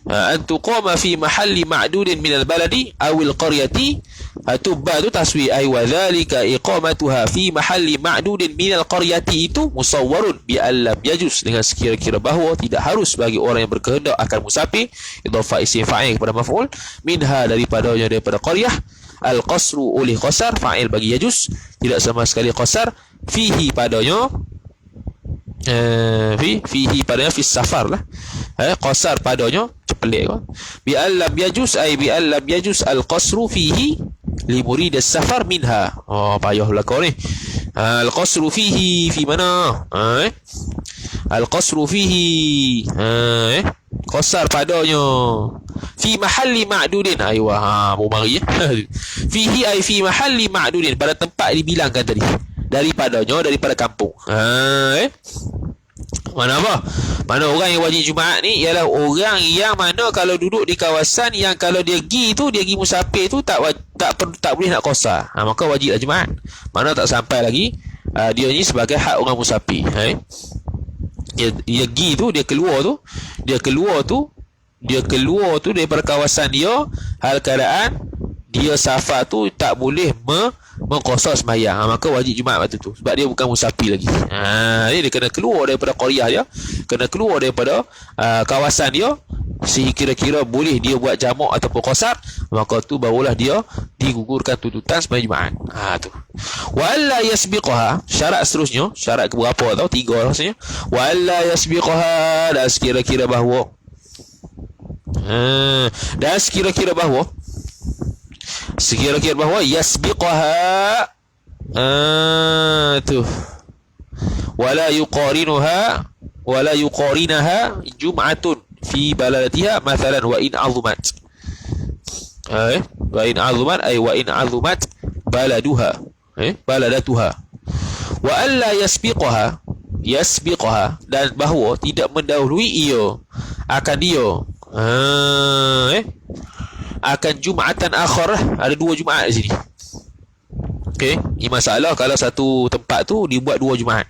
An tuqama fi mahalli ma'dudin min al-baladi aw al-qaryati. Ba tu taswir ay wa dhalika iqamatuha fi mahalli ma'dudin min al-qaryati, itu musawwarun bi allam yajuz, dengan sekira-kira bahawa tidak harus bagi orang yang berkehendak akan musafir, idhafah isim fa'il kepada maf'ul, minha, daripada qaryah, al-qasru, oleh qasar, fa'il bagi yajuz, tidak sama sekali qasar, fihi, padanya, fihi padanya fi safar lah. Qasar padanya pelik kan. Bi allam yajuz ay bi allam yajuz al qasru fihi li murid as-safar minha. Payah lah kau ni. Al qasru fihi fi mana? Al qasru fihi qasar padanya fi mahalli ma'dudin. Aywa mau mari fihi ay fi mahalli ma'dudin, pada tempat dibilangkan tadi, daripada kampung. Mana apa? Mana orang yang wajib Jumaat ni ialah orang yang mana kalau duduk di kawasan yang kalau dia pergi musafir tu tak boleh nak qasar. Maka wajiblah Jumaat. Mana tak sampai lagi dia ni sebagai hak orang musafir. Dia pergi tu, dia keluar tu daripada kawasan dia, hal keadaan dia safar tu tak boleh mengqasar sembahyang. Maka wajib Jumaat waktu tu, sebab dia bukan musafir lagi. Dia kena keluar daripada qaryah dia, kena keluar daripada kawasan dia, sehingga kira-kira boleh dia buat jamak ataupun qasar. Maka tu barulah dia digugurkan tuntutan sembahyang Jumaat. Tu. Wa alla yasbiqaha, syarat seterusnya, syarat keberapa tau? 3 rasanya. Wa alla yasbiqaha, dan sekira-kira bahawa yasbiqaha tu wala yuqarinaha jum'atun fi baladatiha mathalan wa in azumat. Wa in azumat baladuha baladatuha. Wa alla yasbiqaha, dan bahawa tidak mendahului ia akan dia akan Jum'atan akhar. Ada 2 Jumaat di sini. Ini masalah kalau satu tempat tu dibuat 2 Jumaat.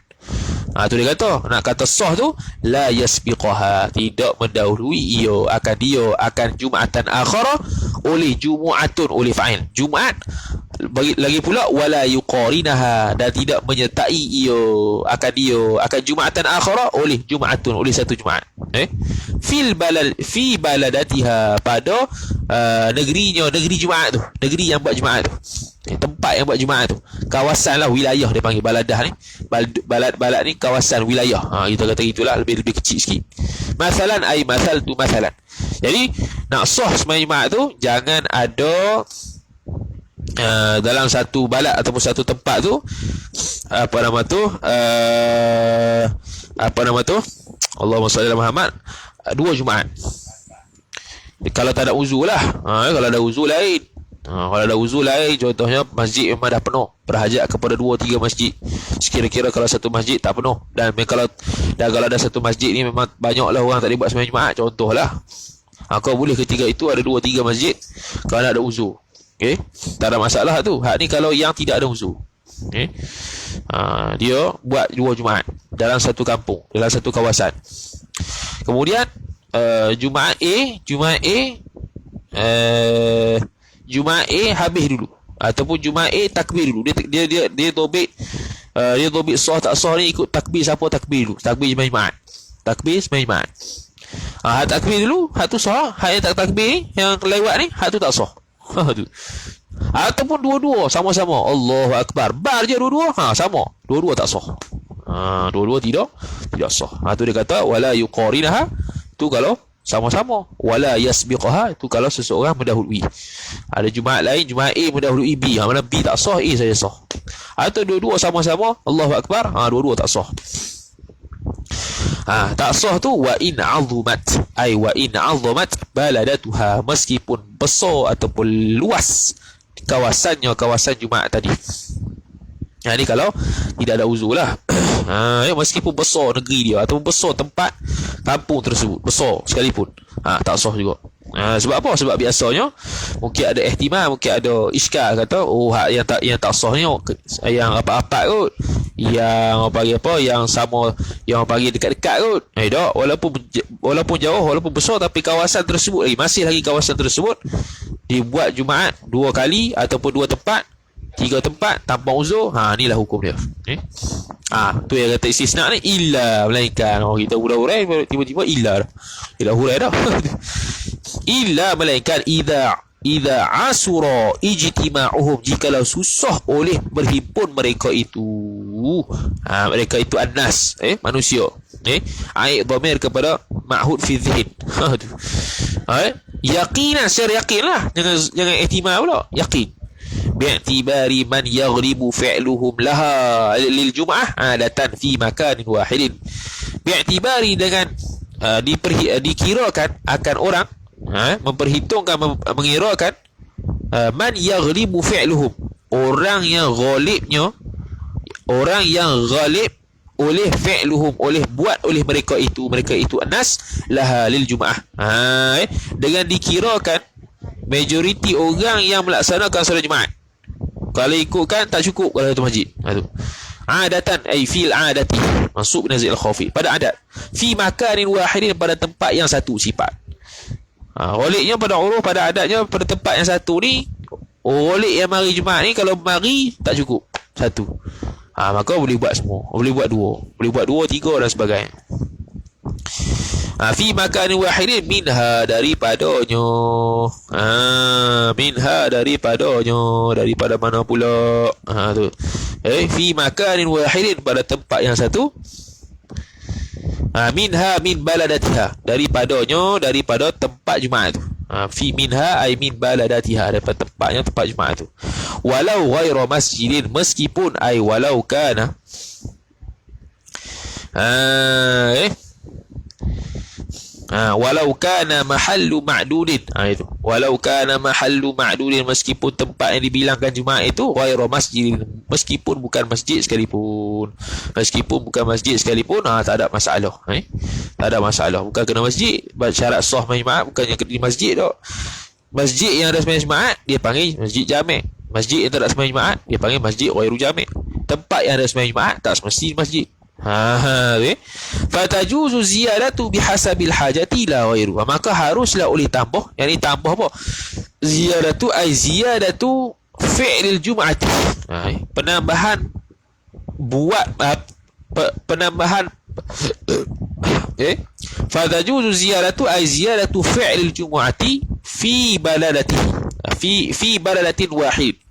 Tu dia kata, nak kata sah tu la yasbiqaha, tidak mendahului ia akan Jum'atan akhar oleh Jumu'atun, oleh fa'il Jumaat. Lagi pula wala yuqarinaha, dan tidak menyertai ia akan Jum'atan akhar oleh Jum'atun, oleh satu Jumaat. Fi baladatiha, pada negerinya, negeri Jumaat tu, negeri yang buat Jumaat tu, tempat yang buat Jumaat tu, kawasan lah, wilayah dia panggil baladah ni. Balad ni kawasan wilayah. Kita kata gitulah, lebih kecil sikit. Masalan ay masal tu masalan. Jadi nak sah sembahyang Jumaat tu jangan ada dalam satu balad ataupun satu tempat tu Allahumma salli ala Muhammad, 2 Jumaat. Kalau tak ada uzur lah. Kalau ada uzur lain. Kalau ada uzur lain, contohnya masjid memang dah penuh, berhajat kepada 2-3 masjid. Sekira-kira kalau satu masjid tak penuh, dan kalau ada satu masjid ni memang banyaklah orang tak boleh buat sembahyang Jumaat, contohlah, kau boleh ketika itu ada 2-3 masjid kalau ada uzur. Tak ada masalah tu. Hak ni kalau yang tidak ada uzur. Dia buat 2 Jumaat dalam satu kampung, dalam satu kawasan. Kemudian Jumaat A habis dulu, ataupun Jumaat A takbir dulu. Dia tobik sah tak sah ni ikut takbir siapa takbir dulu. Takbir Jumaat. Hak takbir dulu, hak tu sah. Hak yang tak takbir, yang lewat ni, hak tu tak sah. Tu. Ataupun dua-dua sama-sama Allahu Akbar, bar je dua-dua, sama, dua-dua tak sah. Dua-dua tidak sah. Tu dia kata wala yuqarinaha, tu kalau sama-sama. Wala yasbiqaha, tu kalau seseorang mendahului. Ada Jumaat lain, Jumaat A mendahului B, mana B tak sah, A saja sah. Atau dua-dua sama-sama Allahu Akbar, dua-dua tak sah. Tak sah tu wa in azumat baladatuha, meskipun besar ataupun luas kawasannya, kawasan Jumaat tadi. Ni kalau tidak ada uzur lah. Meskipun besar negeri dia ataupun besar tempat kampung tersebut, besar sekalipun, tak sah juga. Sebab apa? Sebab biasanya mungkin ada ihtimal, mungkin ada iskal, kata hak yang tak sah ni yang apa-apa kot, yang bagi apa, yang sama, yang bagi dekat-dekat kot. Tak, walaupun jauh, walaupun besar, tapi kawasan tersebut masih lagi kawasan tersebut dibuat Jumaat 2 kali ataupun 2 tempat, 3 tempat tanpa uzur. Inilah hukum dia. Tu yang kata istisna ni, illa, melainkan kita hurai-hurai tiba-tiba illa hurai dah. Illa, melainkan idza idza asura ijtima'uhum, jikalau susah oleh berhimpun mereka itu. Mereka itu annas, manusia. Aib dhamir kepada ma'hud fi dhihn. Yaqinan, secara yakinlah, jangan ihtimal pula, yakin. Bi'tibari man yaghlibu fi'luhum laha lil jum'ah adatan fi makanin wahidin. Bi'tibari dengan dikirakan akan orang, memperhitungkan, mengirakan man yaghlibu fi'luhum, orang yang ghalib oleh fi'luhum, oleh buat oleh mereka itu anas laha lil jum'ah, dengan dikirakan majoriti orang yang melaksanakan solat Jumaat. Kalau ikutkan tak cukup kalau satu masjid. Tu adatan ay fil adati, masuk nazil khafi, pada adat, fi makanin wahidin, pada tempat yang satu sifat. Ghalibnya pada uruf, pada adatnya pada tempat yang satu ni. Ghalib yang mari Jumaat ni kalau mari tak cukup satu, maka boleh buat semua, boleh buat dua, tiga dan sebagainya. Fi makanin wahidin, minha daripadanya, daripada mana pula, tu fi makanin wahidin, pada tempat yang satu, minha min baladatiha, daripada tempat Jumaat tu. Fi minha ay min baladatiha, daripada tempatnya, tempat Jumaat tu. Walau ghaira masjidin, meskipun ay walau kana walau kana mahallu ma'dudin, itu walau kana mahallu ma'dudin, meskipun tempat yang dibilangkan Jumaat itu ghairu masjid, meskipun bukan masjid sekalipun, tak ada masalah, tak ada masalah. Bukan kena masjid, syarat sah Jumaat bukannya kena di masjid tak. Masjid yang ada sembahyang Jumaat dia panggil masjid jami', masjid yang tak ada sembahyang Jumaat dia panggil masjid ghairu jami'. Tempat yang ada sembahyang Jumaat tak semesti masjid. Fatajuzu ziyadatu bihasabil hajati la ghairu, maka haruslah oleh tambah. Yang ni tambah apa? Ziyadatu ay ziyadatu fi'lil jum'ati, penambahan buat penambahan fatajuzu ziyadatu ay ziyadatu fi'lil jum'ati fi baladatihi, fi baladatin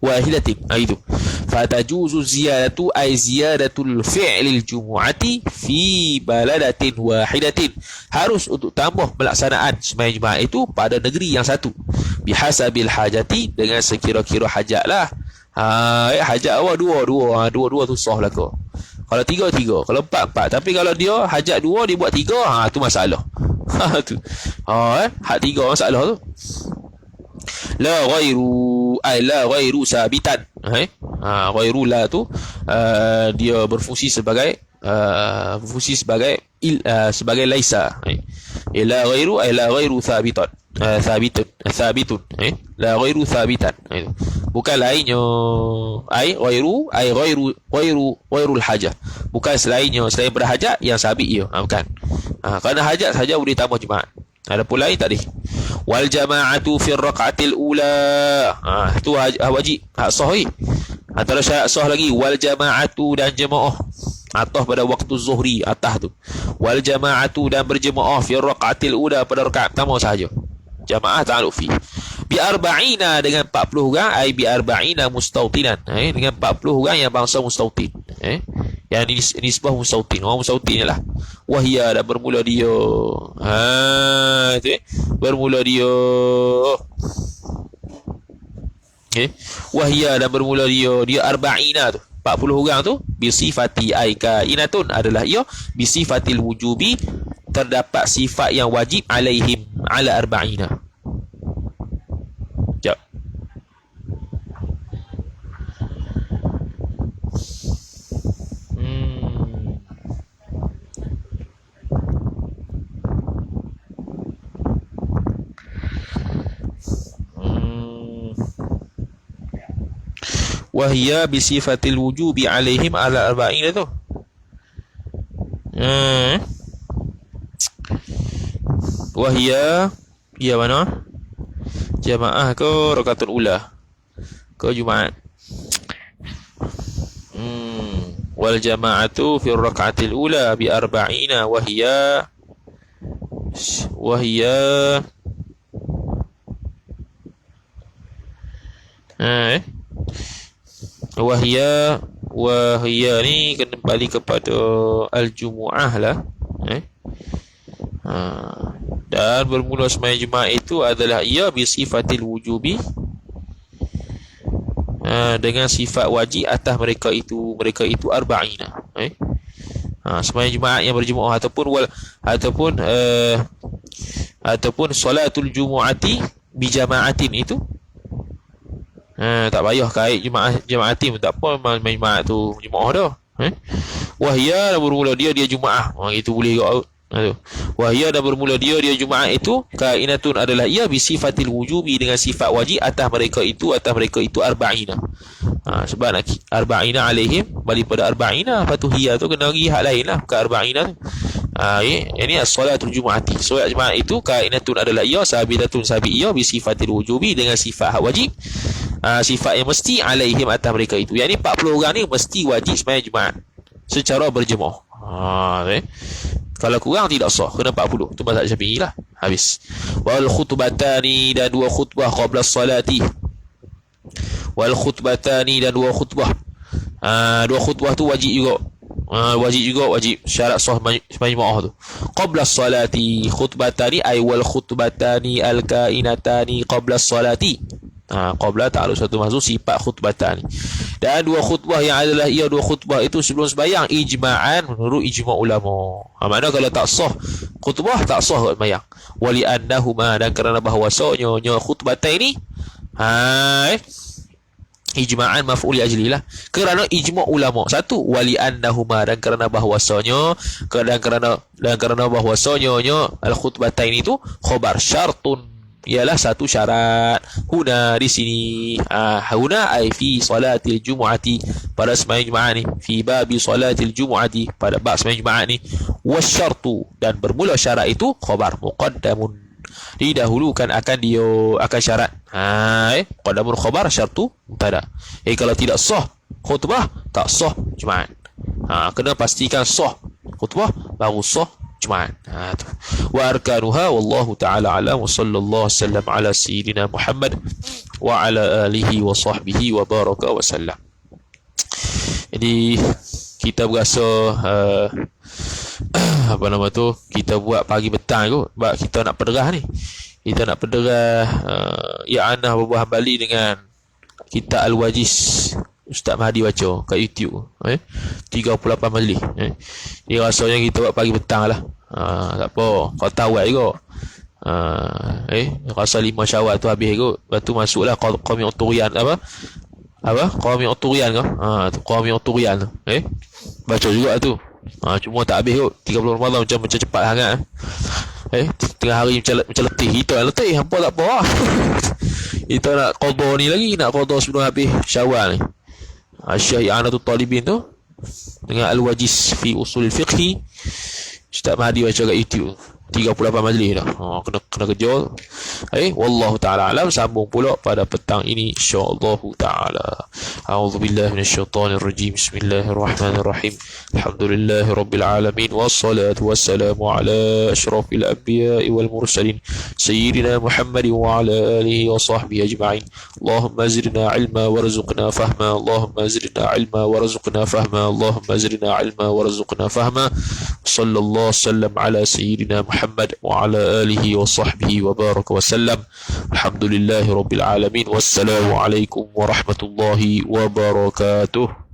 wahidatin, itu fatajuzu ziyadatu ay ziyadatul fi'lil jumu'ati fi baladatin wahidatin, harus untuk tambah pelaksanaan sembahyang Jumaat itu pada negeri yang satu, bihasabil hajati, dengan sekira-kira hajat lah. Hajat awak dua tu sah lah kau. Kalau tiga, kalau empat. Tapi kalau dia hajat dua, dia buat tiga, tu masalah. Tu hak tiga masalah tu. La ghairu ay la ghairu sabitan, ghairu la tu dia berfungsi sebagai sebagai laisa. La ghairu ay la ghairu sabitan, sabitun, la ghairu sabitan, bukan lainnya, ghairul hajah, bukan selain berhajat yang sabit ia, bukan. Kerana hajat saja boleh tambah Jumaat, ada pun lain tak boleh. Wal jama'atu fi raq'atil ula, tu wajib, hak sahih. Antara syarat sah lagi wal jama'atu, dan jemaah atas pada waktu zuhri, atas tu. Wal jama'atu, dan berjemaah fi raq'atil ula, pada rakaat pertama sahaja. Jamaah ta'alluq fi bi arba'ina, dengan 40 orang, ai bi arba'ina mustautinan, dengan 40 orang yang bangsa mustautin, yang nisbah mustautin, orang mustautin lah. Wahia, dan bermula dia, itu bermula dia, wahia, dan bermula dia arba'ina tu, 40 orang tu, bisifati ai kainatun, adalah ia bisifatil wujubi, terdapat sifat yang wajib, alaihim ala arba'ina. Sekejap. Wahia bisifatil wujubi alaihim ala arba'ina tu. Wahia, ya mana? Jamaah ke rakatul ula ke Jumaat? Wal jama'atu fi raka'atil ula bi arba'ina, wahia Ha, wahya ni kembali kepada al-jumu'ah lah. Dan bermula sembahyang Jumaat itu adalah ia bisifatil wujubi, dengan sifat wajib atas mereka itu arba'ina. Sembahyang Jumaat yang berjumuah ataupun salatul jumu'ati bijama'atin itu, tak payah kait jama'atin pun tak apa, main Jumaat tu jumuah dah. Wahya dah bermula dia Jumaah, itu boleh juga. Wahya dah bermula dia Jumaat itu kainatun adalah ia bisifatil wujubi, dengan sifat wajib atas mereka itu arba'ina. Sebab nak arba'ina alaihim balik pada arba'ina, lepas tu hiya tu kena pergi hak lain lah ke arba'ina tu. Ini as-salatul jumu'ati, solat Jumaat itu kainatun adalah ia sabitatun ia bisifatil wujubi, dengan sifat hak wajib, sifat yang mesti alaihim atas mereka itu. Yang ni 40 orang ni mesti wajib sembahyang Jumaat secara berjemaah. Kalau kurang tidak sah, kena 40. Tu mazhab Syafi'i lah. Habis. Wal khutbatani, dan 2 khutbah qabla salati. Wal khutbatani, dan 2 khutbah. 2 khutbah tu wajib juga. Wajib syarat sah majmu'ah tu. Qabla salati khutbatani ay wal khutbatani al kainatani qabla salati. Qabla ta'aluk satu maksud sifat khutbatan. Dan 2 khutbah yang adalah ia 2 khutbah itu sebelum sembahyang ijma'an, menurut ijma' ulama. Maknanya kalau tak sah khutbah, tak sah sembahyang. Wali annahuma, dan kerana bahawasanya khutbatan ini ijma'an maf'ul li ajli lah, kerana ijma' ulama. Satu, wali annahuma, dan kerana bahawasanya kerana bahawasanya al khutbatan itu khabar syartun, ialah satu syarat. Huna di sini, huna ay fi salatil jumu'ati, pada sembahyang Jumaat ni, fi babi salatil jumu'ati, pada bab sembahyang Jumaat ni. Wasyartu, dan bermula syarat itu khabar muqaddamun, didahulukan akan syarat. Muqaddamun khabar syartu mubtada. Kalau tidak sah khutbah, tak sah Jumaat. Kena pastikan sah khutbah baru sah Jumaat. Wa arkanuha wallahu ta'ala alam, wa sallallahu sallam ala sayyidina Muhammad wa ala alihi wa sahbihi wa baraka wa sallam. Jadi kita berasa kita buat pagi petang kot, sebab kita nak pederah ni. Kita nak pederah i'anah Abu Hanbali dengan kitab Al-Wajiz Ustaz Mahdi baca kat YouTube 38 majlis. Dia rasanya kita buat pagi petang lah. Tak apa, kau tahu juga. Rasa 5 Syawal tu habis kot. Lepas tu masuklah Qawmi Uturian Qawmi Uturian ke? Qawmi Uturian tu. Baca juga tu. Cuma tak habis kot. 30 Ramadan macam cepat sangat. Tengah hari macam letih. Kita nak letih, hampa tak apa lah. Kita nak qadha ni lagi, nak qadha sebelum habis Syawal ni. Syekh I'anatul Talibin tu dengan Al-Wajiz fi Usulil Fiqhi, Ustaz Mahdi baca kat YouTube 38 majlis dah. Kena kejar. Wallahu ta'ala alam. Sambung pula pada petang ini insyaallah ta'ala. A'udzubillahi minasyaitonir rajim. Bismillahirrahmanirrahim. Alhamdulillahi rabbil alamin, wassalatu wassalamu ala asyrafil anbiya'i wal mursalin sayyidina Muhammadin wa ala alihi wa sahbihi ajma'in. Allahumma zidna ilma warzuqna fahma. Allahumma zidna ilma warzuqna fahma. Allahumma zidna ilma warzuqna fahma. Sallallahu sallam ala sayyidina Muhammad wa ala alihi wa sahbihi wa baraka wa sallam. Alhamdulillahi rabbil alamin. Wassalamu alaikum warahmatullahi wabarakatuh.